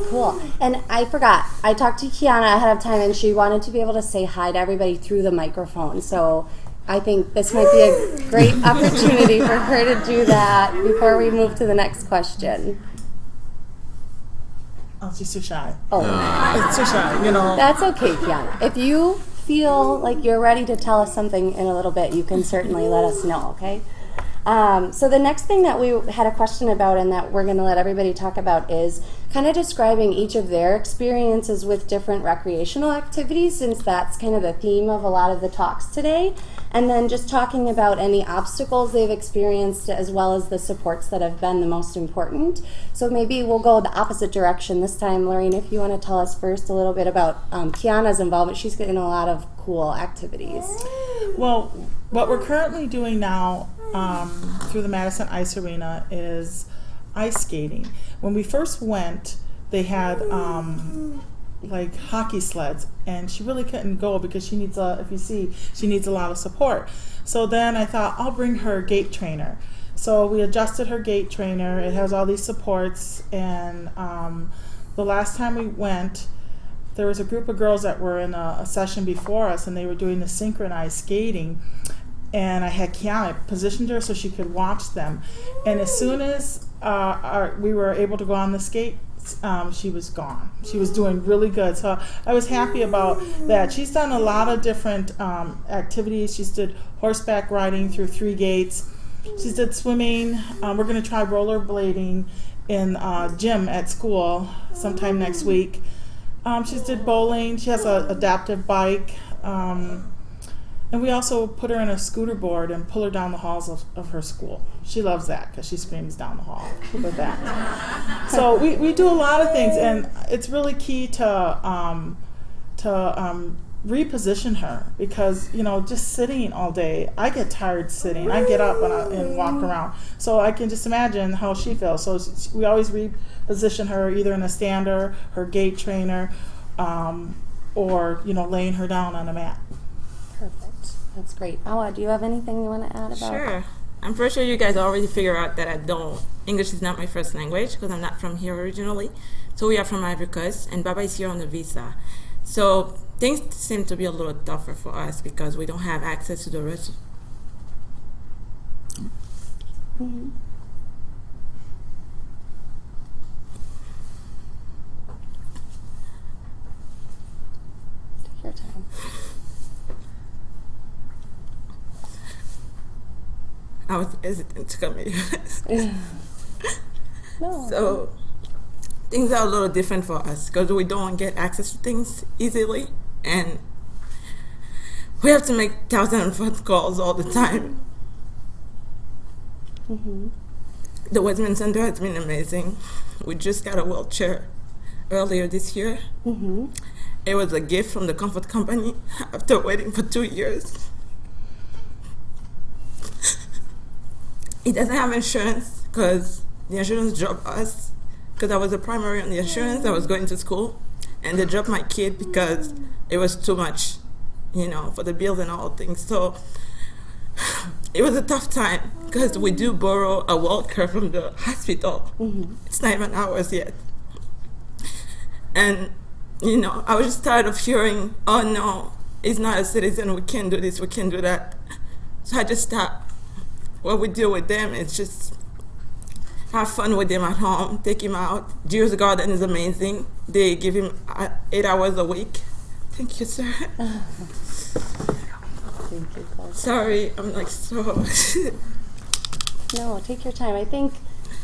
Cool. And I forgot, I talked to Kiana ahead of time, and she wanted to be able to say hi to everybody through the microphone. So I think this might be a great opportunity for her to do that before we move to the next question. Oh, she's too shy. Oh. It's too shy, you know. That's okay, Kiana. If you feel like you're ready to tell us something in a little bit, you can certainly let us know, okay? So the next thing that we had a question about and that we're going to let everybody talk about is kind of describing each of their experiences with different recreational activities, since that's kind of the theme of a lot of the talks today, and then just talking about any obstacles they've experienced as well as the supports that have been the most important. So maybe we'll go the opposite direction this time. Lorraine, if you want to tell us first a little bit about Kiana's involvement. She's getting a lot of cool activities. Well, what we're currently doing now through the Madison Ice Arena is ice skating. When we first went, they had like hockey sleds, and she really couldn't go because she needs if you see, she needs a lot of support. So then I thought, I'll bring her gait trainer. So we adjusted her gait trainer. It has all these supports, and the last time we went, there was a group of girls that were in a session before us, and they were doing the synchronized skating. And I had Kiana positioned her so she could watch them. And as soon as we were able to go on the skate, she was gone. She was doing really good. So I was happy about that. She's done a lot of different activities. She's did horseback riding through 3 gates. She's did swimming. We're going to try rollerblading in gym at school sometime next week. She's did bowling. She has an adaptive bike. And we also put her in a scooter board and pull her down the halls of her school. She loves that because she screams down the hall with that. So we do a lot of things, and it's really key to reposition her, because, you know, just sitting all day, I get tired sitting. I get up and walk around. So I can just imagine how she feels. So we always reposition her either in a stander, her gait trainer, or, you know, laying her down on a mat. Perfect. That's great. Awa, do you have anything you want to add about? Sure. I'm pretty sure you guys already figured out that English is not my first language because I'm not from here originally. So we are from Ivory Coast, and Baba is here on a visa. So things seem to be a little tougher for us because we don't have access to the rest. Mm-hmm. Take your time. I was hesitant to come here. No. So things are a little different for us because we don't get access to things easily, and we have to make thousands of phone calls all the time. Mm-hmm. The Waisman Center has been amazing. We just got a wheelchair earlier this year. Mm-hmm. It was a gift from the Comfort Company after waiting for 2 years. It doesn't have insurance because the insurance dropped us because I was a primary on the insurance. I was going to school, and they dropped my kid because it was too much, you know, for the bills and all things. So it was a tough time because we do borrow a walker from the hospital. Mm-hmm. It's not even ours yet. And, you know, I was just tired of hearing, oh no, he's not a citizen, we can't do this, we can't do that. So I just stopped. What we do with them is just have fun with them at home, take him out. Jules Garden is amazing. They give him 8 hours a week. Thank you, sir. Thank you, Claire. Sorry, I'm like so... No, take your time. I think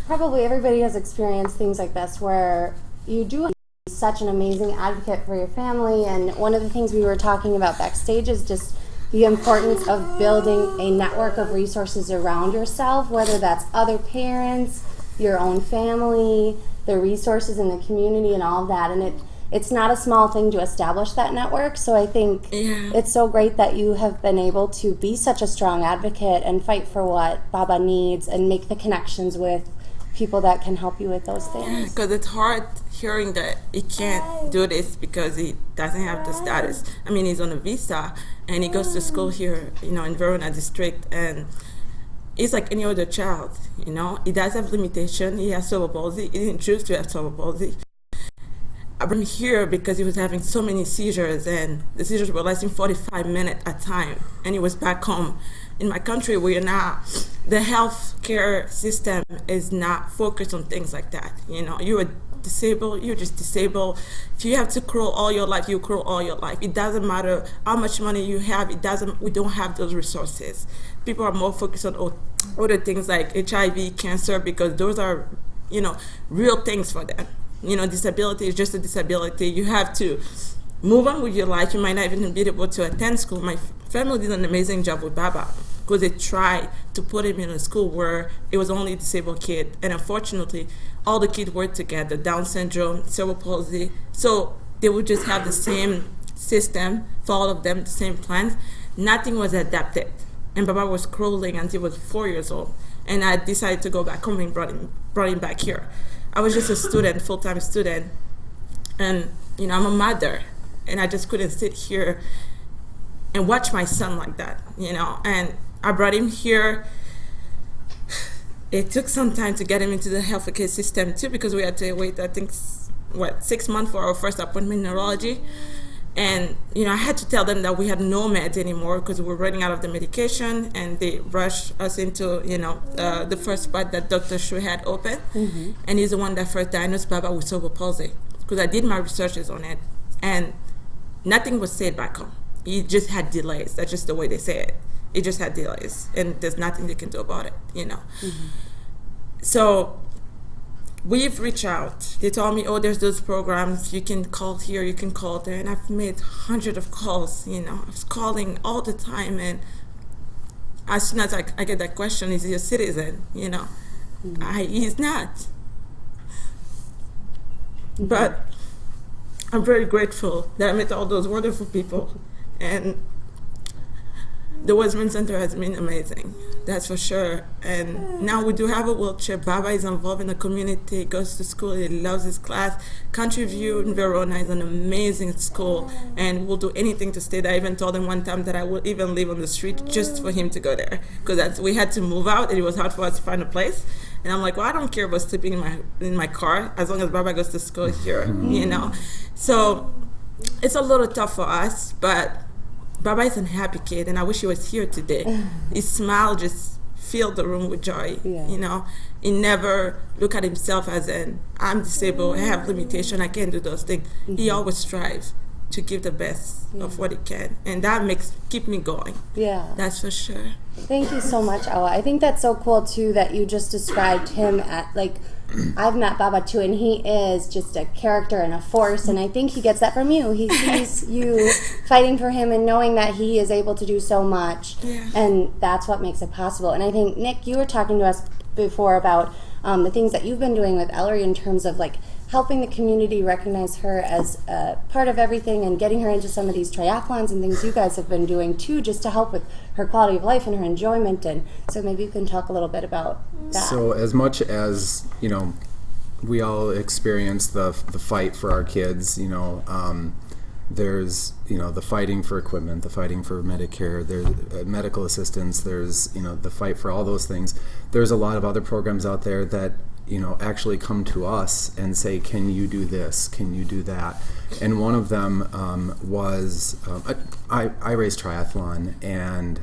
probably everybody has experienced things like this where you do have to be such an amazing advocate for your family, and one of the things we were talking about backstage is just the importance of building a network of resources around yourself, whether that's other parents, your own family, the resources in the community and all of that. And it's not a small thing to establish that network. So I think it's so great that you have been able to be such a strong advocate and fight for what Baba needs and make the connections with people that can help you with those things. Because it's hard hearing that he can't do this because he doesn't have the status. I mean, he's on a visa and he goes to school here, you know, in Verona district, and he's like any other child, you know. He does have limitation. He has cerebral palsy. He didn't choose to have cerebral palsy. I brought him here because he was having so many seizures, and the seizures were lasting 45 minutes at a time, and he was back home. In my country, the health care system is not focused on things like that. You know, you're a disabled, you're just disabled. If you have to crawl all your life, you crawl all your life. It doesn't matter how much money you have. We don't have those resources. People are more focused on other things like HIV, cancer, because those are, real things for them. Disability is just a disability. You have to move on with your life. You might not even be able to attend school. My family did an amazing job with Baba because they tried to put him in a school where it was only a disabled kid. And unfortunately, all the kids were together, Down syndrome, cerebral palsy. So they would just have the same system for all of them, the same plans. Nothing was adapted. And Baba was crawling until he was 4 years old. And I decided to go back home and brought him back here. I was just a student, full-time student. And, I'm a mother. And I just couldn't sit here and watch my son like that, And I brought him here. It took some time to get him into the healthcare system too, because we had to wait, I think, 6 months for our first appointment in neurology. And, I had to tell them that we had no meds anymore because we were running out of the medication, and they rushed us into, the first spot that Dr. Shu had open. Mm-hmm. And he's the one that first diagnosed Baba with cerebral palsy, because I did my researches on it. And nothing was said back home. He just had delays. That's just the way they say it. He just had delays, and there's nothing they can do about it, Mm-hmm. So we've reached out. They told me, there's those programs. You can call here, you can call there. And I've made hundreds of calls, I was calling all the time. And as soon as I get that question, is he a citizen? Mm-hmm. He's not. Mm-hmm. But I'm very grateful that I met all those wonderful people. And the Waisman Center has been amazing, that's for sure. And now we do have a wheelchair. Baba is involved in the community, goes to school, he loves his class. Country View in Verona is an amazing school, and we'll do anything to stay there. I even told him one time that I would even live on the street just for him to go there, because we had to move out and it was hard for us to find a place. And I'm like, I don't care about sleeping in my car as long as Baba goes to school here, So it's a little tough for us, but Baba is a happy kid, and I wish he was here today. His smile just filled the room with joy, He never looked at himself as I'm disabled, I have limitation, I can't do those things. Mm-hmm. He always strives to give the best of what he can, and that keep me going. Yeah. That's for sure. Thank you so much, Awa. I think that's so cool, too, that you just described him I've met Baba too, and he is just a character and a force, and I think he gets that from you. He sees you fighting for him and knowing that he is able to do so much, and that's what makes it possible. And I think, Nick, you were talking to us before about the things that you've been doing with Ellery in terms of helping the community recognize her as part of everything and getting her into some of these triathlons and things you guys have been doing too, just to help with her quality of life and her enjoyment. And so maybe you can talk a little bit about that. So as much as, we all experience the fight for our kids, there's, the fighting for equipment, the fighting for Medicare, there's medical assistance, there's, the fight for all those things. There's a lot of other programs out there that actually come to us and say, can you do this? Can you do that? And one of them was, I raced triathlon, and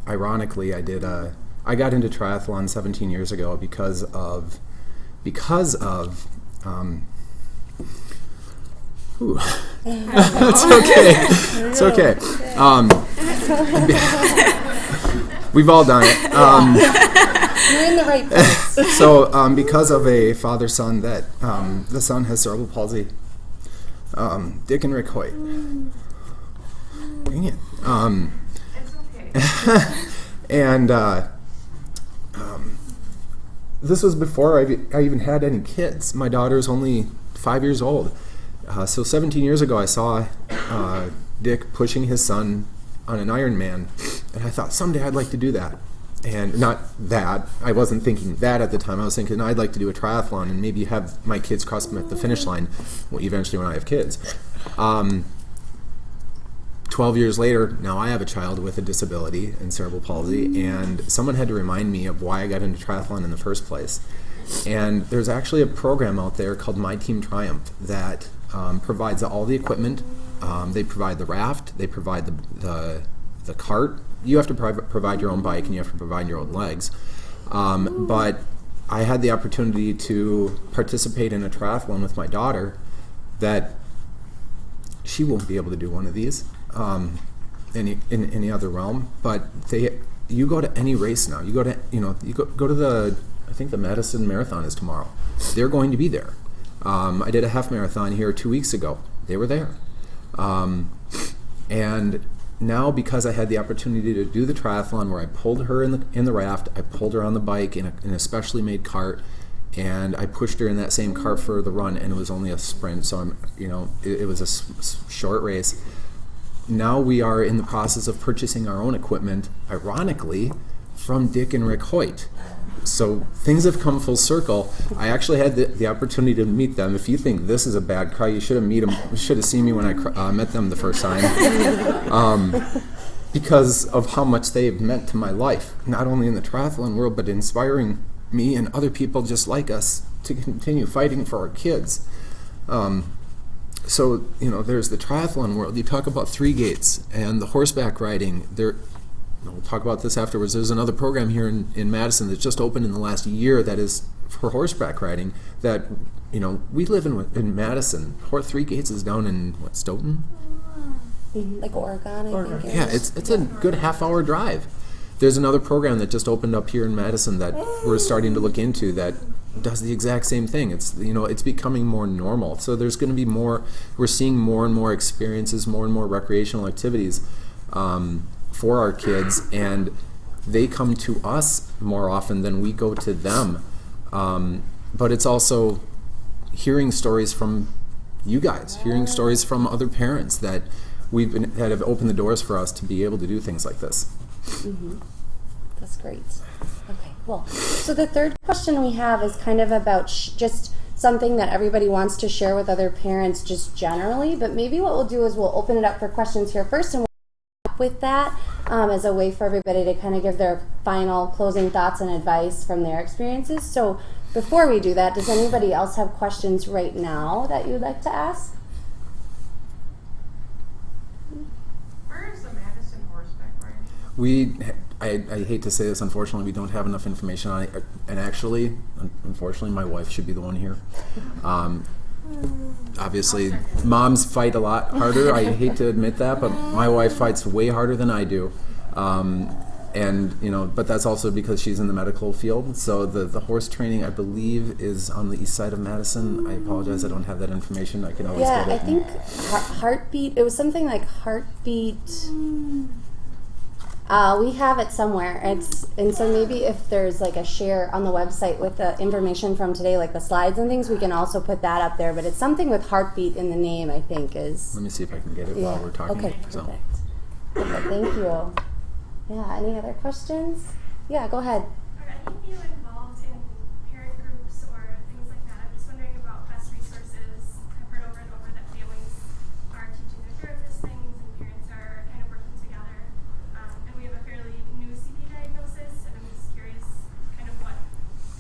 ironically, I got into triathlon 17 years ago because of it's okay. It's okay. We've all done it. You're in the right place. So, because of a father-son that the son has cerebral palsy, Dick and Rick Hoyt. Dang it. It's okay. And this was before I even had any kids. My daughter's only 5 years old. So 17 years ago, I saw Dick pushing his son on an Ironman, and I thought, someday I'd like to do that. And not that, I wasn't thinking that at the time. I was thinking I'd like to do a triathlon and maybe have my kids cross them at the finish line eventually when I have kids. 12 years later, now I have a child with a disability and cerebral palsy, and someone had to remind me of why I got into triathlon in the first place. And there's actually a program out there called My Team Triumph that provides all the equipment. They provide the raft, they provide the cart. You have to provide your own bike, and you have to provide your own legs. But I had the opportunity to participate in a triathlon with my daughter that she won't be able to do one of these in any other realm. But you go to any race now. You go to go to the, I think the Madison Marathon is tomorrow. They're going to be there. I did a half marathon here 2 weeks ago. They were there. And now, because I had the opportunity to do the triathlon where I pulled her in the raft, I pulled her on the bike in a specially made cart, and I pushed her in that same cart for the run, and it was only a sprint, so it was a short race. Now we are in the process of purchasing our own equipment, ironically, from Dick and Rick Hoyt. So things have come full circle. I actually had the opportunity to meet them. If you think this is a bad cry, you should have seen me when I met them the first time. Because of how much they have meant to my life, not only in the triathlon world, but inspiring me and other people just like us to continue fighting for our kids. So, there's the triathlon world. You talk about 3 Gates and the horseback riding. We'll talk about this afterwards. There's another program here in Madison that just opened in the last year that is for horseback riding that, we live in Madison. 3 Gates is down in, Stoughton? Like Oregon, I think. Yeah, it's a good half-hour drive. There's another program that just opened up here in Madison that we're starting to look into that does the exact same thing. It's becoming more normal. So there's going to be more. We're seeing more and more experiences, more and more recreational activities for our kids, and they come to us more often than we go to them. But it's also hearing stories from you guys, hearing stories from other parents that that have opened the doors for us to be able to do things like this. Mm-hmm. That's great. Okay, cool. So the third question we have is kind of about just something that everybody wants to share with other parents just generally, but maybe what we'll do is we'll open it up for questions here first, and we'll up with that as a way for everybody to kind of give their final closing thoughts and advice from their experiences. So before we do that, does anybody else have questions right now that you'd like to ask? Where is the Madison horseback riding? I hate to say this, unfortunately, we don't have enough information on it. And actually, unfortunately, my wife should be the one here. Obviously, moms fight a lot harder. I hate to admit that, but my wife fights way harder than I do. But that's also because she's in the medical field. So the horse training, I believe, is on the east side of Madison. I apologize, I don't have that information. I can always get it. I think Heartbeat, it was something like Heartbeat. We have it somewhere. And so maybe if there's like a share on the website with the information from today, like the slides and things, we can also put that up there. But it's something with Heartbeat in the name, I think is. Let me see if I can get it while we're talking. Okay, perfect. Okay, thank you. Yeah, any other questions? Yeah, go ahead. Are any of you involved in parent groups or things like that? I'm just wondering about best resources. I've heard over and over that families are teaching their therapists things and parents are kind of working together. And we have a fairly new CP diagnosis, and I'm just curious kind of what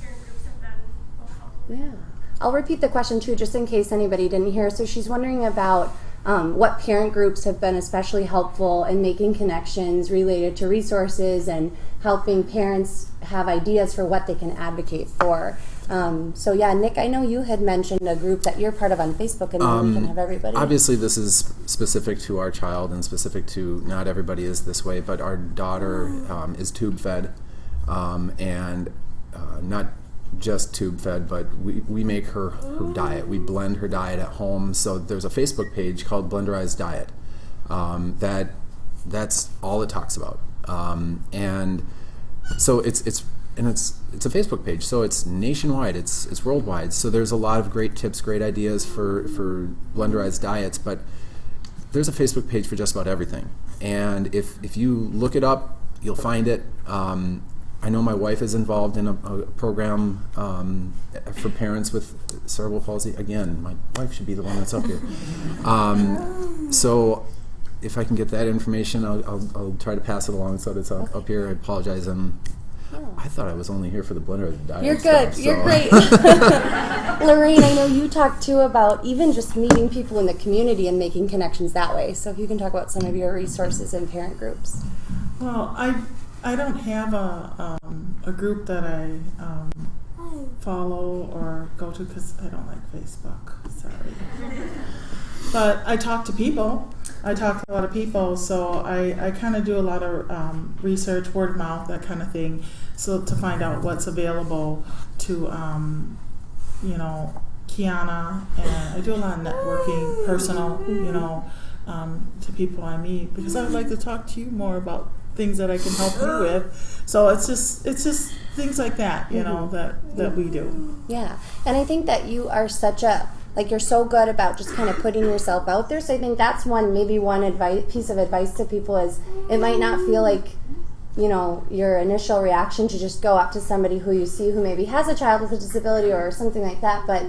parent groups have been most helpful. Yeah. I'll repeat the question too, just in case anybody didn't hear. So she's wondering about what parent groups have been especially helpful in making connections related to resources and helping parents have ideas for what they can advocate for. So yeah, Nick, I know you had mentioned a group that you're part of on Facebook, and then we can have everybody. Obviously, this is specific to our child and specific to not everybody is this way, but our daughter is tube fed, and not just tube fed, but we make her diet. We blend her diet at home. So there's a Facebook page called Blenderized Diet that's all it talks about. And so it's a Facebook page. So it's nationwide. It's worldwide. So there's a lot of great tips, great ideas for blenderized diets. But there's a Facebook page for just about everything. And if you look it up, you'll find it. I know my wife is involved in a program for parents with cerebral palsy. Again, my wife should be the one that's up here. So if I can get that information, I'll try to pass it along so that it's up here. I apologize. I thought I was only here for the blender diet. You're good. You're great. Lorraine, I know you talked too about even just meeting people in the community and making connections that way. So if you can talk about some of your resources in parent groups. Well, I don't have a group that I follow or go to, because I don't like Facebook, sorry. But I talk to people. I talk to a lot of people, so I kind of do a lot of research, word of mouth, that kind of thing, so to find out what's available to, Kiana, and I do a lot of networking, personal, to people I meet, because I would like to talk to you more about things that I can help you with. So it's just things like that, that we do. Yeah, and I think that you are you're so good about just kind of putting yourself out there. So I think that's one piece of advice to people is it might not feel like, your initial reaction to just go up to somebody who you see who maybe has a child with a disability or something like that. But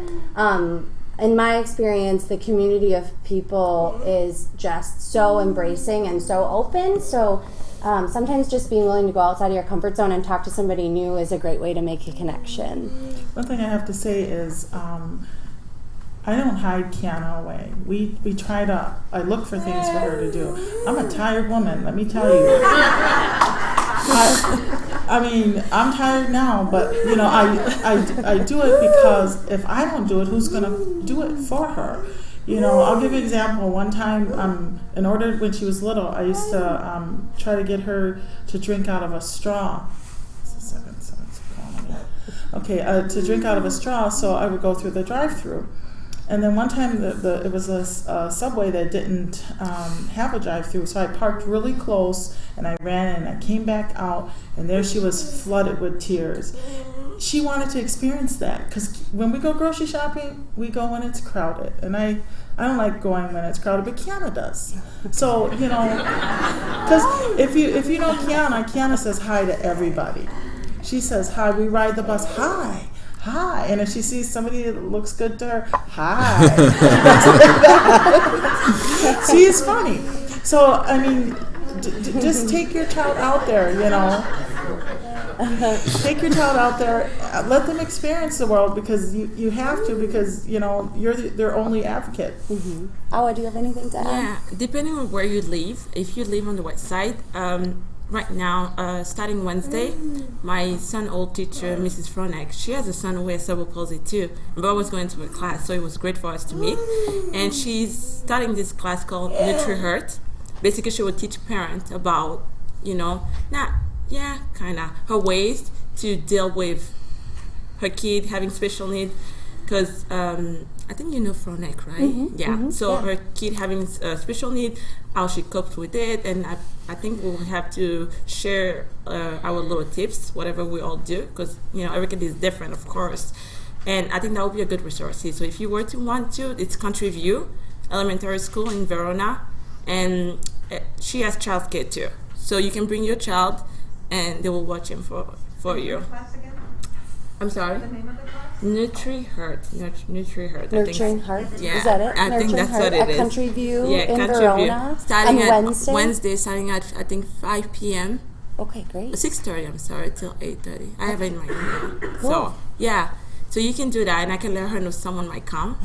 in my experience, the community of people is just so embracing and so open. So sometimes just being willing to go outside of your comfort zone and talk to somebody new is a great way to make a connection. One thing I have to say is I don't hide Kiana away. We try to, I look for things for her to do. I'm a tired woman, let me tell you. I'm tired now, but I do it because if I don't do it, who's gonna do it for her? I'll give you an example. One time, in order, when she was little, I used to try to get her to drink out of a straw. To drink out of a straw, so I would go through the drive-through. And then one time, it was a Subway that didn't have a drive-through, so I parked really close, and I ran in, and I came back out, and there she was flooded with tears. She wanted to experience that, because when we go grocery shopping, we go when it's crowded, and I don't like going when it's crowded, but Kiana does. So, because if you know Kiana says hi to everybody. She says hi, we ride the bus, hi. Hi, and if she sees somebody that looks good to her, hi. She's funny. So, just take your child out there, Take your child out there, let them experience the world, because you have to, because, you're their only advocate. Mm-hmm. Awa, do you have anything to add? Yeah, depending on where you live, if you live on the west side, right now, starting Wednesday, my son old teacher, Mrs. Fronek, she has a son who has cerebral palsy too. But I was going to her class, so it was great for us to meet. And she's starting this class called NutriHeart. Basically, she will teach parents about, her ways to deal with her kid having special needs. Because I think you know Fronek, right? Mm-hmm, yeah. Mm-hmm, So her kid having special need, how she copes with it, and I think we'll have to share our little tips, whatever we all do, because every kid is different, of course. And I think that would be a good resource. So if you were to want to, it's Country View Elementary School in Verona, and she has childcare too. So you can bring your child, and they will watch him for you. I'm sorry? The name of the class? NutriHeart. NutriHeart. Nurturing Heart? Yeah. Is that it? I think that's what it at is. Country View yeah, in Country Verona? View. Starting on at Wednesday, starting at, I think, 5 p.m. Okay, great. 6:30, I'm sorry, till 8:30. I have it in my email. Cool. So, yeah. So you can do that, and I can let her know someone might come.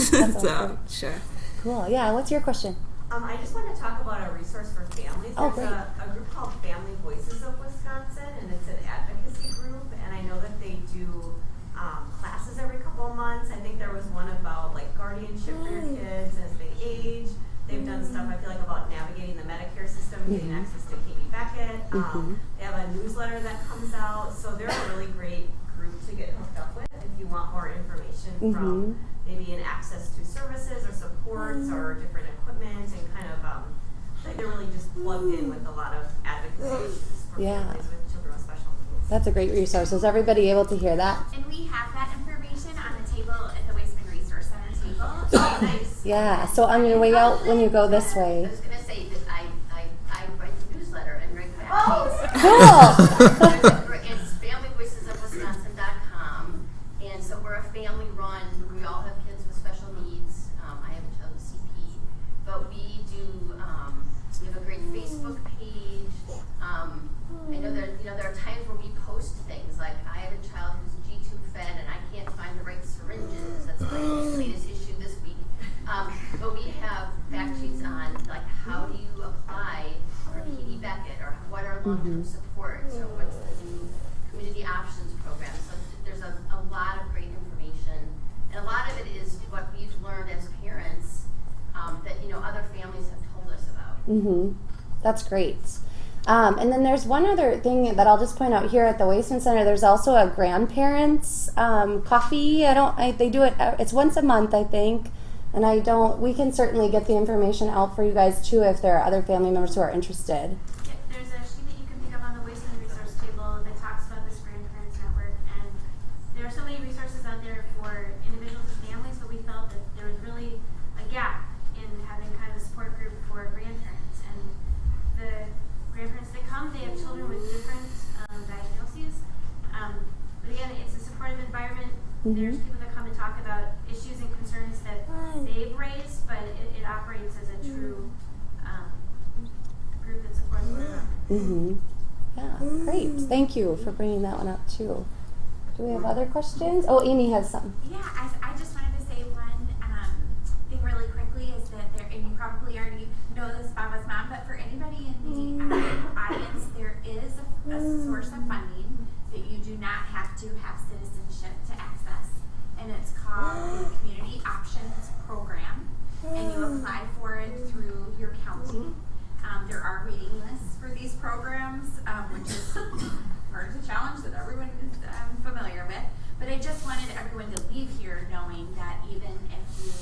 So, sure. Cool. Yeah, what's your question? I just want to talk about a resource for families. Oh, There's a group called Family Voices of Wisconsin, and it's an advocacy group, and I know that they do classes every couple of months. I think there was one about guardianship for your kids as they age. They've done stuff, I feel like, about navigating the Medicare system, getting access to Katie Beckett. They have a newsletter that comes out, so they're a really great group to get hooked up with if you want more information from maybe an access to services or supports or different equipment, and kind of they're really just plugged in with a lot of advocacy issues for families with children with special needs. That's a great resource. Is everybody able to hear that? And we have that information on the table at the Waisman Resource Center table. Oh, nice. Yeah, so on your way out when you go this way. I was going to say that I write the newsletter and write that. Cool! It's familyvoicesofwisconsin.com. And so we're a family run. We all have kids with special needs. I have a child with CP. But we do, we have a great Facebook page. I know there are times where we post things like, I have a child who's G-tube fed and I can't find the right syringes. That's my latest issue this week. But we have fact sheets on how do you apply for Katie Beckett, or what are long-term supports, or what's the new community options program. So there's a That's great. And then there's one other thing that I'll just point out here at the Waisman Center. There's also a grandparents coffee. They do it. It's once a month, I think. And we can certainly get the information out for you guys too if there are other family members who are interested. There's a sheet that you can pick up on the Waisman resource table that talks about this grandparents network, and there are so many resources out there for individuals and families, but we felt that there was really a gap in having kind of a support group for grandparents. And the grandparents that come, they have children with different diagnoses, but again, it's a supportive environment. There's people that come and talk about issues and concerns that they've raised, but it operates as a true group that supports one another. Yeah, great. Thank you for bringing that one up too. Do we have other questions? Oh, Amy has some. Yeah, I just wanted to say one thing really quickly is that and you probably already know this about us, Mom, but for anybody in the audience, there is a source of funding that you do not have to have citizenship to access, and it's called the Community Options Program, and you apply for it through your county. There are waiting lists for these programs, which is part of the challenge that everyone is familiar with, but I just wanted everyone to leave here knowing that even if you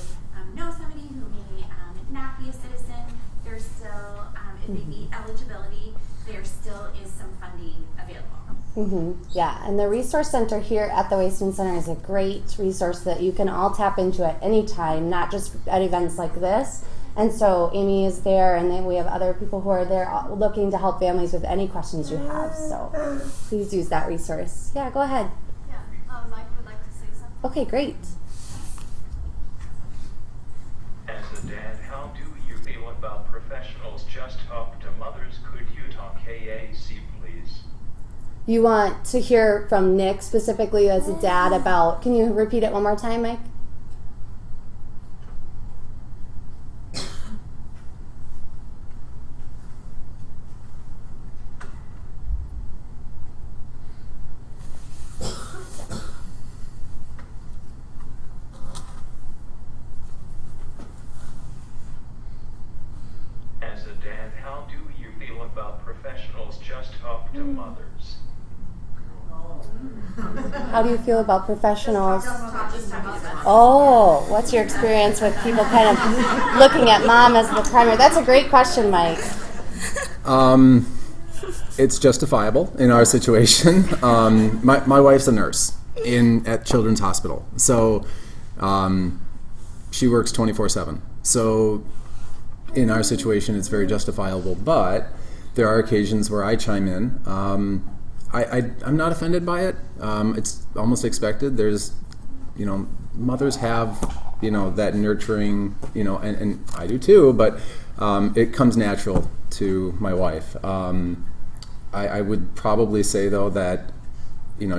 know somebody who may not be a citizen, there's still, if they meet eligibility, there still is some funding available. Yeah, and the Resource Center here at the Waisman Center is a great resource that you can all tap into at any time, not just at events like this. And so Amy is there, and then we have other people who are there looking to help families with any questions you have. So please use that resource. Yeah, go ahead. Yeah, Mike would like to say something. Okay, great. As a dad, how do you feel about professionals just up to mothers? Could you talk KAC, please? You want to hear from Nick specifically as a dad about, can you repeat it one more time, Mike? Professionals just up to mothers. How do you feel about professionals? Oh, what's your experience with people kind of looking at mom as the primary? That's a great question, Mike. It's justifiable in our situation. My wife's a nurse at Children's Hospital, so she works 24/7. So in our situation, it's very justifiable, but there are occasions where I chime in. I'm not offended by it. It's almost expected. There's, mothers have, that nurturing, and I do too, but it comes natural to my wife. I would probably say, though, that,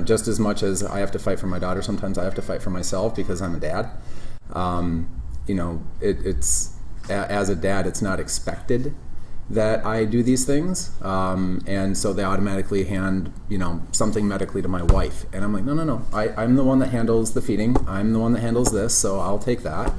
just as much as I have to fight for my daughter, sometimes I have to fight for myself because I'm a dad. It's as a dad, it's not expected that I do these things, and so they automatically hand something medically to my wife, and I'm like, no, I'm the one that handles the feeding, I'm the one that handles this, so I'll take that,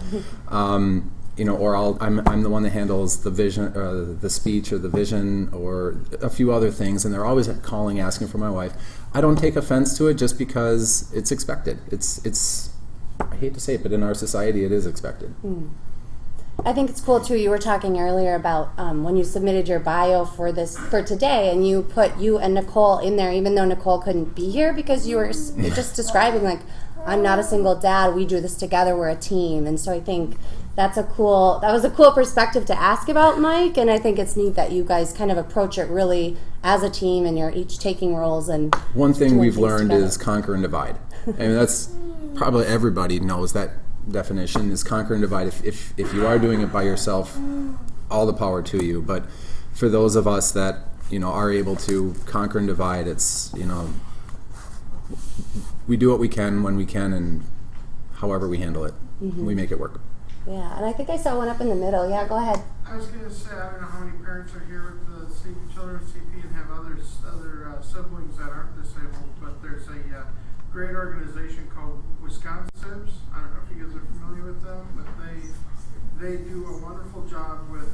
or I'm the one that handles the vision, the speech, or the vision, or a few other things, and they're always calling asking for my wife. I don't take offense to it just because it's expected. It's I hate to say it, but in our society it is expected. I think it's cool too. You were talking earlier about when you submitted your bio for today, and you put you and Nicole in there, even though Nicole couldn't be here, because you were just describing like, I'm not a single dad. We do this together. We're a team, and so I think that was a cool perspective to ask about, Mike. And I think it's neat that you guys kind of approach it really as a team, and you're each taking roles. And one thing we've learned is conquer and divide. I mean, that's probably everybody knows that definition is conquer and divide. If you are doing it by yourself, all the power to you, but for those of us that are able to conquer and divide, it's we do what we can when we can, and however we handle it, we make it work. Yeah, and I think I saw one up in the middle. Yeah, go ahead. I was going to say, I don't know how many parents are here with the children's CP and have other siblings that aren't disabled, but there's a great organization called Wisconsin. I don't know if you guys are familiar with them, but they do a wonderful job with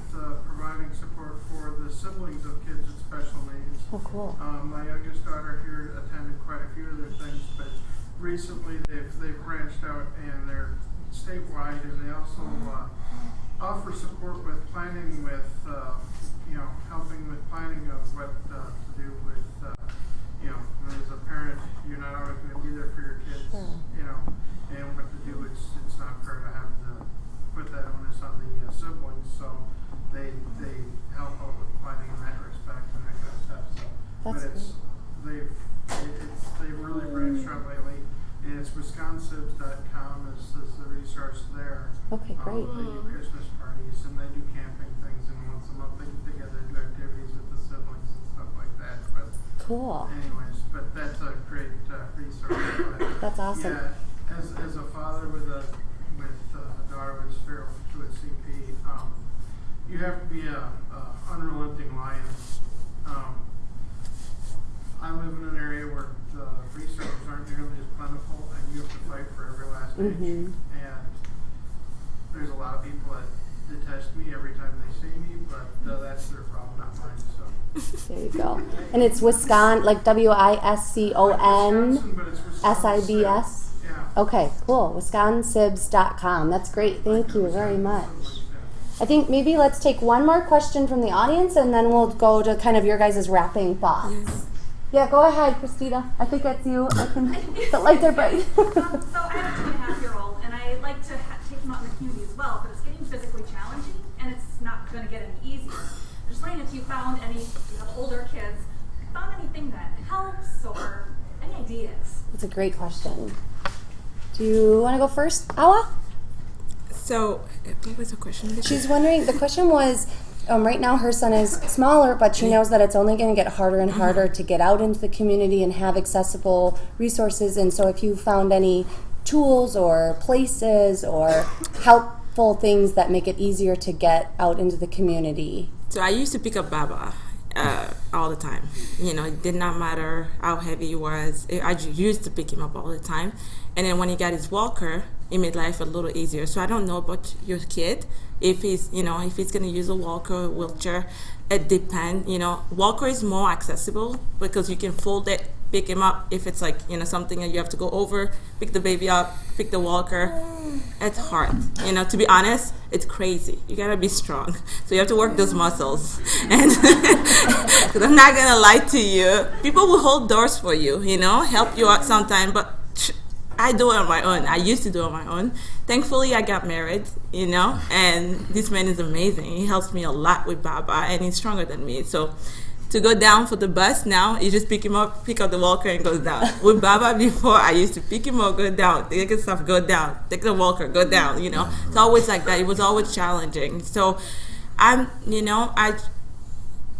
providing support for the siblings of kids with special needs. Oh, cool. My youngest daughter here attended quite a few of their things, but recently they've branched out and they're statewide, and they also offer support with planning with, helping with planning of what to do with, as a parent, you're not always going to be there for your kids, and what to do. It's not fair to have to put that onus on the siblings, so they help out with planning in that respect and that kind of stuff. So, they've really branched out lately, and it's wisconsibs.com is the resource there. Okay, great. They do Christmas parties and they do camping things, and once a month they get together and do activities with the siblings and stuff like that. But cool. anyways, but that's a great resource. That's awesome. Yeah, as a father with a daughter with cerebral with CP, you have to be a unrelenting lion. I live in an area where the resources aren't nearly as plentiful, and you have to fight for every last inch. And there's a lot of people that detest me every time they see me, but that's their problem, not mine. So there you go. And it's Wisconsin, like WISCON-SIBS? Yeah. Okay, cool. Wisconsibs.com. That's great. Thank you very much. I think maybe let's take one more question from the audience, and then we'll go to kind of your guys' wrapping thoughts. Yes. Yeah, go ahead, Christina. I think that's you. I can. The lights are bright. So I have a 2.5-year-old, and I like to take him out in the community as well, but it's getting physically challenging, and it's not going to get any easier. I'm just wondering if you found any, you have older kids, found anything that helps or any ideas? That's a great question. Do you want to go first, Awa? So, what was the question? She's wondering, the question was, right now her son is smaller, but she knows that it's only going to get harder and harder to get out into the community and have accessible resources. And so if you found any tools or places or helpful things that make it easier to get out into the community. So I used to pick up Baba all the time. It did not matter how heavy he was. I used to pick him up all the time. And then when he got his walker, it made life a little easier. So I don't know about your kid, if he's going to use a walker or wheelchair. It depends. Walker is more accessible because you can fold it, pick him up. If it's like, something that you have to go over, pick the baby up, pick the walker. It's hard. To be honest, it's crazy. You got to be strong. So you have to work those muscles. And because I'm not going to lie to you, people will hold doors for you, help you out sometime, but I do it on my own. I used to do it on my own. Thankfully, I got married, and this man is amazing. He helps me a lot with Baba, and he's stronger than me. So to go down for the bus now, you just pick him up, pick up the walker, and goes down. With Baba before, I used to pick him up, go down, take his stuff, go down, take the walker, go down, It's always like that. It was always challenging. So I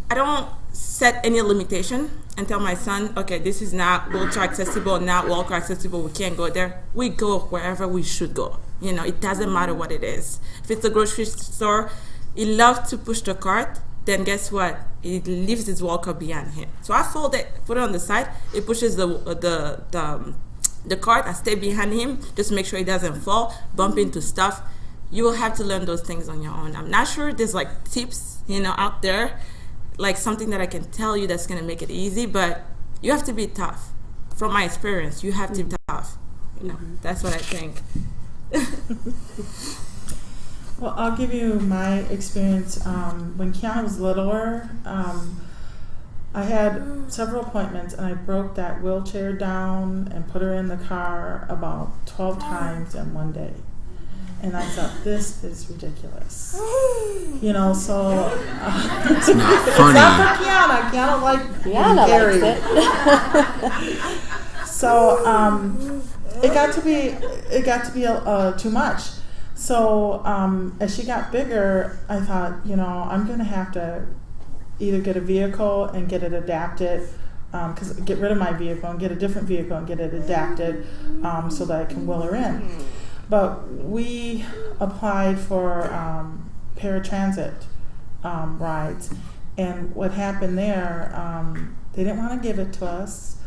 don't set any limitation and tell my son, okay, this is not wheelchair accessible, not walker accessible, we can't go there. We go wherever we should go. It doesn't matter what it is. If it's a grocery store, he loves to push the cart, then guess what? He leaves his walker behind him. So I fold it, put it on the side, he pushes the cart, I stay behind him, just make sure he doesn't fall, bump into stuff. You will have to learn those things on your own. I'm not sure there's like tips, out there, like something that I can tell you that's going to make it easy, but you have to be tough. From my experience, you have to be tough. That's what I think. Well, I'll give you my experience. When Kiana was littler, I had several appointments, and I broke that wheelchair down and put her in the car about 12 times in one day. And I thought, this is ridiculous. So it's not It's funny. not for Kiana. Kiana likes it. So it got to be too much. So as she got bigger, I thought, I'm going to have to either get a vehicle and get it adapted, get rid of my vehicle and get a different vehicle and get it adapted so that I can wheel her in. But we applied for paratransit rides, and what happened there, they didn't want to give it to us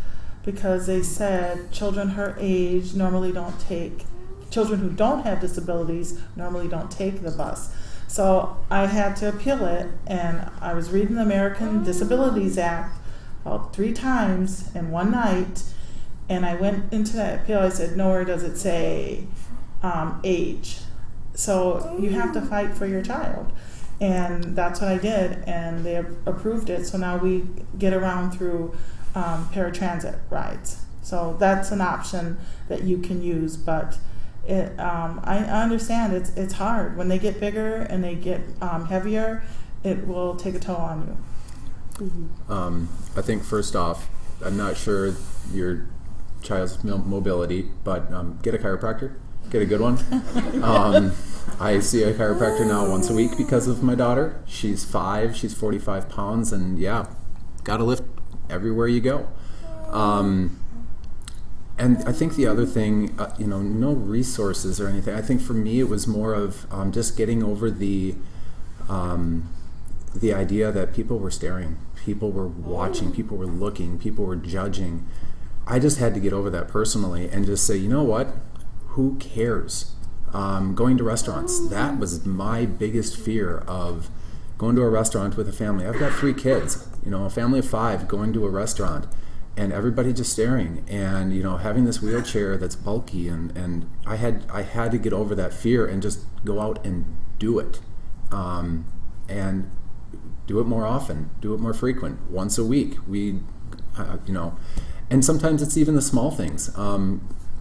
because they said children her age normally don't take children who don't have disabilities normally don't take the bus. So I had to appeal it, and I was reading the American Disabilities Act about 3 times in one night, and I went into that appeal. I said, nowhere does it say age. So you have to fight for your child. And that's what I did, and they approved it. So now we get around through paratransit rides. So that's an option that you can use, but I understand it's hard. When they get bigger and they get heavier, it will take a toll on you. I think first off, I'm not sure your child's mobility, but get a chiropractor. Get a good one. I see a chiropractor now once a week because of my daughter. She's 5, she's 45 pounds, and yeah, gotta lift everywhere you go. And I think the other thing, no resources or anything. I think for me it was more of just getting over the idea that people were staring, people were watching, people were looking, people were judging. I just had to get over that personally and just say, you know what? Who cares? Going to restaurants, that was my biggest fear of going to a restaurant with a family. I've got 3 kids, a family of 5 going to a restaurant and everybody just staring and, having this wheelchair that's bulky and I had to get over that fear and just go out and do it. And do it more often, do it more frequent, once a week. And sometimes it's even the small things.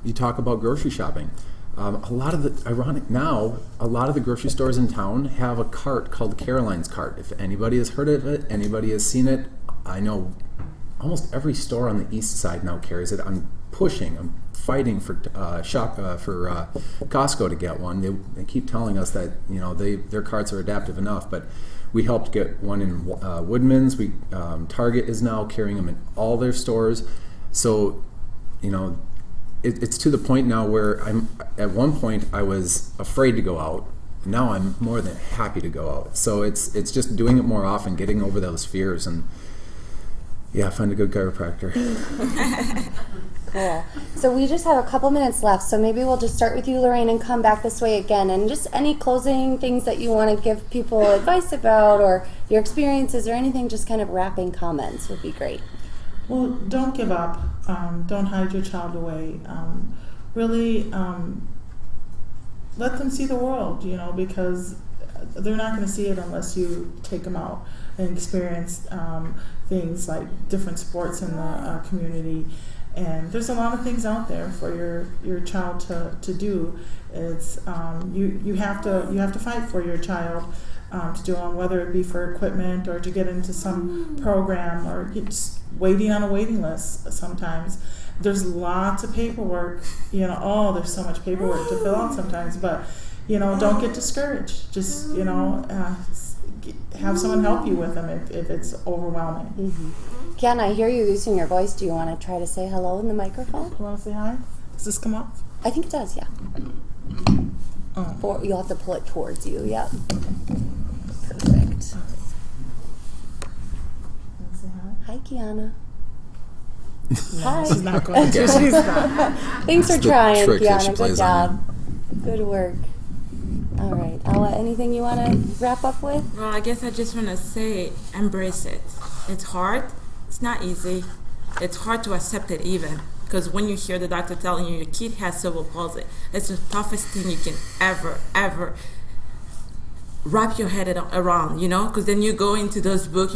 You talk about grocery shopping. A lot of the grocery stores in town have a cart called Caroline's Cart. If anybody has heard of it, anybody has seen it, I know almost every store on the east side now carries it. I'm fighting for Costco to get one. They keep telling us that their carts are adaptive enough, but we helped get one in Woodman's. Target is now carrying them in all their stores. So, it's to the point now where at one point I was afraid to go out. Now I'm more than happy to go out. So it's just doing it more often, getting over those fears, and find a good chiropractor. Cool. So we just have a couple minutes left, so maybe we'll just start with you, Lorraine, and come back this way again. And just any closing things that you want to give people advice about, or your experiences, or anything, just kind of wrapping comments would be great. Well, don't give up. Don't hide your child away. Really let them see the world, because they're not going to see it unless you take them out and experience things like different sports in the community. And there's a lot of things out there for your child to do. It's you have to fight for your child to do them, whether it be for equipment or to get into some program or just waiting on a waiting list. Sometimes there's lots of paperwork. There's so much paperwork to fill out sometimes. But don't get discouraged. Just have someone help you with them if it's overwhelming. Mm-hmm. Kiana, I hear you using your voice. Do you want to try to say hello in the microphone? You want to say hi? Does this come off? I think it does, yeah. Or you'll have to pull it towards you, yeah. Perfect. Say hi? Hi, Kiana. No, Hi. she's not going to. She's not. Thanks for It's the trying, trick that Kiana. she Good plays job. on Good work. All right. Ella, anything you want to wrap up with? Well, I guess I just want to say, embrace it. It's hard. It's not easy. It's hard to accept it even. Because when you hear the doctor telling you your kid has cerebral palsy, it's the toughest thing you can ever wrap your head around, because then you go into those books,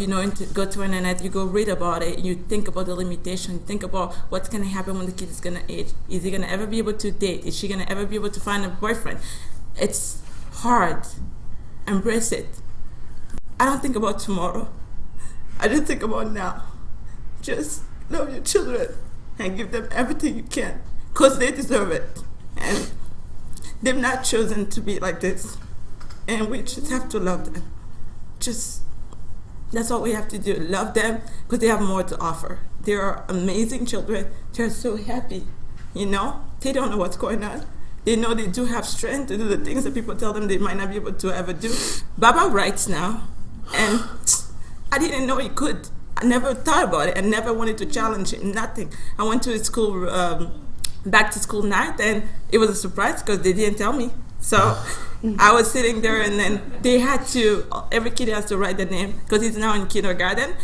go to internet, you go read about it, you think about the limitation, think about what's going to happen when the kid is going to age. Is he going to ever be able to date? Is she going to ever be able to find a boyfriend? It's hard. Embrace it. I don't think about tomorrow. I just think about now. Just love your children and give them everything you can, because they deserve it. And they've not chosen to be like this. And we just have to love them. That's all we have to do. Love them, because they have more to offer. They are amazing children. They're so happy, They don't know what's going on. They know they do have strength to do the things that people tell them they might not be able to ever do. Baba writes now, and I didn't know he could. I never thought about it. I never wanted to challenge him, nothing. I went to his school back to school night, and it was a surprise because they didn't tell me. So I was sitting there, and then they had to, every kid has to write the name because he's now in kindergarten.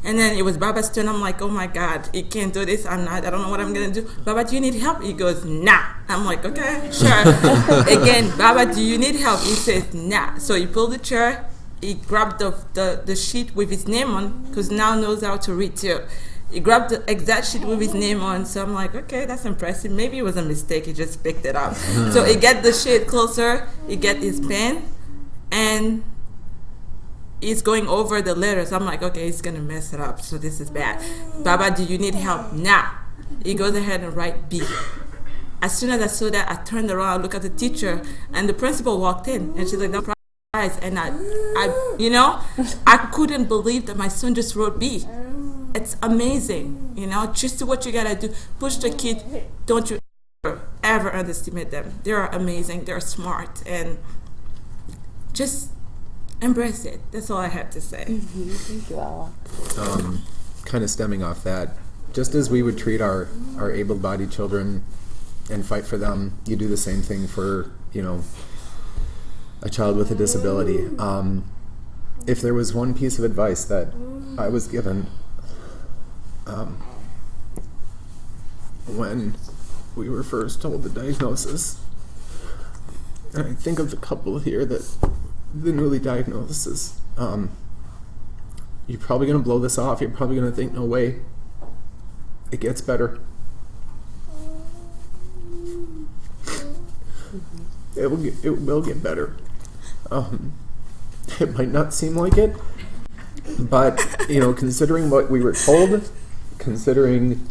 And then it was Baba's turn. I'm like, oh my God, he can't do this. I don't know what I'm going to do. Baba, do you need help? He goes, nah. I'm like, okay, sure. Again, Baba, do you need help? He says, nah. So he pulled the chair. He grabbed the sheet with his name on, because now knows how to read too. He grabbed the exact sheet with his name on. So I'm like, okay, that's impressive. Maybe it was a mistake. He just picked it up. So he get the sheet closer. He get his pen, and he's going over the letters. I'm like, okay, he's gonna mess it up, so this is bad. Baba, do you need help? Nah. He goes ahead and write B. As soon as I saw that, I turned around, looked at the teacher, and the principal walked in, and she's like, "Don't prize." And I couldn't believe that my son just wrote B. It's amazing, just do what you gotta do. Push the kid. Don't you ever underestimate them. They are amazing, they're smart, and just embrace it. That's all I have to say. Thank you, Ella. Kind of stemming off that, just as we would treat our able-bodied children and fight for them, you do the same thing for, a child with a disability. If there was one piece of advice that I was given when we were first told the diagnosis, and I think of the couple here that the newly diagnosis, you're probably going to blow this off. You're probably going to think, no way, it gets better. It will get better. It might not seem like it, but considering what we were told, considering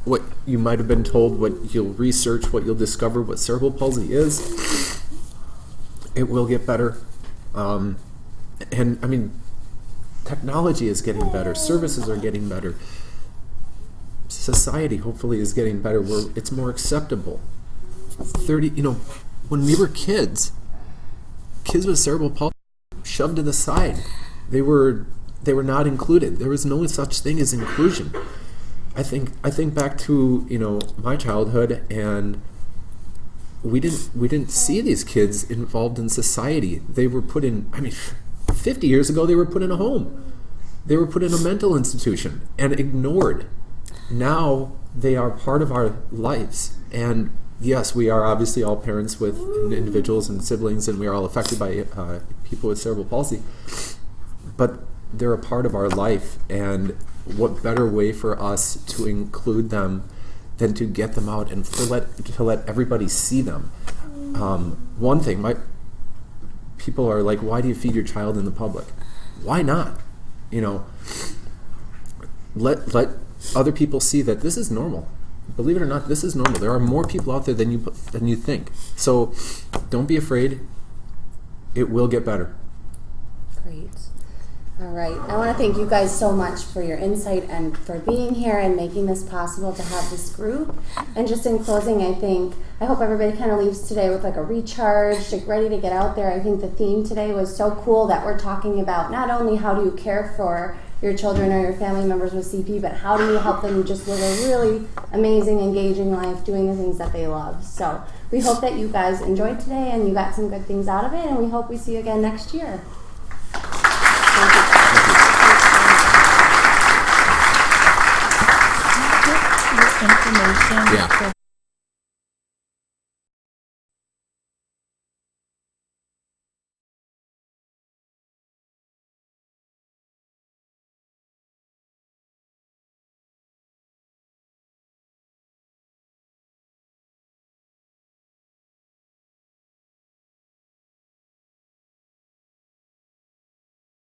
what you might have been told, what you'll research, what you'll discover, what cerebral palsy is, it will get better. And I mean, technology is getting better, services are getting better, society hopefully is getting better, where it's more acceptable. When we were kids with cerebral palsy shoved to the side. They were not included. There was no such thing as inclusion. I think back to my childhood, and we didn't see these kids involved in society. They were put in, 50 years ago they were put in a home. They were put in a mental institution and ignored. Now they are part of our lives. And yes, we are obviously all parents with individuals and siblings, and we are all affected by people with cerebral palsy. But they're a part of our life, and what better way for us to include them than to get them out and to let everybody see them. One thing, people are like, why do you feed your child in the public? Why not? Let other people see that this is normal. Believe it or not, this is normal. There are more people out there than you think. So don't be afraid. It will get better. Great. All right. I want to thank you guys so much for your insight and for being here and making this possible to have this group. And just in closing, I hope everybody kind of leaves today with like a recharge, like ready to get out there. I think the theme today was so cool that we're talking about not only how do you care for your children or your family members with CP, but how do you help them just live a really amazing, engaging life doing the things that they love. So we hope that you guys enjoyed today and you got some good things out of it, and we hope we see you again next year. Information. Yeah.